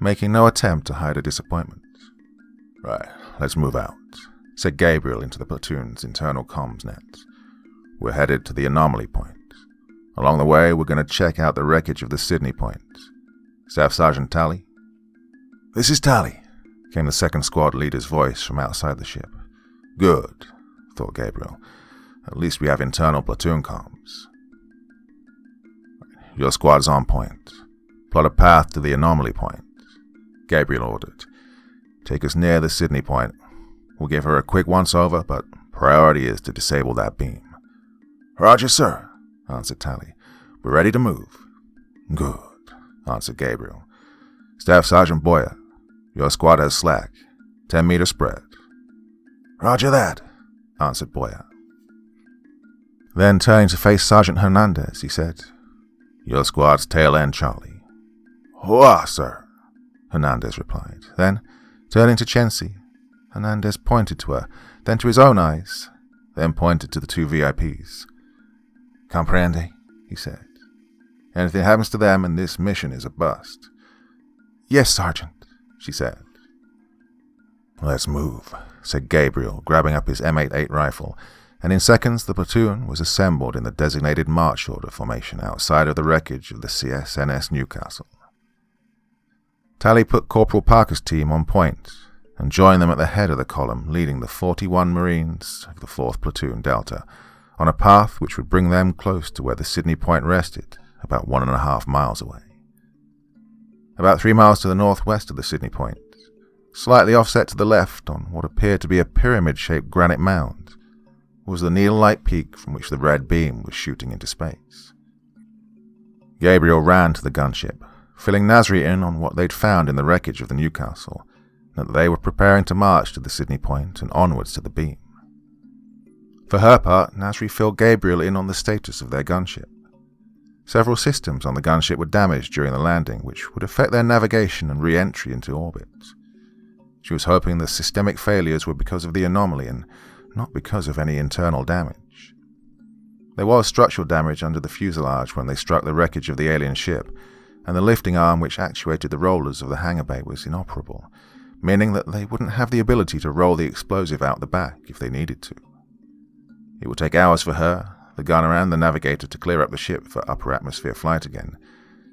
making no attempt to hide her disappointment. Right, let's move out, said Gabriel into the platoon's internal comms net. We're headed to the anomaly point. Along the way, we're going to check out the wreckage of the Sydney point. Staff Sergeant Tally? This is Tally, came the second squad leader's voice from outside the ship. Good, thought Gabriel. At least we have internal platoon comms. Your squad's on point. Plot a path to the anomaly point, Gabriel ordered. Take us near the Sydney point. We'll give her a quick once-over, but priority is to disable that beam. Roger, sir, answered Tally. We're ready to move. Good, answered Gabriel. Staff Sergeant Boyer, your squad has slack. 10-meter spread. Roger that, answered Boyer. Then turning to face Sergeant Hernandez, he said, Your squad's tail end, Charlie. Hurrah, sir, Hernandez replied. Then, turning to Chensi, Hernandez pointed to her, then to his own eyes, then pointed to the 2 VIPs. Comprende, he said. Anything happens to them and this mission is a bust. Yes, Sergeant, she said. Let's move, said Gabriel, grabbing up his M88 rifle, and in seconds the platoon was assembled in the designated march order formation outside of the wreckage of the CSNS Newcastle. Tally put Corporal Parker's team on point and joined them at the head of the column, leading the 41 Marines of the 4th Platoon Delta on a path which would bring them close to where the Sydney Point rested, about 1.5 miles away. About 3 miles to the northwest of the Sydney Point, slightly offset to the left on what appeared to be a pyramid-shaped granite mound, was the needle-like peak from which the red beam was shooting into space. Gabriel ran to the gunship, filling Nasri in on what they'd found in the wreckage of the Newcastle, and that they were preparing to march to the Sydney Point and onwards to the beam. For her part, Nasri filled Gabriel in on the status of their gunship. Several systems on the gunship were damaged during the landing, which would affect their navigation and re-entry into orbit. She was hoping the systemic failures were because of the anomaly and not because of any internal damage. There was structural damage under the fuselage when they struck the wreckage of the alien ship, and the lifting arm which actuated the rollers of the hangar bay was inoperable, meaning that they wouldn't have the ability to roll the explosive out the back if they needed to. It would take hours for her, the gunner and the navigator to clear up the ship for upper atmosphere flight again,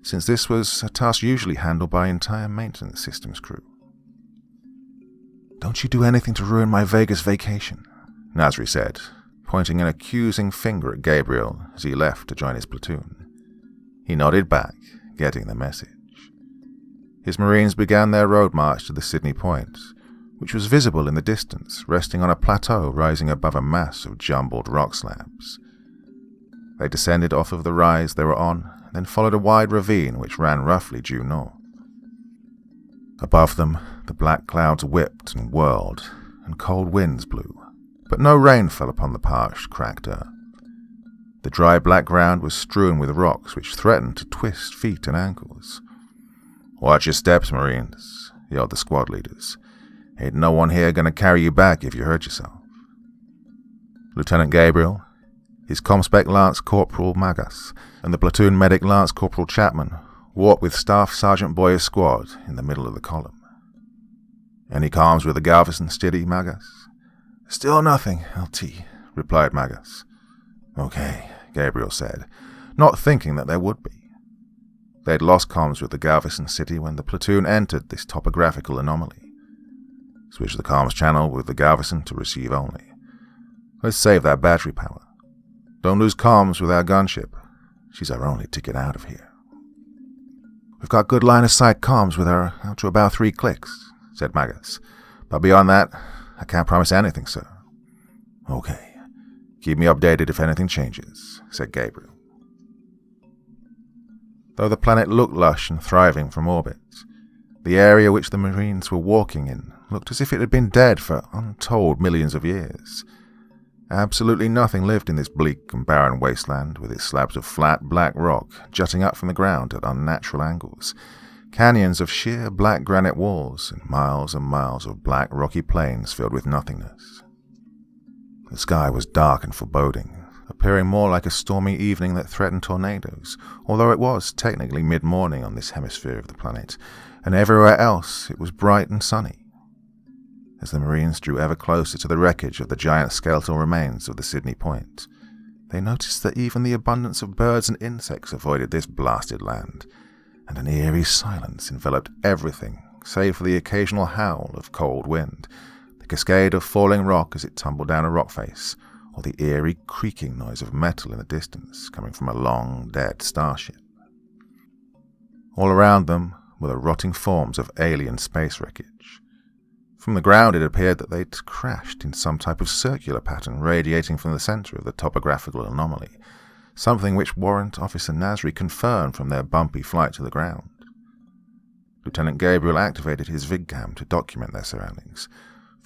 since this was a task usually handled by entire maintenance systems crew. Don't you do anything to ruin my Vegas vacation, Nasri said, pointing an accusing finger at Gabriel as he left to join his platoon. He nodded back, getting the message. His Marines began their road march to the Sydney Point, which was visible in the distance, resting on a plateau rising above a mass of jumbled rock slabs. They descended off of the rise they were on, then followed a wide ravine which ran roughly due north. Above them, the black clouds whipped and whirled, and cold winds blew, but no rain fell upon the parched, cracked earth. The dry black ground was strewn with rocks which threatened to twist feet and ankles. "Watch your steps, Marines," yelled the squad leaders. "Ain't no one here gonna carry you back if you hurt yourself." Lieutenant Gabriel, his Comspec Lance Corporal Magas, and the platoon medic Lance Corporal Chapman walked with Staff Sergeant Boyer's squad in the middle of the column. "Any comms with the Galveston City, Magas?" "Still nothing, LT," replied Magas. "Okay," Gabriel said, not thinking that there would be. They'd lost comms with the Galveston City when the platoon entered this topographical anomaly. Switch the comms channel with the Galveston to receive only. Let's save that battery power. Don't lose comms with our gunship. She's our only ticket out of here. "We've got good line-of-sight comms with her out to about 3 clicks, said Magas. "But beyond that, I can't promise anything, sir." "Okay. Keep me updated if anything changes," said Gabriel. Though the planet looked lush and thriving from orbit, the area which the Marines were walking in looked as if it had been dead for untold millions of years. Absolutely nothing lived in this bleak and barren wasteland, with its slabs of flat, black rock jutting up from the ground at unnatural angles, canyons of sheer black granite walls, and miles of black rocky plains filled with nothingness. The sky was dark and foreboding, appearing more like a stormy evening that threatened tornadoes, although it was technically mid-morning on this hemisphere of the planet, and everywhere else it was bright and sunny. As the Marines drew ever closer to the wreckage of the giant skeletal remains of the Sydney Point, they noticed that even the abundance of birds and insects avoided this blasted land, and an eerie silence enveloped everything save for the occasional howl of cold wind, the cascade of falling rock as it tumbled down a rock face, or the eerie creaking noise of metal in the distance coming from a long, dead starship. All around them were the rotting forms of alien space wreckage. From the ground it appeared that they'd crashed in some type of circular pattern radiating from the center of the topographical anomaly, something which Warrant Officer Nasri confirmed from their bumpy flight to the ground. Lieutenant Gabriel activated his vidcam to document their surroundings,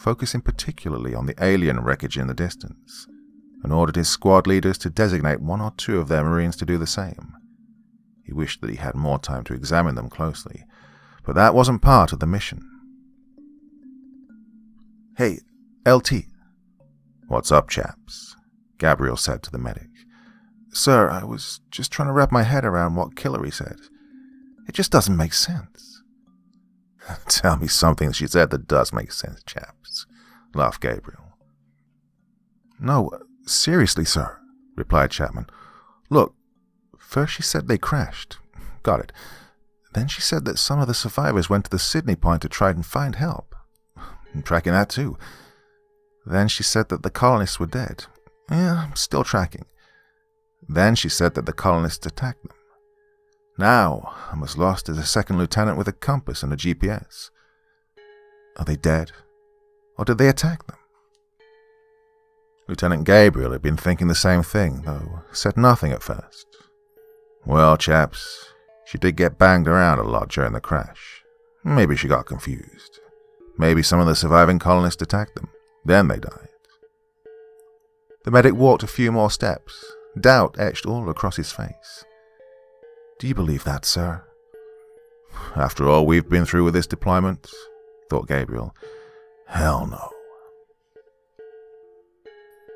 focusing particularly on the alien wreckage in the distance, and ordered his squad leaders to designate one or two of their Marines to do the same. He wished that he had more time to examine them closely, but that wasn't part of the mission. "Hey, LT." "What's up, chaps?" Gabriel said to the medic. "Sir, I was just trying to wrap my head around what Killary said. It just doesn't make sense." "Tell me something she said that does make sense, chaps," laughed Gabriel. "No, seriously, sir," replied Chapman. "Look, first she said they crashed. Got it. Then she said that some of the survivors went to the Sydney point to try and find help. I'm tracking that too. Then she said that the colonists were dead. Yeah, I'm still tracking. Then she said that the colonists attacked them. Now I'm as lost as a second lieutenant with a compass and a GPS. Are they dead? Or did they attack them?" Lieutenant Gabriel had been thinking the same thing, though said nothing at first. "Well, chaps, she did get banged around a lot during the crash. Maybe she got confused. Maybe some of the surviving colonists attacked them. Then they died." The medic walked a few more steps, doubt etched all across his face. "Do you believe that, sir?" "After all we've been through with this deployment," thought Gabriel, "hell no."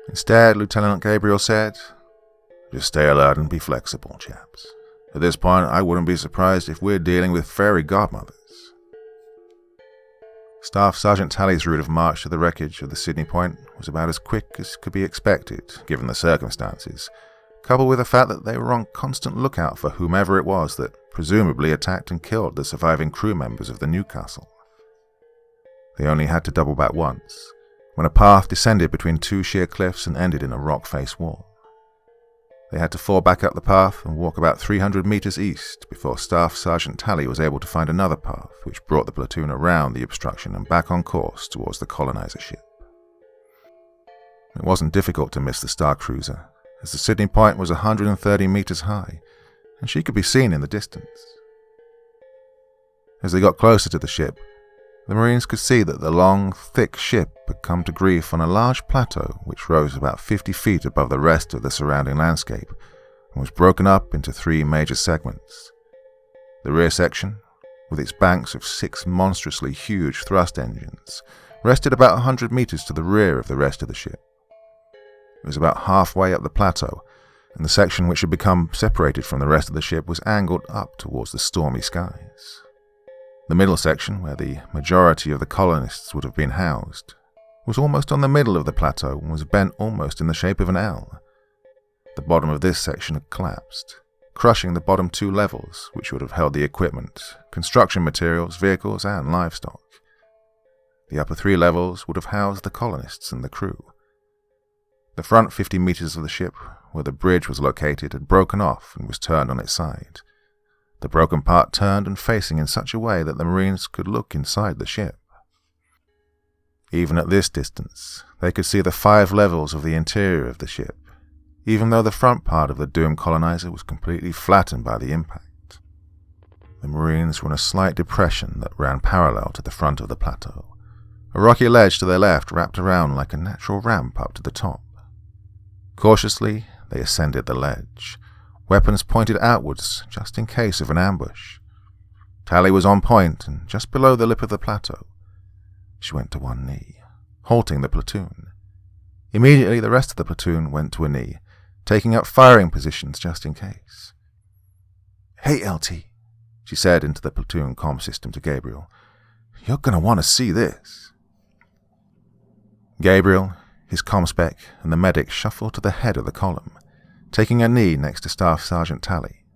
Instead, Lieutenant Gabriel said, "Just stay alert and be flexible, chaps. At this point, I wouldn't be surprised if we're dealing with fairy godmothers." Staff Sergeant Talley's route of march to the wreckage of the Sydney point was about as quick as could be expected, given the circumstances, coupled with the fact that they were on constant lookout for whomever it was that presumably attacked and killed the surviving crew members of the Newcastle. They only had to double back once, when a path descended between two sheer cliffs and ended in a rock-face wall. They had to fall back up the path and walk about 300 meters east before Staff Sergeant Talley was able to find another path which brought the platoon around the obstruction and back on course towards the colonizer ship. It wasn't difficult to miss the Star Cruiser, as the Sydney point was 130 meters high, and she could be seen in the distance. As they got closer to the ship, the Marines could see that the long, thick ship had come to grief on a large plateau which rose about 50 feet above the rest of the surrounding landscape and was broken up into three major segments. The rear section, with its banks of 6 monstrously huge thrust engines, rested about 100 meters to the rear of the rest of the ship. It was about halfway up the plateau, and the section which had become separated from the rest of the ship was angled up towards the stormy skies. The middle section, where the majority of the colonists would have been housed, was almost on the middle of the plateau and was bent almost in the shape of an L. The bottom of this section had collapsed, crushing the bottom 2 levels, which would have held the equipment, construction materials, vehicles, and livestock. The upper 3 levels would have housed the colonists and the crew. The front 50 meters of the ship, where the bridge was located, had broken off and was turned on its side. The broken part turned and facing in such a way that the Marines could look inside the ship. Even at this distance, they could see the 5 levels of the interior of the ship, even though the front part of the doomed colonizer was completely flattened by the impact. The Marines were in a slight depression that ran parallel to the front of the plateau. A rocky ledge to their left wrapped around like a natural ramp up to the top. Cautiously, they ascended the ledge, weapons pointed outwards just in case of an ambush. Talley was on point and just below the lip of the plateau. She went to one knee, halting the platoon. Immediately the rest of the platoon went to a knee, taking up firing positions just in case. "Hey, LT," she said into the platoon comm system to Gabriel. "You're going to want to see this." Gabriel, his comm spec, and the medic shuffled to the head of the column, taking a knee next to Staff Sergeant Talley.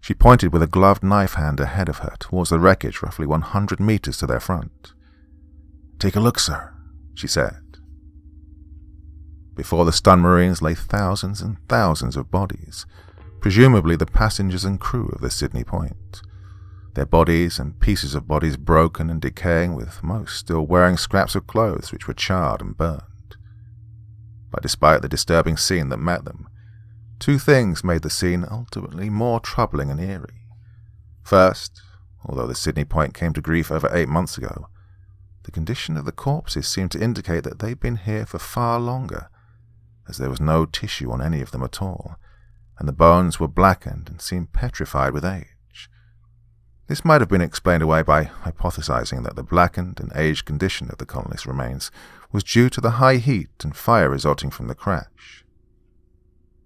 She pointed with a gloved knife hand ahead of her towards the wreckage roughly 100 meters to their front. "Take a look, sir," she said. Before the stunned Marines lay thousands and thousands of bodies, presumably the passengers and crew of the Sydney point. Their bodies and pieces of bodies broken and decaying, with most still wearing scraps of clothes which were charred and burned. But despite the disturbing scene that met them, 2 things made the scene ultimately more troubling and eerie. First, although the Sydney point came to grief over 8 months ago, the condition of the corpses seemed to indicate that they'd been here for far longer, as there was no tissue on any of them at all, and the bones were blackened and seemed petrified with age. This might have been explained away by hypothesizing that the blackened and aged condition of the colonists' remains was due to the high heat and fire resulting from the crash.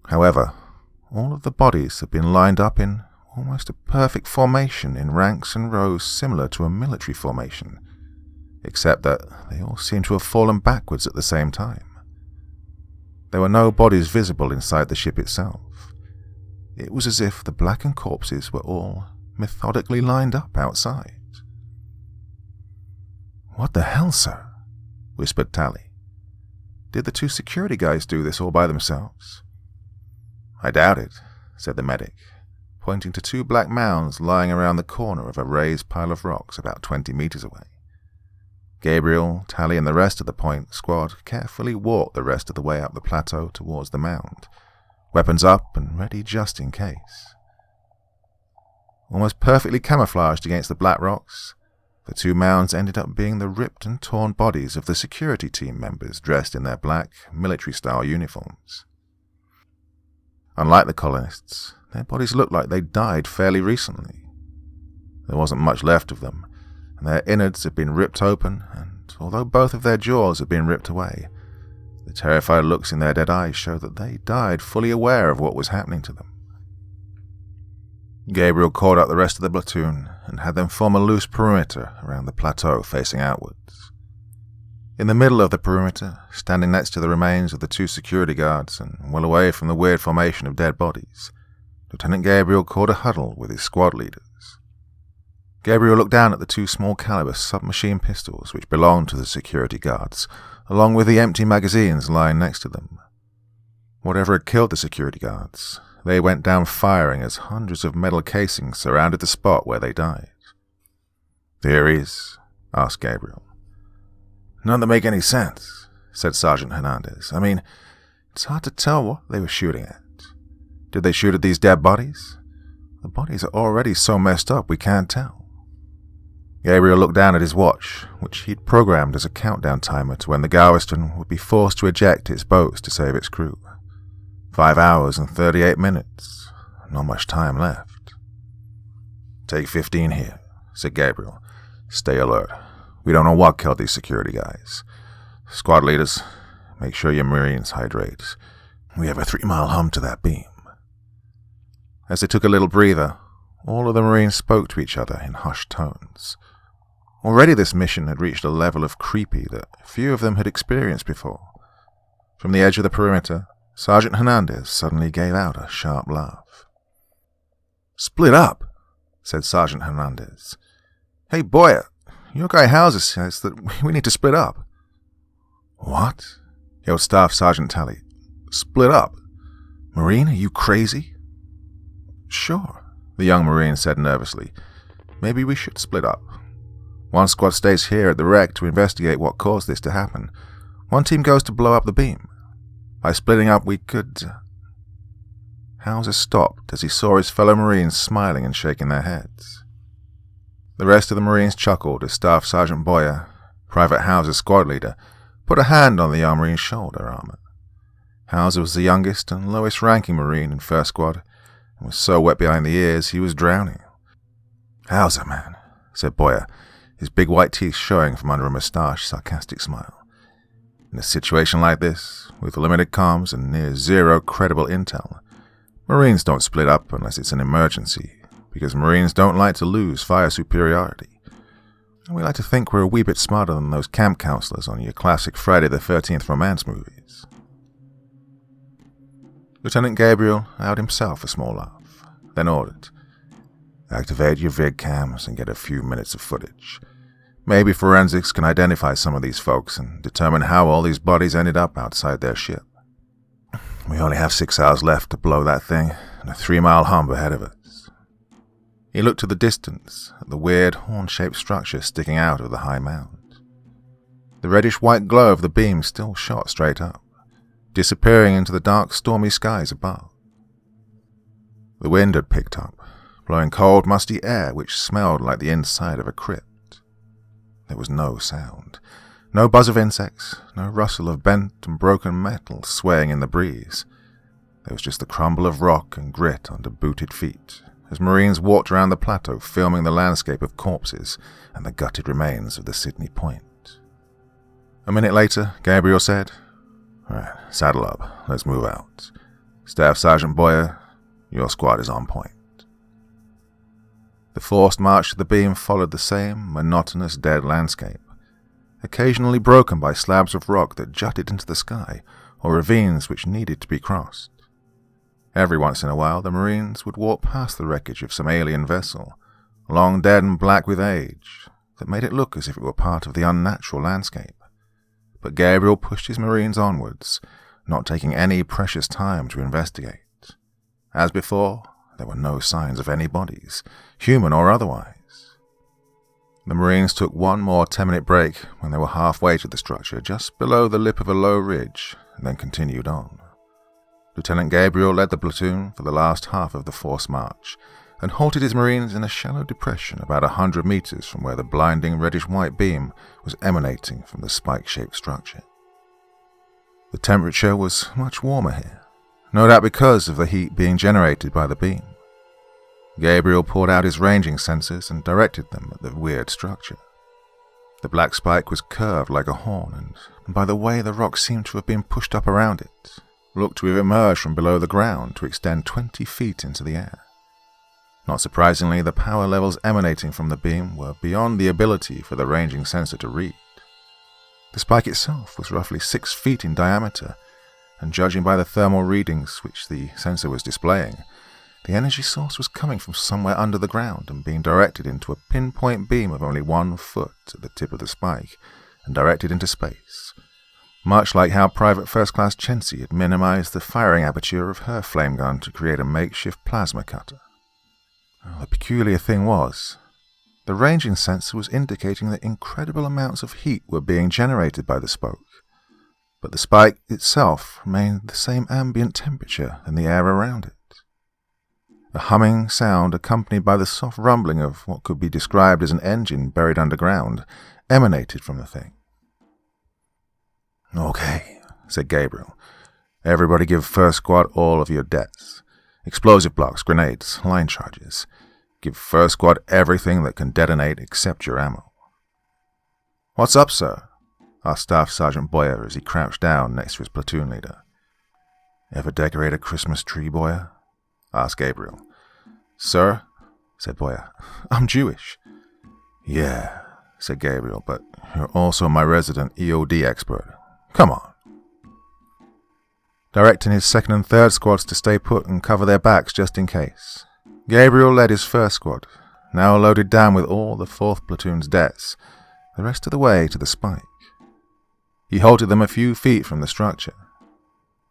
However, all of the bodies had been lined up in almost a perfect formation in ranks and rows similar to a military formation, except that they all seemed to have fallen backwards at the same time. There were no bodies visible inside the ship itself. It was as if the blackened corpses were all methodically lined up outside. "What the hell, sir?" whispered Tally. "Did the two security guys do this all by themselves?" "I doubt it," said the medic, pointing to two black mounds lying around the corner of a raised pile of rocks about 20 meters away. Gabriel, Tally, and the rest of the point squad carefully walked the rest of the way up the plateau towards the mound, weapons up and ready just in case. Almost perfectly camouflaged against the black rocks, the two mounds ended up being the ripped and torn bodies of the security team members dressed in their black, military-style uniforms. Unlike the colonists, their bodies looked like they'd died fairly recently. There wasn't much left of them, and their innards had been ripped open, and although both of their jaws had been ripped away, the terrified looks in their dead eyes showed that they died fully aware of what was happening to them. Gabriel called out the rest of the platoon and had them form a loose perimeter around the plateau facing outwards. In the middle of the perimeter, standing next to the remains of the two security guards and well away from the weird formation of dead bodies, Lieutenant Gabriel called a huddle with his squad leaders. Gabriel looked down at the two small-caliber submachine pistols which belonged to the security guards, along with the empty magazines lying next to them. Whatever had killed the security guards, they went down firing as hundreds of metal casings surrounded the spot where they died. "Theories?" asked Gabriel. "None that make any sense," said Sergeant Hernandez. "I mean, it's hard to tell what they were shooting at. Did they shoot at these dead bodies? The bodies are already so messed up we can't tell." Gabriel looked down at his watch, which he'd programmed as a countdown timer to when the Galveston would be forced to eject its boats to save its crew. 5 hours and 38 minutes. Not much time left. "Take 15 here," said Gabriel. "Stay alert. We don't know what killed these security guys. Squad leaders, make sure your Marines hydrate. We have a 3-mile hump to that beam." As they took a little breather, all of the Marines spoke to each other in hushed tones. Already this mission had reached a level of creepy that few of them had experienced before. From the edge of the perimeter, Sergeant Hernandez suddenly gave out a sharp laugh. "Split up," said Sergeant Hernandez. "Hey, Boyer, your guy Hauser says that we need to split up." "What?" yelled Staff Sergeant Tally. "Split up? Marine, are you crazy?" "Sure," the young Marine said nervously. "Maybe we should split up. One squad stays here at the wreck to investigate what caused this to happen. One team goes to blow up the beam. By splitting up, we could..." Hauser stopped as he saw his fellow Marines smiling and shaking their heads. The rest of the Marines chuckled as Staff Sergeant Boyer, Private Hauser's squad leader, put a hand on the young Marine's shoulder armor. Hauser was the youngest and lowest-ranking Marine in First Squad, and was so wet behind the ears he was drowning. "Hauser, man," said Boyer, his big white teeth showing from under a moustache sarcastic smile. "In a situation like this, with limited comms and near zero credible intel, Marines don't split up unless it's an emergency, because Marines don't like to lose fire superiority. And we like to think we're a wee bit smarter than those camp counselors on your classic Friday the 13th romance movies." Lieutenant Gabriel allowed himself a small laugh, then ordered, "Activate your vid cams and get a few minutes of footage. Maybe forensics can identify some of these folks and determine how all these bodies ended up outside their ship. We only have 6 hours left to blow that thing, and a 3-mile hump ahead of us." He looked to the distance, at the weird horn-shaped structure sticking out of the high mound. The reddish-white glow of the beam still shot straight up, disappearing into the dark, stormy skies above. The wind had picked up, blowing cold, musty air which smelled like the inside of a crypt. There was no sound. No buzz of insects, no rustle of bent and broken metal swaying in the breeze. There was just the crumble of rock and grit under booted feet, as Marines walked around the plateau filming the landscape of corpses and the gutted remains of the Sydney Point. A minute later, Gabriel said, "All right, saddle up, let's move out. Staff Sergeant Boyer, your squad is on point." The forced march to the beam followed the same monotonous dead landscape, occasionally broken by slabs of rock that jutted into the sky or ravines which needed to be crossed. Every once in a while, the Marines would walk past the wreckage of some alien vessel, long dead and black with age, that made it look as if it were part of the unnatural landscape. But Gabriel pushed his Marines onwards, not taking any precious time to investigate. As before, there were no signs of any bodies, human or otherwise. The Marines took one more 10-minute break when they were halfway to the structure, just below the lip of a low ridge, and then continued on. Lieutenant Gabriel led the platoon for the last half of the forced march, and halted his Marines in a shallow depression about 100 meters from where the blinding reddish-white beam was emanating from the spike-shaped structure. The temperature was much warmer here, no doubt because of the heat being generated by the beam. Gabriel pulled out his ranging sensors and directed them at the weird structure. The black spike was curved like a horn, and by the way the rock seemed to have been pushed up around it, looked to have emerged from below the ground to extend 20 feet into the air. Not surprisingly, the power levels emanating from the beam were beyond the ability for the ranging sensor to read. The spike itself was roughly 6 feet in diameter, and judging by the thermal readings which the sensor was displaying, the energy source was coming from somewhere under the ground and being directed into a pinpoint beam of only 1 foot at the tip of the spike and directed into space, much like how Private First Class Chensi had minimized the firing aperture of her flame gun to create a makeshift plasma cutter. The peculiar thing was, the ranging sensor was indicating that incredible amounts of heat were being generated by the spoke, but the spike itself remained the same ambient temperature in the air around it. A humming sound accompanied by the soft rumbling of what could be described as an engine buried underground emanated from the thing. "Okay," said Gabriel. "Everybody give first squad all of your debts. Explosive blocks, grenades, line charges. Give first squad everything that can detonate except your ammo." "What's up, sir?" asked Staff Sergeant Boyer as he crouched down next to his platoon leader. "Ever decorate a Christmas tree, Boyer?" asked Gabriel. "Sir," said Boyer, "I'm Jewish." "Yeah," said Gabriel, "but you're also my resident EOD expert. Come on." Directing his second and third squads to stay put and cover their backs just in case, Gabriel led his first squad, now loaded down with all the 4th platoon's debts, the rest of the way to the spike. He halted them a few feet from the structure.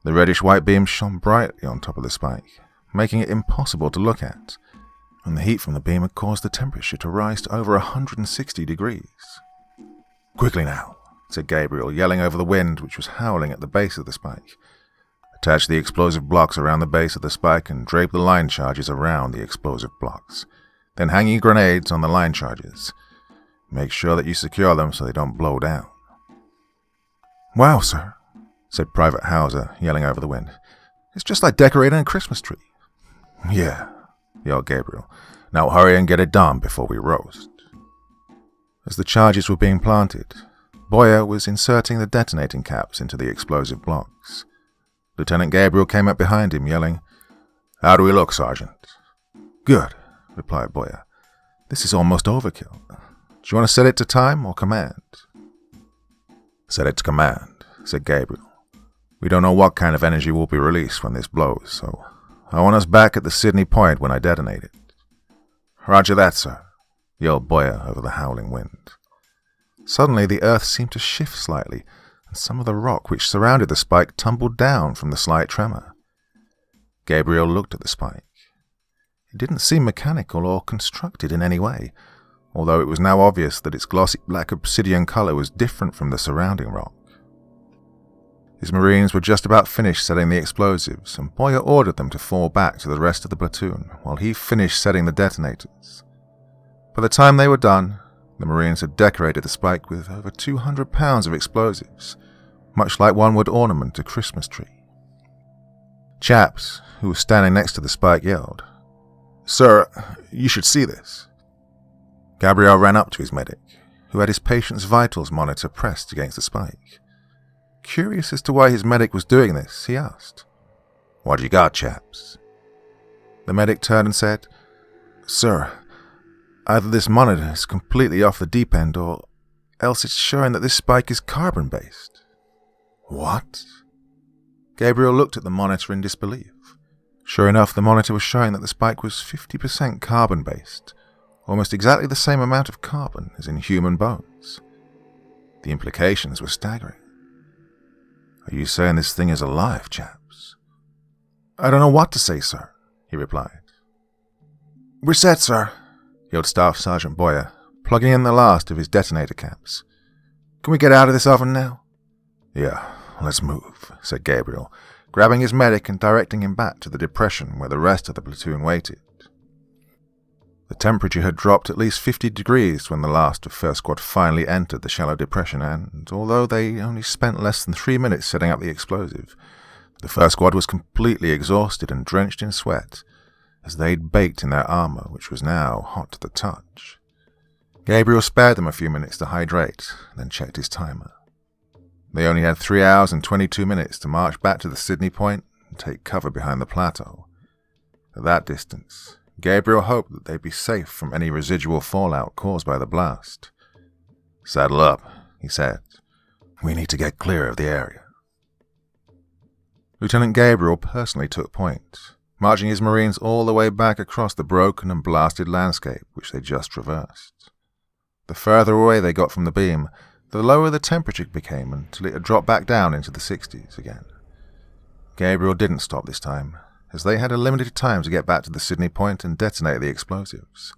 The reddish-white beam shone brightly on top of the spike, making it impossible to look at, and the heat from the beam had caused the temperature to rise to over 160 degrees. "Quickly now," said Gabriel, yelling over the wind which was howling at the base of the spike. "Attach the explosive blocks around the base of the spike and drape the line charges around the explosive blocks. Then hang your grenades on the line charges. Make sure that you secure them so they don't blow down." "Wow, sir," said Private Hauser, yelling over the wind. "It's just like decorating a Christmas tree." "Yeah," yelled Gabriel. "Now hurry and get it done before we roast." As the charges were being planted, Boyer was inserting the detonating caps into the explosive blocks. Lieutenant Gabriel came up behind him, yelling, "How do we look, Sergeant?" "Good," replied Boyer. "This is almost overkill. Do you want to set it to time or command?" "Set it to command," said Gabriel. "We don't know what kind of energy will be released when this blows, so I want us back at the Sydney Point when I detonate it." "Roger that, sir," yelled Boyer over the howling wind. Suddenly the earth seemed to shift slightly, and some of the rock which surrounded the spike tumbled down from the slight tremor. Gabriel looked at the spike. It didn't seem mechanical or constructed in any way, although it was now obvious that its glossy black obsidian color was different from the surrounding rock. His Marines were just about finished setting the explosives, and Boyer ordered them to fall back to the rest of the platoon while he finished setting the detonators. By the time they were done, The Marines had decorated the spike with over 200 pounds of explosives, much like one would ornament a Christmas tree. Chaps, who was standing next to the spike, yelled, "Sir, you should see this." Gabriel ran up to his medic, who had his patient's vitals monitor pressed against the spike. Curious as to why his medic was doing this, he asked, "What you got, chaps?" The medic turned and said, "Sir, either this monitor is completely off the deep end, or else it's showing that this spike is carbon-based." "What?" Gabriel looked at the monitor in disbelief. Sure enough, the monitor was showing that the spike was 50% carbon-based, almost exactly the same amount of carbon as in human bones. The implications were staggering. "Are you saying this thing is alive, chaps?" "I don't know what to say, sir," he replied. "We're set, sir," yelled Staff Sergeant Boyer, plugging in the last of his detonator caps. "Can we get out of this oven now?" "Yeah, let's move," said Gabriel, grabbing his medic and directing him back to the depression where the rest of the platoon waited. The temperature had dropped at least 50 degrees when the last of First Squad finally entered the shallow depression, and although they only spent less than 3 minutes setting up the explosive, the First Squad was completely exhausted and drenched in sweat, as they'd baked in their armor, which was now hot to the touch. Gabriel spared them a few minutes to hydrate, then checked his timer. They only had 3 hours and 22 minutes to march back to the Sydney Point and take cover behind the plateau. At that distance, Gabriel hoped that they'd be safe from any residual fallout caused by the blast. "Saddle up," he said. "We need to get clear of the area." Lieutenant Gabriel personally took point, marching his Marines all the way back across the broken and blasted landscape which they just traversed. The further away they got from the beam, the lower the temperature became until it had dropped back down into the 60s again. Gabriel didn't stop this time, as they had a limited time to get back to the Sydney Point and detonate the explosives.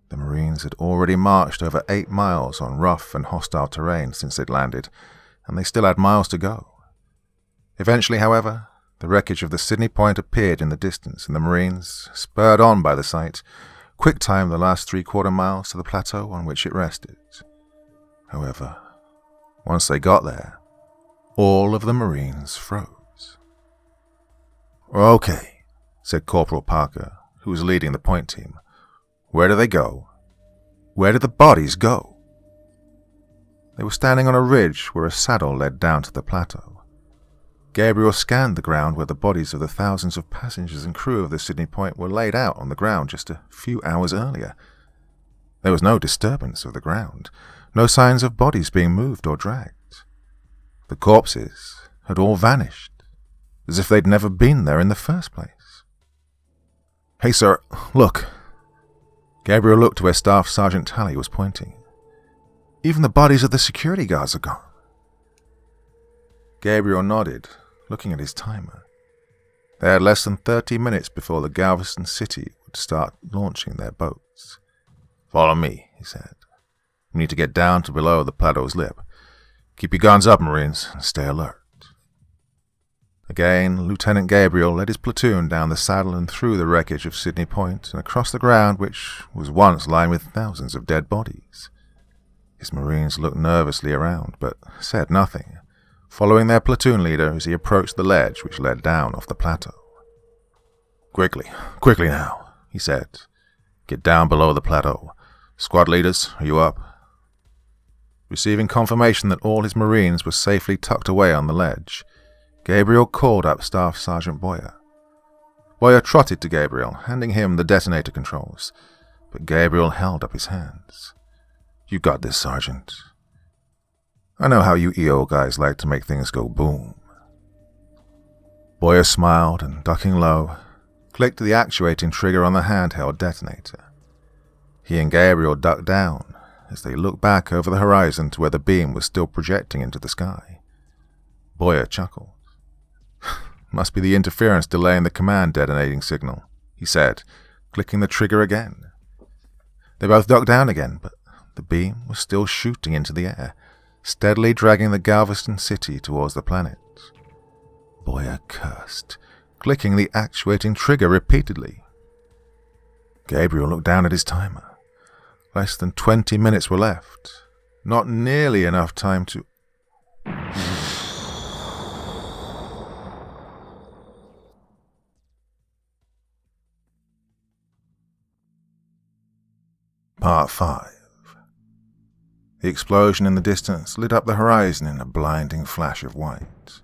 The Marines had already marched over 8 miles on rough and hostile terrain since they'd landed, and they still had miles to go. Eventually, however, the wreckage of the Sydney Point appeared in the distance, and the Marines, spurred on by the sight, quick-timed the last 3/4 miles to the plateau on which it rested. However, once they got there, all of the Marines froze. "Okay," said Corporal Parker, who was leading the point team. "Where do they go? Where did the bodies go?" They were standing on a ridge where a saddle led down to the plateau. Gabriel scanned the ground where the bodies of the thousands of passengers and crew of the Sydney Point were laid out on the ground just a few hours earlier. There was no disturbance of the ground, no signs of bodies being moved or dragged. The corpses had all vanished, as if they'd never been there in the first place. "Hey, sir, look." Gabriel looked to where Staff Sergeant Talley was pointing. "Even the bodies of the security guards are gone." Gabriel nodded, looking at his timer. They had less than 30 minutes before the Galveston City would start launching their boats. "Follow me," he said. "We need to get down to below the plateau's lip. Keep your guns up, Marines, and stay alert." Again, Lieutenant Gabriel led his platoon down the saddle and through the wreckage of Sydney Point and across the ground which was once lined with thousands of dead bodies. His Marines looked nervously around, but said nothing, following their platoon leader as he approached the ledge which led down off the plateau. Quickly now," he said. "Get down below the plateau. Squad leaders, are you up?" Receiving confirmation that all his Marines were safely tucked away on the ledge, Gabriel called up Staff Sergeant Boyer. Boyer trotted to Gabriel, handing him the detonator controls, but Gabriel held up his hands. "You got this, Sergeant. I know how you EO guys like to make things go boom." Boyer smiled and, ducking low, clicked the actuating trigger on the handheld detonator. He and Gabriel ducked down as they looked back over the horizon to where the beam was still projecting into the sky. Boyer chuckled. "Must be the interference delaying the command detonating signal," he said, clicking the trigger again. They both ducked down again, but the beam was still shooting into the air, steadily dragging the Galveston City towards the planet. Boyer cursed, clicking the actuating trigger repeatedly. Gabriel looked down at his timer. Less than 20 minutes were left. Not nearly enough time to... Part 5. The explosion in the distance lit up the horizon in a blinding flash of white.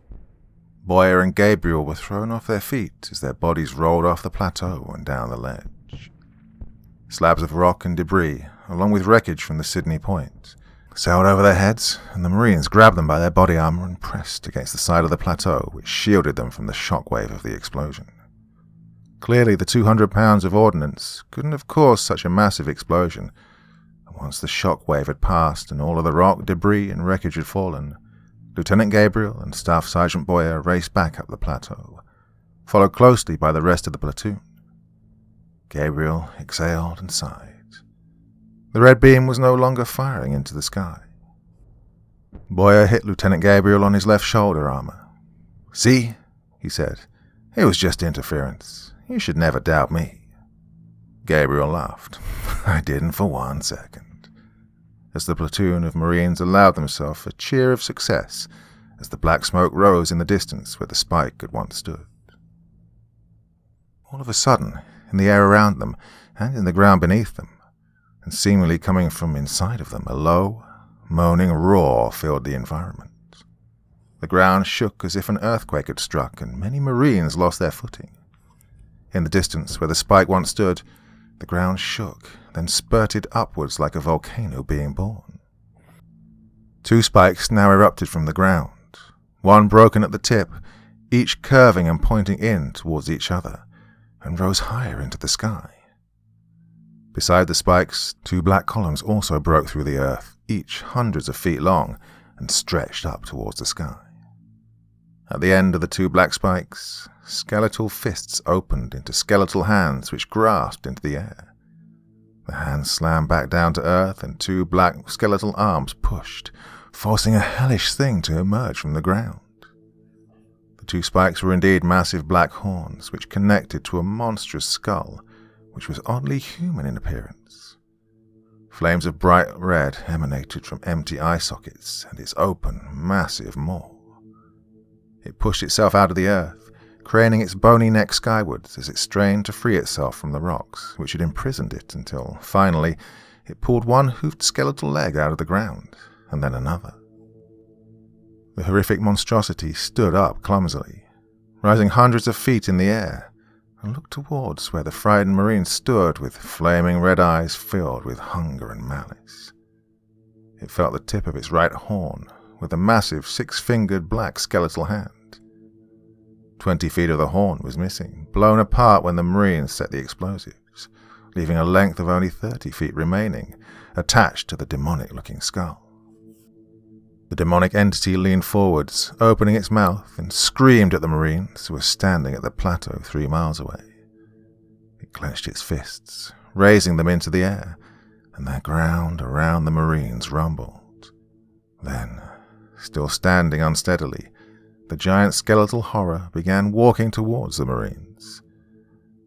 Boyer and Gabriel were thrown off their feet as their bodies rolled off the plateau and down the ledge. Slabs of rock and debris, along with wreckage from the Sydney Point, sailed over their heads, and the Marines grabbed them by their body armor and pressed against the side of the plateau, which shielded them from the shockwave of the explosion. Clearly, the 200 pounds of ordnance couldn't have caused such a massive explosion, and once the shockwave had passed and all of the rock, debris, and wreckage had fallen, Lieutenant Gabriel and Staff Sergeant Boyer raced back up the plateau, followed closely by the rest of the platoon. Gabriel exhaled and sighed. The red beam was no longer firing into the sky. Boyer hit Lieutenant Gabriel on his left shoulder armor. "See," he said, "it was just interference. You should never doubt me." Gabriel laughed. "I didn't for 1 second. As the platoon of Marines allowed themselves a cheer of success as the black smoke rose in the distance where the spike had once stood. All of a sudden, in the air around them and in the ground beneath them, and seemingly coming from inside of them, a low, moaning roar filled the environment. The ground shook as if an earthquake had struck, and many Marines lost their footing. In the distance where the spike once stood, the ground shook, then spurted upwards like a volcano being born. 2 spikes now erupted from the ground, one broken at the tip, each curving and pointing in towards each other, and rose higher into the sky. Beside the spikes, 2 black columns also broke through the earth, each hundreds of feet long, and stretched up towards the sky. At the end of the 2 black spikes, skeletal fists opened into skeletal hands which grasped into the air. The hands slammed back down to earth, and 2 black skeletal arms pushed, forcing a hellish thing to emerge from the ground. The 2 spikes were indeed massive black horns, which connected to a monstrous skull, which was oddly human in appearance. Flames of bright red emanated from empty eye sockets and its open, massive maw. It pushed itself out of the earth, craning its bony neck skywards as it strained to free itself from the rocks which had imprisoned it until, finally, it pulled one hoofed skeletal leg out of the ground, and then another. The horrific monstrosity stood up clumsily, rising hundreds of feet in the air, and looked towards where the frightened Marine stood with flaming red eyes filled with hunger and malice. It felt the tip of its right horn, with a massive 6-fingered black skeletal hand. 20 feet of the horn was missing, blown apart when the Marines set the explosives, leaving a length of only 30 feet remaining, attached to the demonic-looking skull. The demonic entity leaned forwards, opening its mouth, and screamed at the Marines who were standing at the plateau 3 miles away. It clenched its fists, raising them into the air, and the ground around the Marines rumbled. Then, still standing unsteadily, the giant skeletal horror began walking towards the Marines.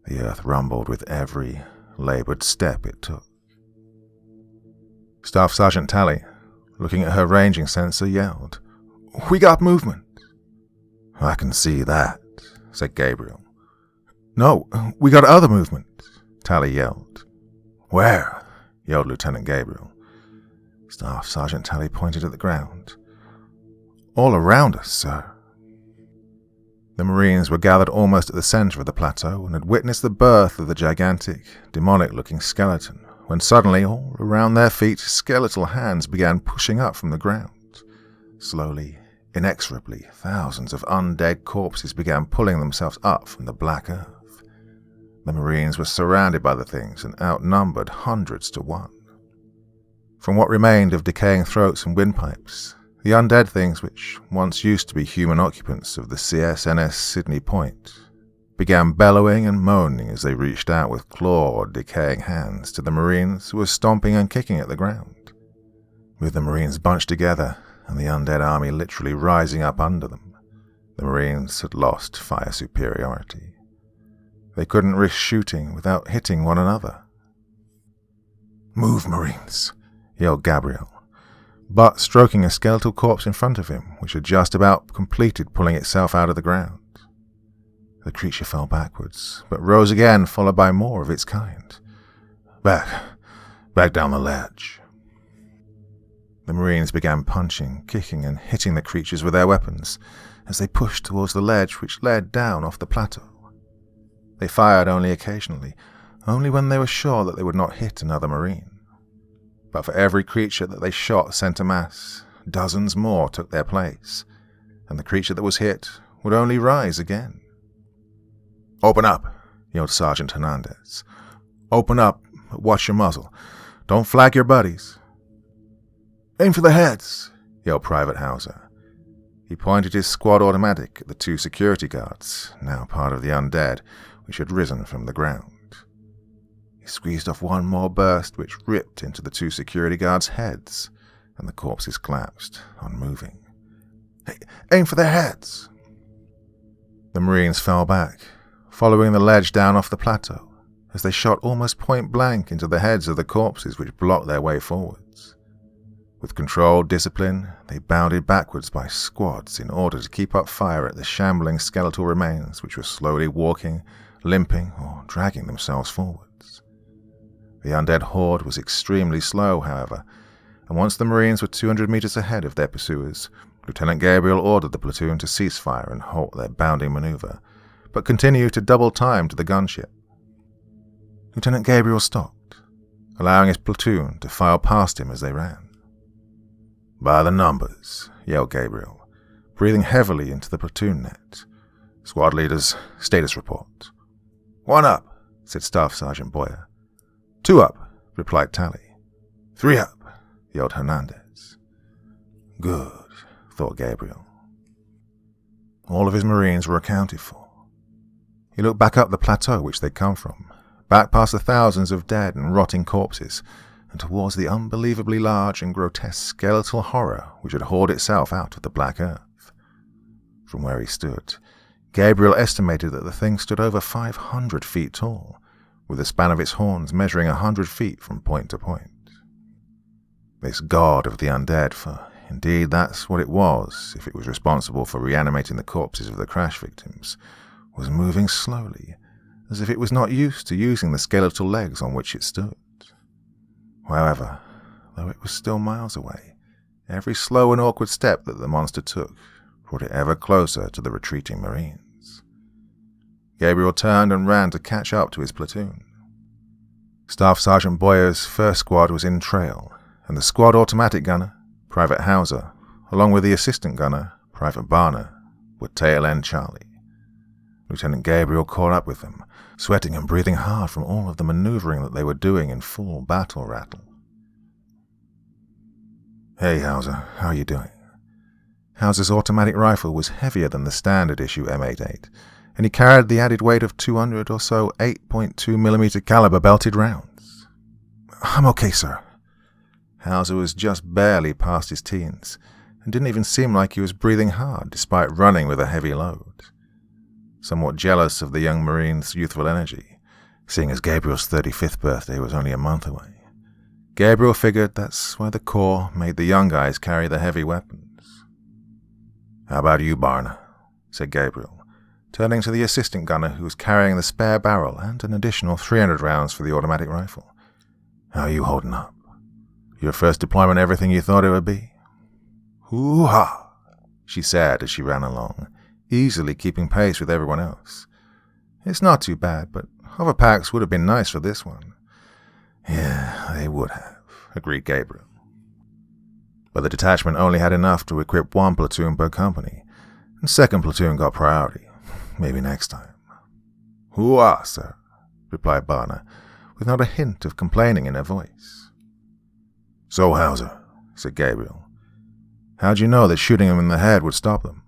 The earth rumbled with every labored step it took. Staff Sergeant Tally, looking at her ranging sensor, yelled, "We got movement!" "I can see that," said Gabriel. "No, we got other movement," Tally yelled. "Where?" yelled Lieutenant Gabriel. Staff Sergeant Tally pointed at the ground. "All around us, sir." The Marines were gathered almost at the center of the plateau and had witnessed the birth of the gigantic, demonic-looking skeleton, when suddenly, all around their feet, skeletal hands began pushing up from the ground. Slowly, inexorably, thousands of undead corpses began pulling themselves up from the black earth. The Marines were surrounded by the things and outnumbered hundreds to 1. From what remained of decaying throats and windpipes, the undead things, which once used to be human occupants of the CSNS Sydney Point, began bellowing and moaning as they reached out with clawed, decaying hands to the Marines who were stomping and kicking at the ground. With the Marines bunched together and the undead army literally rising up under them, the Marines had lost fire superiority. They couldn't risk shooting without hitting one another. "Move, Marines," yelled Gabriel, but stroking a skeletal corpse in front of him, which had just about completed pulling itself out of the ground. The creature fell backwards, but rose again, followed by more of its kind. Back down the ledge." The Marines began punching, kicking, and hitting the creatures with their weapons as they pushed towards the ledge which led down off the plateau. They fired only occasionally, only when they were sure that they would not hit another Marine. But for every creature that they shot en masse, dozens more took their place, and the creature that was hit would only rise again. "Open up," yelled Sergeant Hernandez. "Open up, but watch your muzzle. Don't flag your buddies." "Aim for the heads," yelled Private Hauser. He pointed his squad automatic at the 2 security guards, now part of the Undead, which had risen from the ground. He squeezed off one more burst which ripped into the 2 security guards' heads, and the corpses collapsed, unmoving. "Hey, aim for their heads!" The Marines fell back, following the ledge down off the plateau, as they shot almost point blank into the heads of the corpses which blocked their way forwards. With controlled discipline, they bounded backwards by squads in order to keep up fire at the shambling skeletal remains which were slowly walking, limping, or dragging themselves forwards. The undead horde was extremely slow, however, and once the Marines were 200 meters ahead of their pursuers, Lieutenant Gabriel ordered the platoon to cease fire and halt their bounding maneuver, but continue to double time to the gunship. Lieutenant Gabriel stopped, allowing his platoon to file past him as they ran. "By the numbers," yelled Gabriel, breathing heavily into the platoon net. "Squad leaders, status report." "1 up," said Staff Sergeant Boyer. "2 up," replied Tally. "3 up," yelled Hernandez. Good, thought Gabriel. All of his Marines were accounted for. He looked back up the plateau which they'd come from, back past the thousands of dead and rotting corpses, and towards the unbelievably large and grotesque skeletal horror which had hauled itself out of the black earth. From where he stood, Gabriel estimated that the thing stood over 500 feet tall, with the span of its horns measuring 100 feet from point to point. This god of the undead, for indeed that's what it was if it was responsible for reanimating the corpses of the crash victims, was moving slowly, as if it was not used to using the skeletal legs on which it stood. However, though it was still miles away, every slow and awkward step that the monster took brought it ever closer to the retreating Marines. Gabriel turned and ran to catch up to his platoon. Staff Sergeant Boyer's first squad was in trail, and the squad automatic gunner, Private Hauser, along with the assistant gunner, Private Barner, would tail end Charlie. Lieutenant Gabriel caught up with them, sweating and breathing hard from all of the maneuvering that they were doing in full battle rattle. "Hey, Hauser, how are you doing?" Hauser's automatic rifle was heavier than the standard issue M88, and he carried the added weight of 200 or so 8.2mm caliber belted rounds. "I'm okay, sir." Hauser was just barely past his teens, and didn't even seem like he was breathing hard despite running with a heavy load. Somewhat jealous of the young Marine's youthful energy, seeing as Gabriel's 35th birthday was only a month away, Gabriel figured that's why the Corps made the young guys carry the heavy weapons. "How about you, Barner?" said Gabriel, turning to the assistant gunner who was carrying the spare barrel and an additional 300 rounds for the automatic rifle. "How are you holding up? Your first deployment everything you thought it would be?" "Hoo-ha," she said as she ran along, easily keeping pace with everyone else. "It's not too bad, but hover packs would have been nice for this one." "Yeah, they would have," agreed Gabriel. But the detachment only had enough to equip 1 platoon per company, and 2nd platoon got priority. Maybe next time. "Hoo-ah, sir," replied Barner, with not a hint of complaining in her voice. "So, Hauser," said Gabriel, "how'd you know that shooting him in the head would stop them?"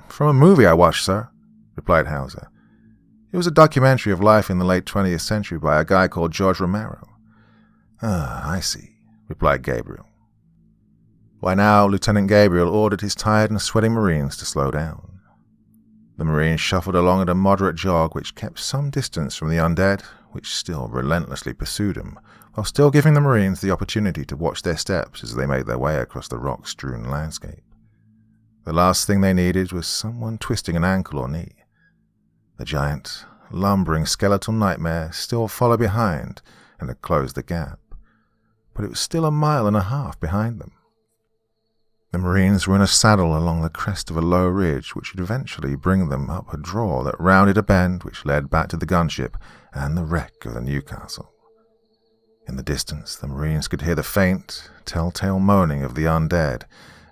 "From a movie I watched, sir," replied Hauser. "It was a documentary of life in the late 20th century by a guy called George Romero." "Ah, I see," replied Gabriel. By now, Lieutenant Gabriel ordered his tired and sweating Marines to slow down. The Marines shuffled along at a moderate jog which kept some distance from the undead which still relentlessly pursued them, while still giving the Marines the opportunity to watch their steps as they made their way across the rock-strewn landscape. The last thing they needed was someone twisting an ankle or knee. The giant, lumbering skeletal nightmare still followed behind and had closed the gap, but it was still 1.5 miles behind them. The Marines were in a saddle along the crest of a low ridge which would eventually bring them up a draw that rounded a bend which led back to the gunship and the wreck of the Newcastle. In the distance, the Marines could hear the faint, telltale moaning of the undead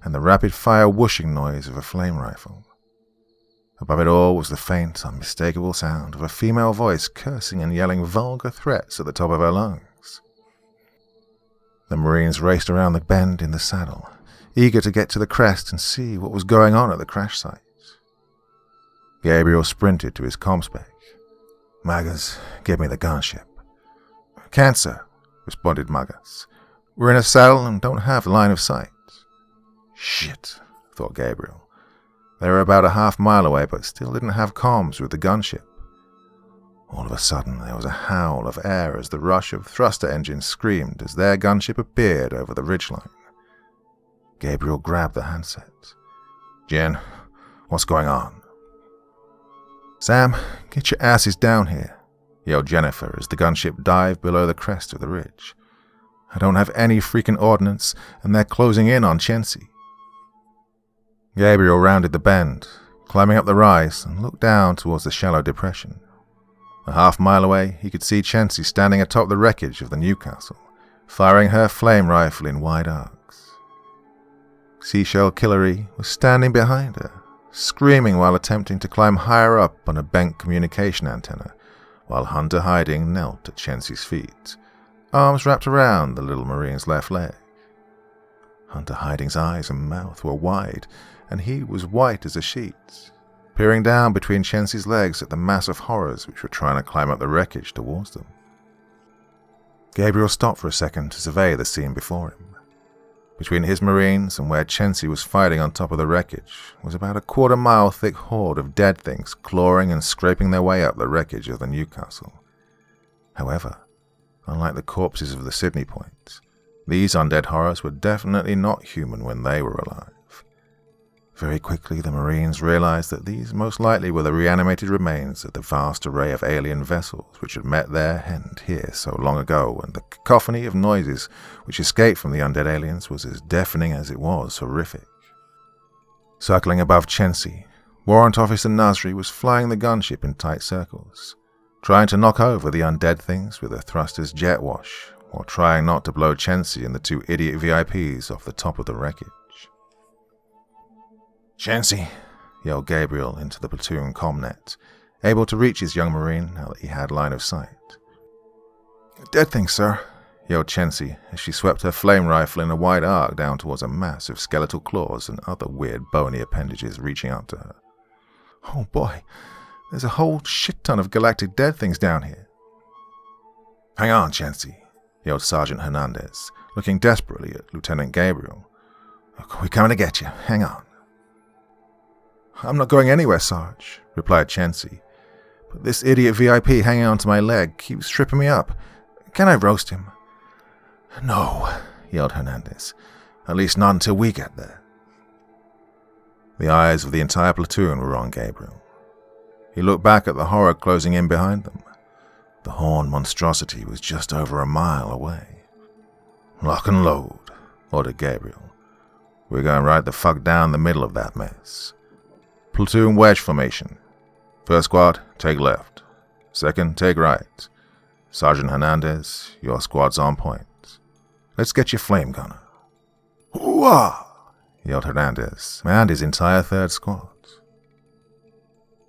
and the rapid-fire whooshing noise of a flame rifle. Above it all was the faint, unmistakable sound of a female voice cursing and yelling vulgar threats at the top of her lungs. The Marines raced around the bend in the saddle, eager to get to the crest and see what was going on at the crash site. Gabriel sprinted to his comspec. "Magas, give me the gunship." "Can't, sir," responded Magas. "We're in a saddle and don't have line of sight." "Shit," thought Gabriel. They were about 1/2 mile away, but still didn't have comms with the gunship. All of a sudden, there was a howl of air as the rush of thruster engines screamed as their gunship appeared over the ridgeline. Gabriel grabbed the handset. "Jen, what's going on?" "Sam, get your asses down here," yelled Jennifer as the gunship dived below the crest of the ridge. "I don't have any freaking ordnance, and they're closing in on Chensi." Gabriel rounded the bend, climbing up the rise, and looked down towards the shallow depression. 1/2 mile away, he could see Chensi standing atop the wreckage of the Newcastle, firing her flame rifle in wide arcs. Seashell Killery was standing behind her, screaming while attempting to climb higher up on a bent communication antenna, while Hunter Hiding knelt at Chensi's feet, arms wrapped around the little Marine's left leg. Hunter Hiding's eyes and mouth were wide, and he was white as a sheet, peering down between Chensi's legs at the mass of horrors which were trying to climb up the wreckage towards them. Gabriel stopped for a second to survey the scene before him. Between his Marines and where Chensi was fighting on top of the wreckage was about a 1/4 mile thick horde of dead things clawing and scraping their way up the wreckage of the Newcastle. However, unlike the corpses of the Sydney Point, these undead horrors were definitely not human when they were alive. Very quickly, the Marines realized that these most likely were the reanimated remains of the vast array of alien vessels which had met their end here so long ago, and the cacophony of noises which escaped from the undead aliens was as deafening as it was horrific. Circling above Chensi, Warrant Officer Nasri was flying the gunship in tight circles, trying to knock over the undead things with a thruster's jet wash, while trying not to blow Chensi and the 2 idiot VIPs off the top of the wreckage. "Chensi," yelled Gabriel into the platoon comnet, able to reach his young Marine now that he had line of sight. "Dead thing, sir," yelled Chensi as she swept her flame rifle in a wide arc down towards a mass of skeletal claws and other weird bony appendages reaching up to her. "Oh boy, there's a whole shit ton of galactic dead things down here." "Hang on, Chensi," yelled Sergeant Hernandez, looking desperately at Lieutenant Gabriel. "We're coming to get you. Hang on." "I'm not going anywhere, Sarge," replied Chensi, "but this idiot VIP hanging onto my leg keeps tripping me up. Can I roast him?" "No," yelled Hernandez. "At least not until we get there." The eyes of the entire platoon were on Gabriel. He looked back at the horror closing in behind them. The horned monstrosity was just over 1 mile away. "Lock and load," ordered Gabriel. "We're going right the fuck down the middle of that mess. Platoon wedge formation. First squad, take left. Second, take right. Sergeant Hernandez, your squad's on point. Let's get your flame gunner." "Hoo-ah!" yelled Hernandez and his entire 3rd squad.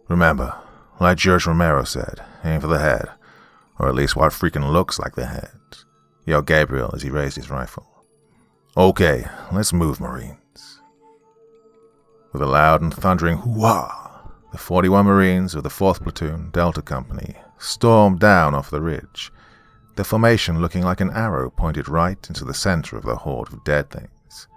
"Remember, like George Romero said, aim for the head, or at least what freaking looks like the head," yelled Gabriel as he raised his rifle. "Okay, let's move, Marines." With a loud and thundering hoo-ah, the 41 Marines of the 4th Platoon, Delta Company, stormed down off the ridge, their formation looking like an arrow pointed right into the center of the horde of dead things.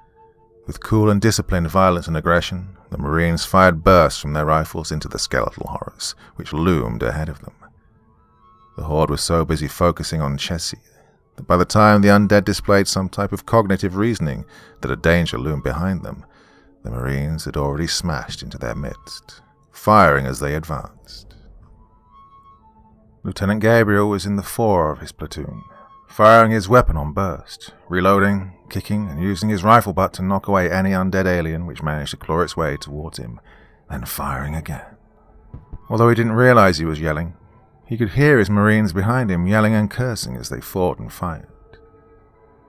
With cool and disciplined violence and aggression, the Marines fired bursts from their rifles into the skeletal horrors, which loomed ahead of them. The horde was so busy focusing on Chessie that by the time the undead displayed some type of cognitive reasoning that a danger loomed behind them, the Marines had already smashed into their midst, firing as they advanced. Lieutenant Gabriel was in the fore of his platoon, firing his weapon on burst, reloading, kicking, and using his rifle butt to knock away any undead alien which managed to claw its way towards him, then firing again. Although he didn't realize he was yelling, he could hear his Marines behind him yelling and cursing as they fought and fired.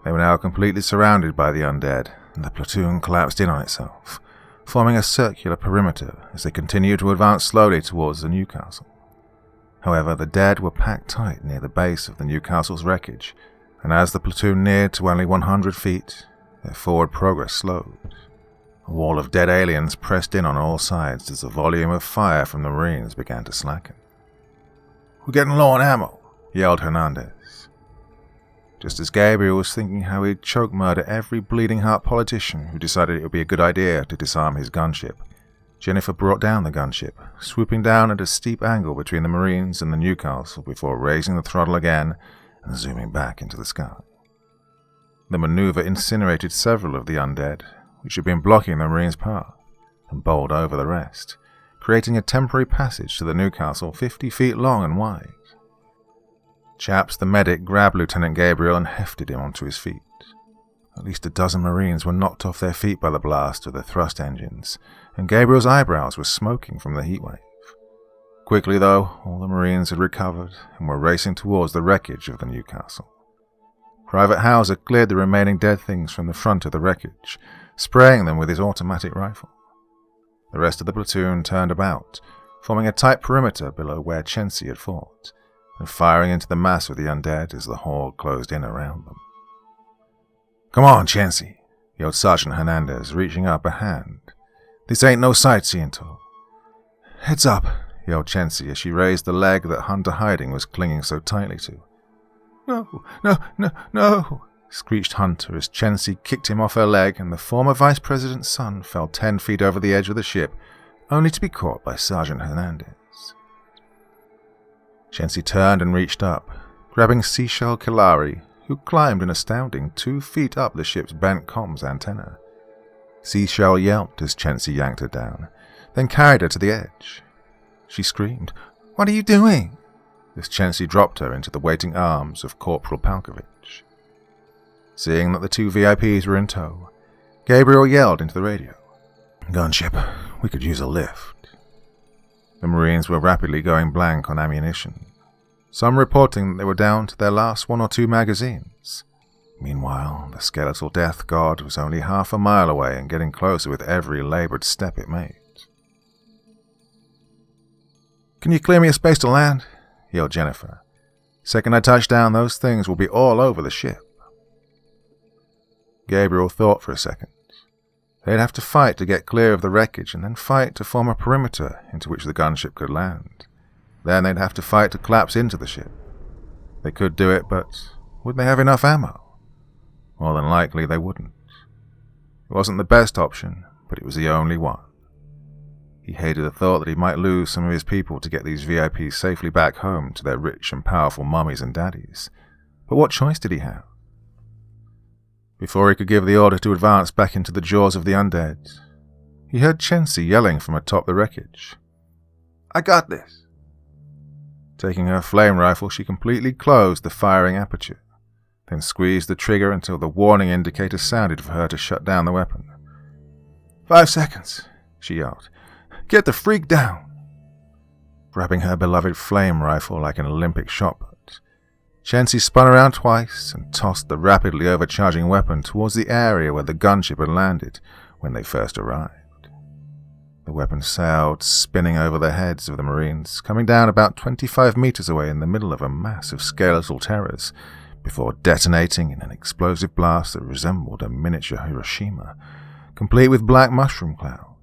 They were now completely surrounded by the undead, and the platoon collapsed in on itself, forming a circular perimeter as they continued to advance slowly towards the Newcastle. However, the dead were packed tight near the base of the Newcastle's wreckage, and as the platoon neared to only 100 feet, their forward progress slowed. A wall of dead aliens pressed in on all sides as the volume of fire from the Marines began to slacken. "We're getting low on ammo," yelled Hernandez. Just as Gabriel was thinking how he'd choke murder every bleeding heart politician who decided it would be a good idea to disarm his gunship, Jennifer brought down the gunship, swooping down at a steep angle between the Marines and the Newcastle before raising the throttle again and zooming back into the sky. The maneuver incinerated several of the undead, which had been blocking the Marines' path, and bowled over the rest, creating a temporary passage to the Newcastle 50 feet long and wide. Chaps, the medic, grabbed Lieutenant Gabriel and hefted him onto his feet. At least a dozen Marines were knocked off their feet by the blast of the thrust engines, and Gabriel's eyebrows were smoking from the heatwave. Quickly, though, all the Marines had recovered and were racing towards the wreckage of the Newcastle. Private Hauser cleared the remaining dead things from the front of the wreckage, spraying them with his automatic rifle. The rest of the platoon turned about, forming a tight perimeter below where Chensey had fought, and firing into the mass of the undead as the horde closed in around them. "Come on, Chensey," yelled Sergeant Hernandez, reaching up a hand. "This ain't no sightseeing tour." "Heads up," yelled Chensey as she raised the leg that Hunter Hiding was clinging so tightly to. No, screeched Hunter as Chensey kicked him off her leg and the former Vice President's son fell 10 feet over the edge of the ship, only to be caught by Sergeant Hernandez. Chensey turned and reached up, grabbing Seashell Kilari, who climbed an astounding 2 feet up the ship's bent comms antenna. Seashell yelped as Chensey yanked her down, then carried her to the edge. She screamed, "What are you doing?" as Chensey dropped her into the waiting arms of Corporal Palkovich. Seeing that the two VIPs were in tow, Gabriel yelled into the radio, "Gunship, we could use a lift." The Marines were rapidly going blank on ammunition, some reporting that they were down to their last 1 or 2 magazines. Meanwhile, the skeletal death god was only half a mile away and getting closer with every laboured step it made. "Can you clear me a space to land?" yelled Jennifer. "Second I touch down, those things will be all over the ship." Gabriel thought for a second. They'd have to fight to get clear of the wreckage and then fight to form a perimeter into which the gunship could land. Then they'd have to fight to collapse into the ship. They could do it, but would they have enough ammo? More than likely they wouldn't. It wasn't the best option, but it was the only one. He hated the thought that he might lose some of his people to get these VIPs safely back home to their rich and powerful mummies and daddies. But what choice did he have? Before he could give the order to advance back into the jaws of the undead, he heard Chensey yelling from atop the wreckage, "I got this!" Taking her flame rifle, she completely closed the firing aperture, then squeezed the trigger until the warning indicator sounded for her to shut down the weapon. 5 seconds, she yelled. "Get the freak down!" Grabbing her beloved flame rifle like an Olympic shot put, Chensey spun around twice and tossed the rapidly overcharging weapon towards the area where the gunship had landed when they first arrived. The weapon sailed, spinning over the heads of the Marines, coming down about 25 meters away in the middle of a mass of skeletal terrors, before detonating in an explosive blast that resembled a miniature Hiroshima, complete with black mushroom cloud.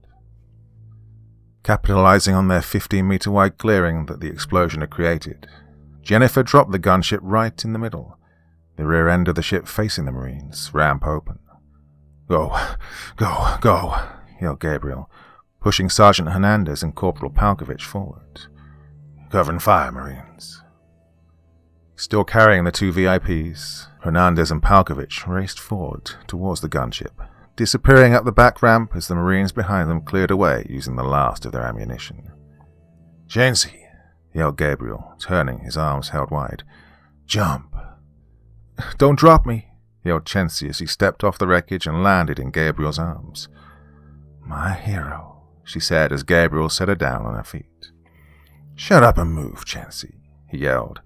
Capitalizing on their 15-meter-wide clearing that the explosion had created, Jennifer dropped the gunship right in the middle, the rear end of the ship facing the Marines, ramp open. Go, yelled Gabriel, pushing Sergeant Hernandez and Corporal Palkovich forward. "Cover and fire, Marines." Still carrying the two VIPs, Hernandez and Palkovich raced forward towards the gunship, disappearing up the back ramp as the Marines behind them cleared away using the last of their ammunition. "Chancy!" yelled Gabriel, turning, his arms held wide. "Jump!" "Don't drop me!" yelled Chancy as he stepped off the wreckage and landed in Gabriel's arms. "My hero," she said as Gabriel set her down on her feet. "Shut up and move, Chancy," he yelled,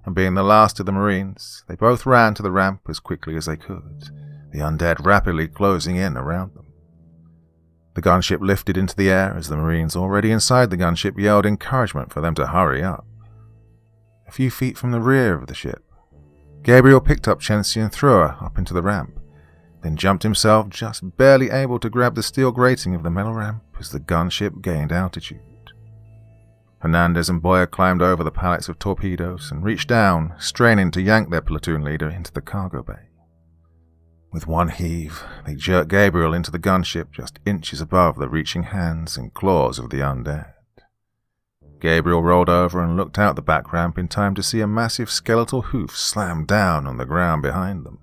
and being the last of the Marines, they both ran to the ramp as quickly as they could, the undead rapidly closing in around them. The gunship lifted into the air as the Marines already inside the gunship yelled encouragement for them to hurry up. A few feet from the rear of the ship, Gabriel picked up Chancy and threw her up into the ramp, then jumped himself, just barely able to grab the steel grating of the metal ramp as the gunship gained altitude. Hernandez and Boyer climbed over the pallets of torpedoes and reached down, straining to yank their platoon leader into the cargo bay. With one heave, they jerked Gabriel into the gunship just inches above the reaching hands and claws of the undead. Gabriel rolled over and looked out the back ramp in time to see a massive skeletal hoof slam down on the ground behind them.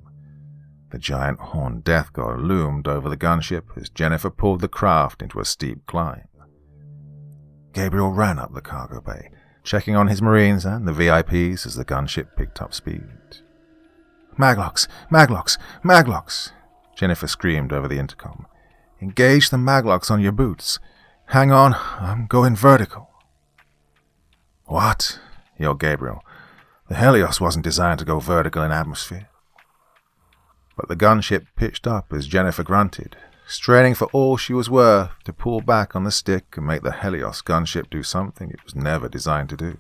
The giant horned death god loomed over the gunship as Jennifer pulled the craft into a steep climb. Gabriel ran up the cargo bay, checking on his Marines and the VIPs as the gunship picked up speed. "Maglocks! Maglocks! Maglocks!" Jennifer screamed over the intercom. "Engage the maglocks on your boots. Hang on, I'm going vertical." "What?" yelled Gabriel. "The Helios wasn't designed to go vertical in atmosphere." But the gunship pitched up as Jennifer grunted, straining for all she was worth to pull back on the stick and make the Helios gunship do something it was never designed to do.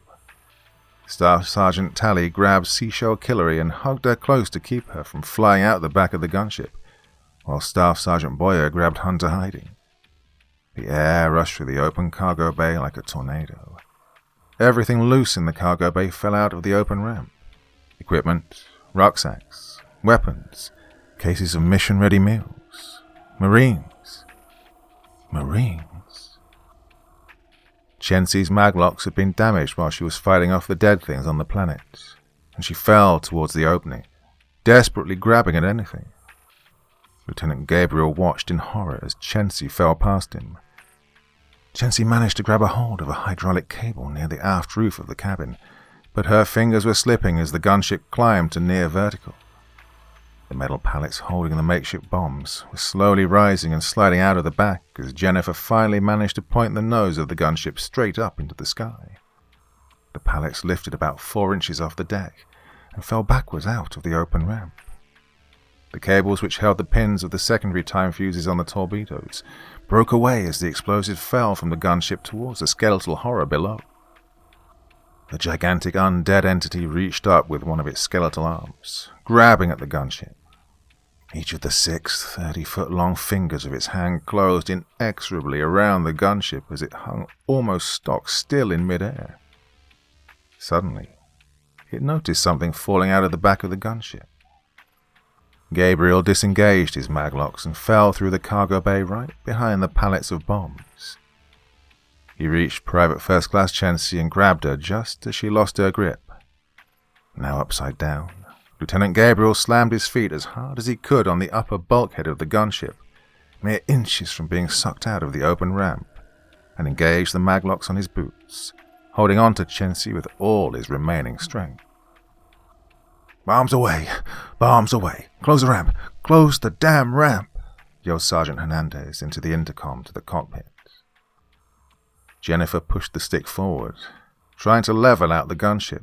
Staff Sergeant Tally grabbed Seashell Killery and hugged her close to keep her from flying out the back of the gunship, while Staff Sergeant Boyer grabbed Hunter Hiding. The air rushed through the open cargo bay like a tornado. Everything loose in the cargo bay fell out of the open ramp. Equipment, rucksacks, weapons, cases of mission-ready meals. Marines. Chancy's maglocks had been damaged while she was fighting off the dead things on the planet, and she fell towards the opening, desperately grabbing at anything. Lieutenant Gabriel watched in horror as Chancy fell past him. Chancy managed to grab a hold of a hydraulic cable near the aft roof of the cabin, but her fingers were slipping as the gunship climbed to near vertical. The metal pallets holding the makeshift bombs were slowly rising and sliding out of the back as Jennifer finally managed to point the nose of the gunship straight up into the sky. The pallets lifted about 4 inches off the deck and fell backwards out of the open ramp. The cables which held the pins of the secondary time fuses on the torpedoes broke away as the explosive fell from the gunship towards the skeletal horror below. The gigantic undead entity reached up with one of its skeletal arms, grabbing at the gunship. Each of the 6 30-foot-long fingers of its hand closed inexorably around the gunship as it hung almost stock still in midair. Suddenly, it noticed something falling out of the back of the gunship. Gabriel disengaged his maglocks and fell through the cargo bay right behind the pallets of bombs. He reached Private First Class Chancy and grabbed her just as she lost her grip. Now upside down, Lieutenant Gabriel slammed his feet as hard as he could on the upper bulkhead of the gunship, mere inches from being sucked out of the open ramp, and engaged the maglocks on his boots, holding on to Chancy with all his remaining strength. "Bombs away! Bombs away! Close the ramp! Close the damn ramp!" yelled Sergeant Hernandez into the intercom to the cockpit. Jennifer pushed the stick forward, trying to level out the gunship,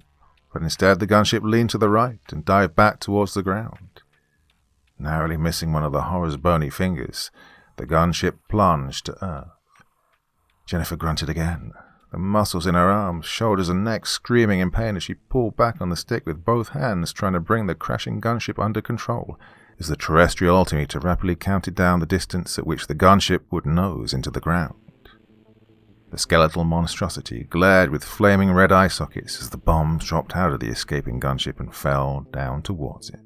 but instead the gunship leaned to the right and dived back towards the ground. Narrowly missing one of the horror's bony fingers, the gunship plunged to earth. Jennifer grunted again, the muscles in her arms, shoulders and neck screaming in pain as she pulled back on the stick with both hands trying to bring the crashing gunship under control as the terrestrial altimeter rapidly counted down the distance at which the gunship would nose into the ground. The skeletal monstrosity glared with flaming red eye sockets as the bombs dropped out of the escaping gunship and fell down towards it.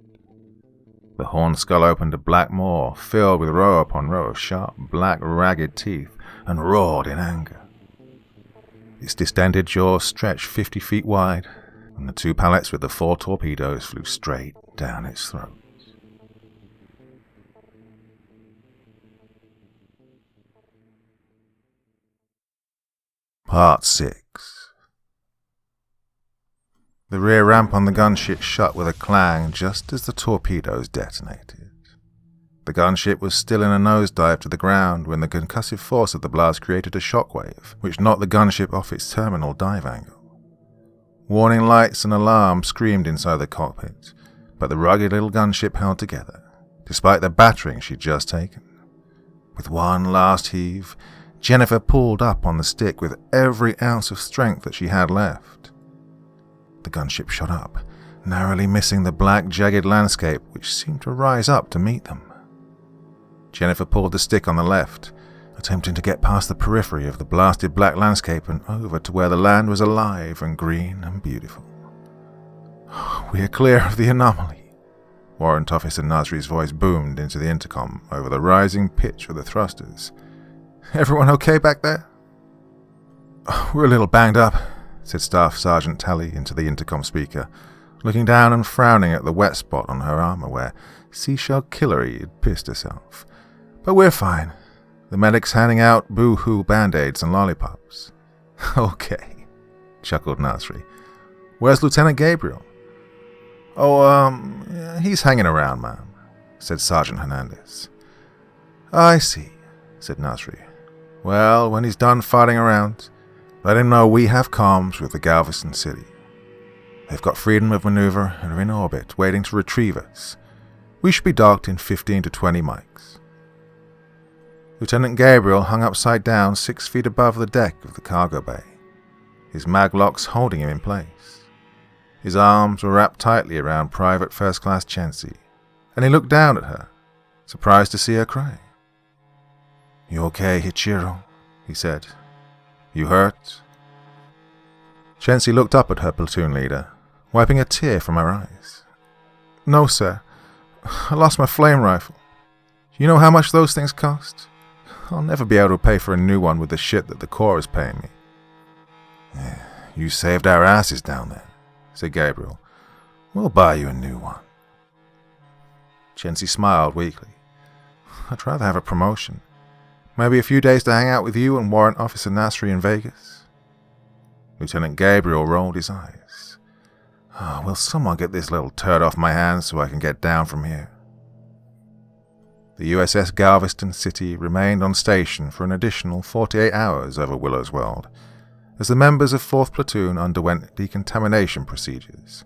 The horned skull opened a black maw filled with row upon row of sharp, black, ragged teeth and roared in anger. Its distended jaws stretched 50 feet wide, and the 2 pallets with the 4 torpedoes flew straight down its throat. Part 6. The rear ramp on the gunship shut with a clang just as the torpedoes detonated. The gunship was still in a nosedive to the ground when the concussive force of the blast created a shockwave, which knocked the gunship off its terminal dive angle. Warning lights and alarms screamed inside the cockpit, but the rugged little gunship held together, despite the battering she'd just taken. With one last heave, Jennifer pulled up on the stick with every ounce of strength that she had left. The gunship shot up, narrowly missing the black, jagged landscape which seemed to rise up to meet them. Jennifer pulled the stick on the left, attempting to get past the periphery of the blasted black landscape and over to where the land was alive and green and beautiful. "We're clear of the anomaly," Warrant Officer Nasri's voice boomed into the intercom over the rising pitch of the thrusters. "Everyone okay back there?" "We're a little banged up," said Staff Sergeant Talley into the intercom speaker, looking down and frowning at the wet spot on her armor where Seashell Killery had pissed herself. "But we're fine. The medic's handing out boo-hoo band-aids and lollipops." "Okay," chuckled Nasri. "Where's Lieutenant Gabriel?" "Oh, he's hanging around, ma'am," said Sergeant Hernandez. "I see," said Nasri. "Well, when he's done farting around, let him know we have comms with the Galveston City. They've got freedom of maneuver and are in orbit, waiting to retrieve us. We should be docked in 15 to 20 mics." Lieutenant Gabriel hung upside down 6 feet above the deck of the cargo bay, his maglocks holding him in place. His arms were wrapped tightly around Private First Class Chancy, and he looked down at her, surprised to see her cry. "You okay, Hichiro?" he said. "You hurt?" Chancy looked up at her platoon leader, wiping a tear from her eyes. "No, sir. I lost my flame rifle. You know how much those things cost? I'll never be able to pay for a new one with the shit that the Corps is paying me." "You saved our asses down there," said Gabriel. "We'll buy you a new one." Chancy smiled weakly. "I'd rather have a promotion. Maybe a few days to hang out with you and Warrant Officer Nasri in Vegas." Lieutenant Gabriel rolled his eyes. "Will someone get this little turd off my hands so I can get down from here?" The USS Galveston City remained on station for an additional 48 hours over Willow's World, as the members of 4th Platoon underwent decontamination procedures.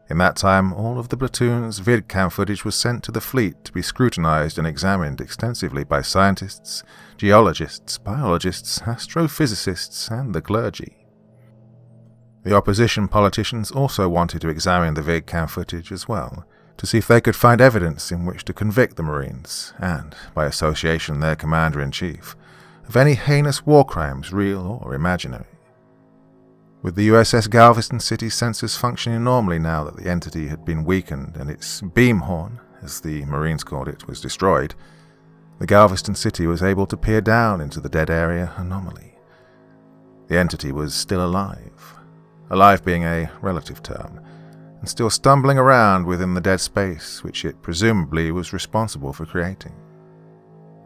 In that time, all of the platoon's vidcam footage was sent to the fleet to be scrutinized and examined extensively by scientists, geologists, biologists, astrophysicists, and the clergy. The opposition politicians also wanted to examine the vidcam footage as well, to see if they could find evidence in which to convict the Marines, and, by association their Commander-in-Chief, of any heinous war crimes, real or imaginary. With the USS Galveston City sensors functioning normally now that the entity had been weakened and its beam horn, as the Marines called it, was destroyed, the Galveston City was able to peer down into the dead area anomaly. The entity was still alive being a relative term, and still stumbling around within the dead space which it presumably was responsible for creating.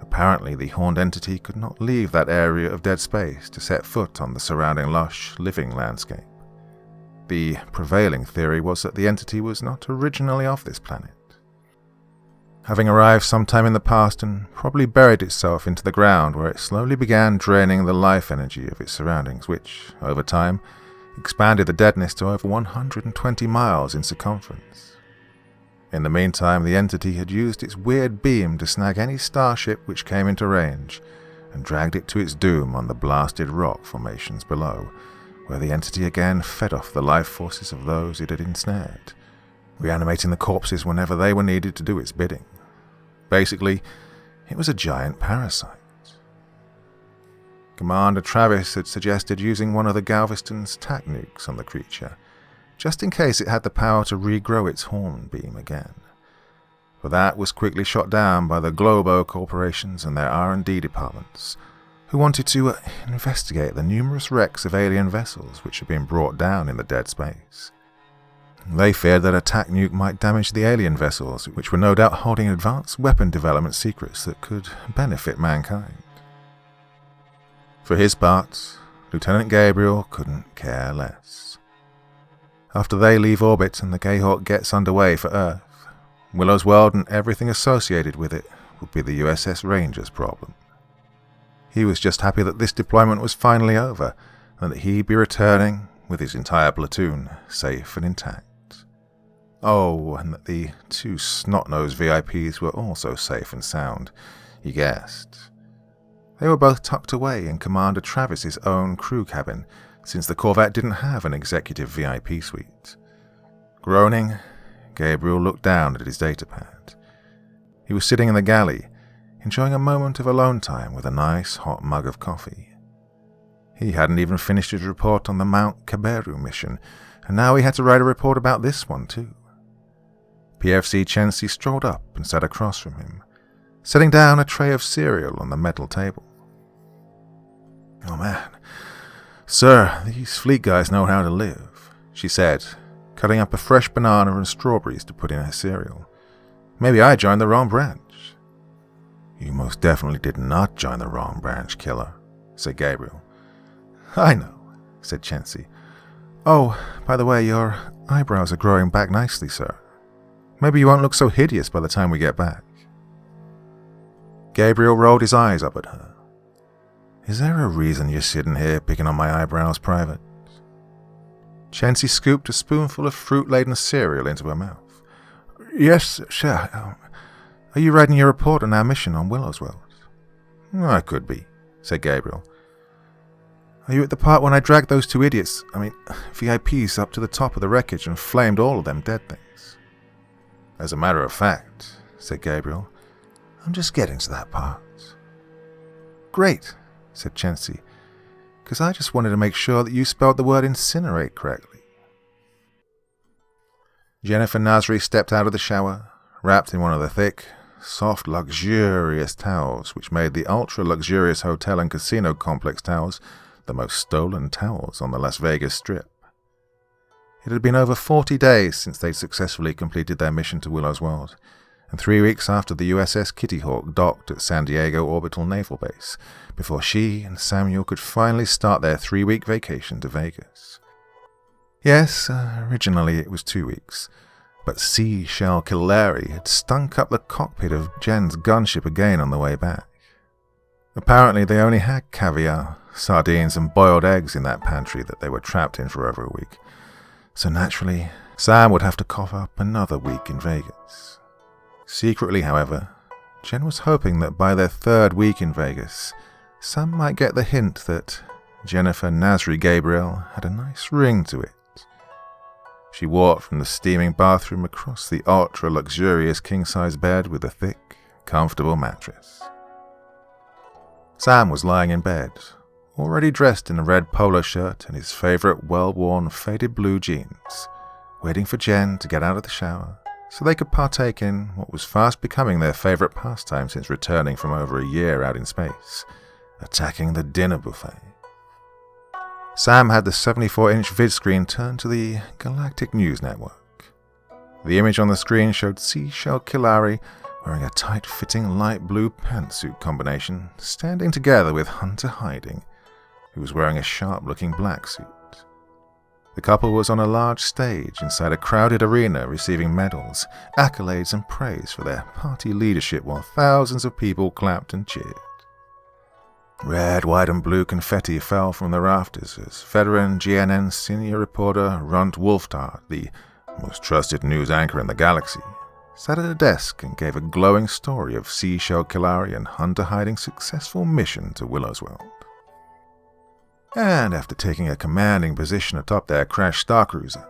Apparently, the horned entity could not leave that area of dead space to set foot on the surrounding lush, living landscape. The prevailing theory was that the entity was not originally of this planet. Having arrived sometime in the past and probably buried itself into the ground where it slowly began draining the life energy of its surroundings, which, over time, expanded the deadness to over 120 miles in circumference. In the meantime, the entity had used its weird beam to snag any starship which came into range, and dragged it to its doom on the blasted rock formations below, where the entity again fed off the life forces of those it had ensnared, reanimating the corpses whenever they were needed to do its bidding. Basically, it was a giant parasite. Commander Travis had suggested using one of the Galveston's tac nukes on the creature, just in case it had the power to regrow its horn beam again. But that was quickly shot down by the Globo corporations and their R&D departments, who wanted to investigate the numerous wrecks of alien vessels which had been brought down in the dead space. They feared that attack nuke might damage the alien vessels, which were no doubt holding advanced weapon development secrets that could benefit mankind. For his part, Lieutenant Gabriel couldn't care less. After they leave orbit and the Greyhawk gets underway for Earth, Willow's World and everything associated with it would be the USS Ranger's problem. He was just happy that this deployment was finally over, and that he'd be returning with his entire platoon safe and intact. Oh, and that the two snot-nosed VIPs were also safe and sound, he guessed. They were both tucked away in Commander Travis's own crew cabin, since the Corvette didn't have an executive VIP suite. Groaning, Gabriel looked down at his datapad. He was sitting in the galley, enjoying a moment of alone time with a nice hot mug of coffee. He hadn't even finished his report on the Mount Kaberu mission, and now he had to write a report about this one too. PFC Chensi strolled up and sat across from him, setting down a tray of cereal on the metal table. "Oh man, sir, these fleet guys know how to live," she said, cutting up a fresh banana and strawberries to put in her cereal. "Maybe I joined the wrong branch." "You most definitely did not join the wrong branch, killer," said Gabriel. "I know," said Chensi. "Oh, by the way, your eyebrows are growing back nicely, sir. Maybe you won't look so hideous by the time we get back." Gabriel rolled his eyes up at her. "Is there a reason you're sitting here picking on my eyebrows, Private?" Chensi scooped a spoonful of fruit-laden cereal into her mouth. "Yes, sir. Are you writing your report on our mission on Willow's World?" "I could be," said Gabriel. "Are you at the part when I dragged those two VIPs up to the top of the wreckage and flamed all of them dead things?" "As a matter of fact," said Gabriel, "I'm just getting to that part." "Great," said Chensi, "because I just wanted to make sure that you spelled the word incinerate correctly." Jennifer Nasri stepped out of the shower, wrapped in one of the thick, soft, luxurious towels which made the ultra-luxurious hotel and casino complex towels the most stolen towels on the Las Vegas Strip. It had been over 40 days since they'd successfully completed their mission to Willow's World, and 3 weeks after the USS Kitty Hawk docked at San Diego Orbital Naval Base, before she and Samuel could finally start their 3-week vacation to Vegas. Yes, originally it was 2 weeks, but Seashell Killary had stunk up the cockpit of Jen's gunship again on the way back. Apparently they only had caviar, sardines and boiled eggs in that pantry that they were trapped in for over a week, so naturally Sam would have to cough up another week in Vegas. Secretly, however, Jen was hoping that by their 3rd week in Vegas, Sam might get the hint that Jennifer Nasri Gabriel had a nice ring to it. She walked from the steaming bathroom across the ultra-luxurious king-size bed with a thick, comfortable mattress. Sam was lying in bed, already dressed in a red polo shirt and his favorite well-worn faded blue jeans, waiting for Jen to get out of the shower so they could partake in what was fast becoming their favorite pastime since returning from over a year out in space, attacking the dinner buffet. Sam had the 74-inch vid screen turned to the Galactic News Network. The image on the screen showed Seashell Killary wearing a tight-fitting light blue pantsuit combination, standing together with Hunter Hiding, who was wearing a sharp-looking black suit. The couple was on a large stage inside a crowded arena receiving medals, accolades and praise for their party leadership while thousands of people clapped and cheered. Red, white and blue confetti fell from the rafters as veteran GNN senior reporter Runt Wolftard, the most trusted news anchor in the galaxy, sat at a desk and gave a glowing story of Seashell Killary and Hunter Hiding's successful mission to Willow's World. And after taking a commanding position atop their crashed starcruiser,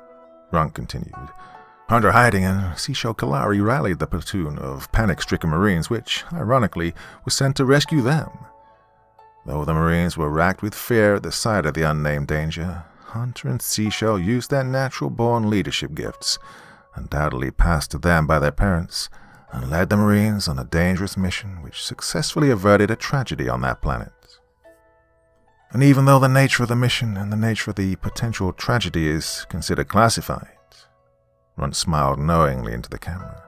Runt continued, Hunter Hiding and Seashell Killary rallied the platoon of panic-stricken Marines which, ironically, was sent to rescue them. Though the Marines were racked with fear at the sight of the unnamed danger, Hunter and Seashell used their natural-born leadership gifts, undoubtedly passed to them by their parents, and led the Marines on a dangerous mission which successfully averted a tragedy on that planet. And even though the nature of the mission and the nature of the potential tragedy is considered classified, Runt smiled knowingly into the camera.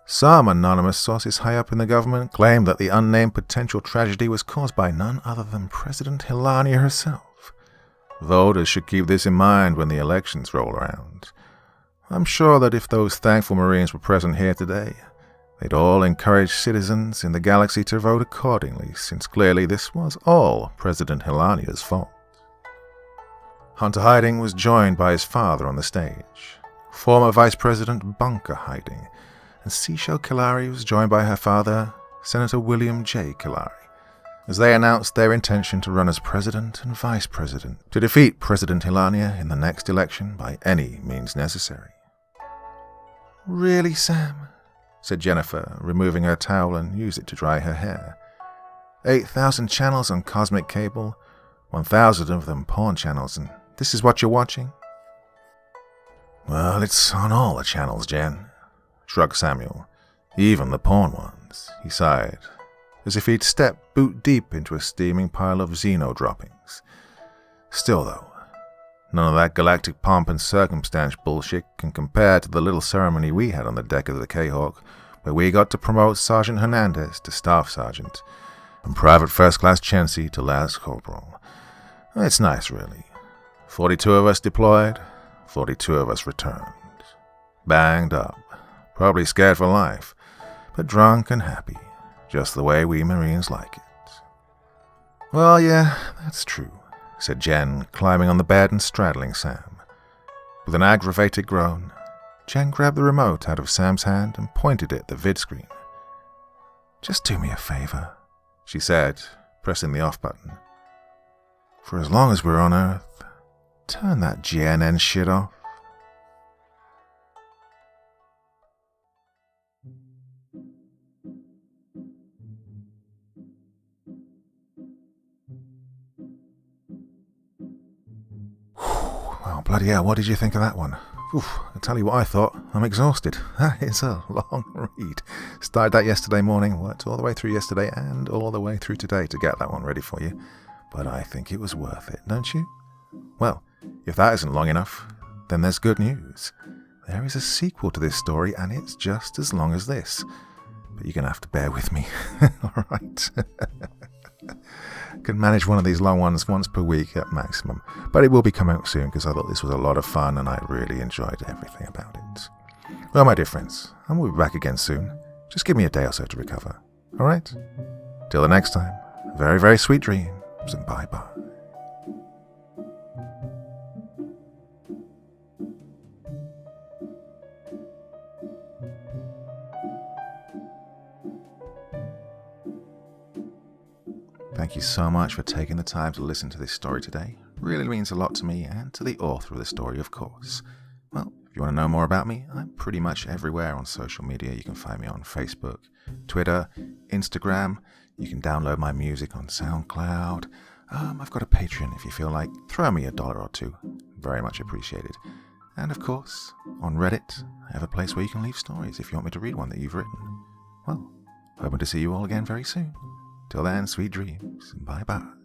Some anonymous sources high up in the government claim that the unnamed potential tragedy was caused by none other than President Helania herself. Voters should keep this in mind when the elections roll around. I'm sure that if those thankful Marines were present here today, they'd all encourage citizens in the galaxy to vote accordingly, since clearly this was all President Helania's fault. Hunter Hiding was joined by his father on the stage, former Vice President Bunker Hiding, and Seashell Kalari was joined by her father, Senator William J. Kalari, as they announced their intention to run as President and Vice President to defeat President Helania in the next election by any means necessary. "Really, Sam?" said Jennifer, removing her towel and used it to dry her hair. 8,000 channels on cosmic cable, 1,000 of them porn channels, and this is what you're watching? "Well, it's on all the channels, Jen," shrugged Samuel. "Even the porn ones," he sighed, as if he'd stepped boot deep into a steaming pile of Xeno droppings. "Still, though, none of that galactic pomp and circumstance bullshit can compare to the little ceremony we had on the deck of the K-Hawk, where we got to promote Sergeant Hernandez to Staff Sergeant, and Private First Class Chency to Lance Corporal. It's nice, really. 42 of us deployed, 42 of us returned. Banged up, probably scared for life, but drunk and happy, just the way we Marines like it." "Well, yeah, that's true," said Jen, climbing on the bed and straddling Sam. With an aggravated groan, Jen grabbed the remote out of Sam's hand and pointed it at the vid screen. "Just do me a favor," she said, pressing the off button. "For as long as we're on Earth, turn that GNN shit off." Well, bloody hell, what did you think of that one? Oof, I'll tell you what I thought. I'm exhausted. That is a long read. Started that yesterday morning, worked all the way through yesterday and all the way through today to get that one ready for you. But I think it was worth it, don't you? Well, if that isn't long enough, then there's good news. There is a sequel to this story, and it's just as long as this. But you're going to have to bear with me. All right. Can manage one of these long ones once per week at maximum, but it will be coming out soon because I thought this was a lot of fun and I really enjoyed everything about it. Well, my dear friends, I will be back again soon. Just give me a day or so to recover. All right? Till the next time, very, very sweet dreams and bye-bye. Thank you so much for taking the time to listen to this story today. It really means a lot to me and to the author of the story, of course. Well, if you want to know more about me, I'm pretty much everywhere on social media. You can find me on Facebook, Twitter, Instagram. You can download my music on SoundCloud. I've got a Patreon if you feel like. Throw me $1 or $2. Very much appreciated. And of course, on Reddit, I have a place where you can leave stories if you want me to read one that you've written. Well, hoping to see you all again very soon. Till then, sweet dreams, and bye-bye.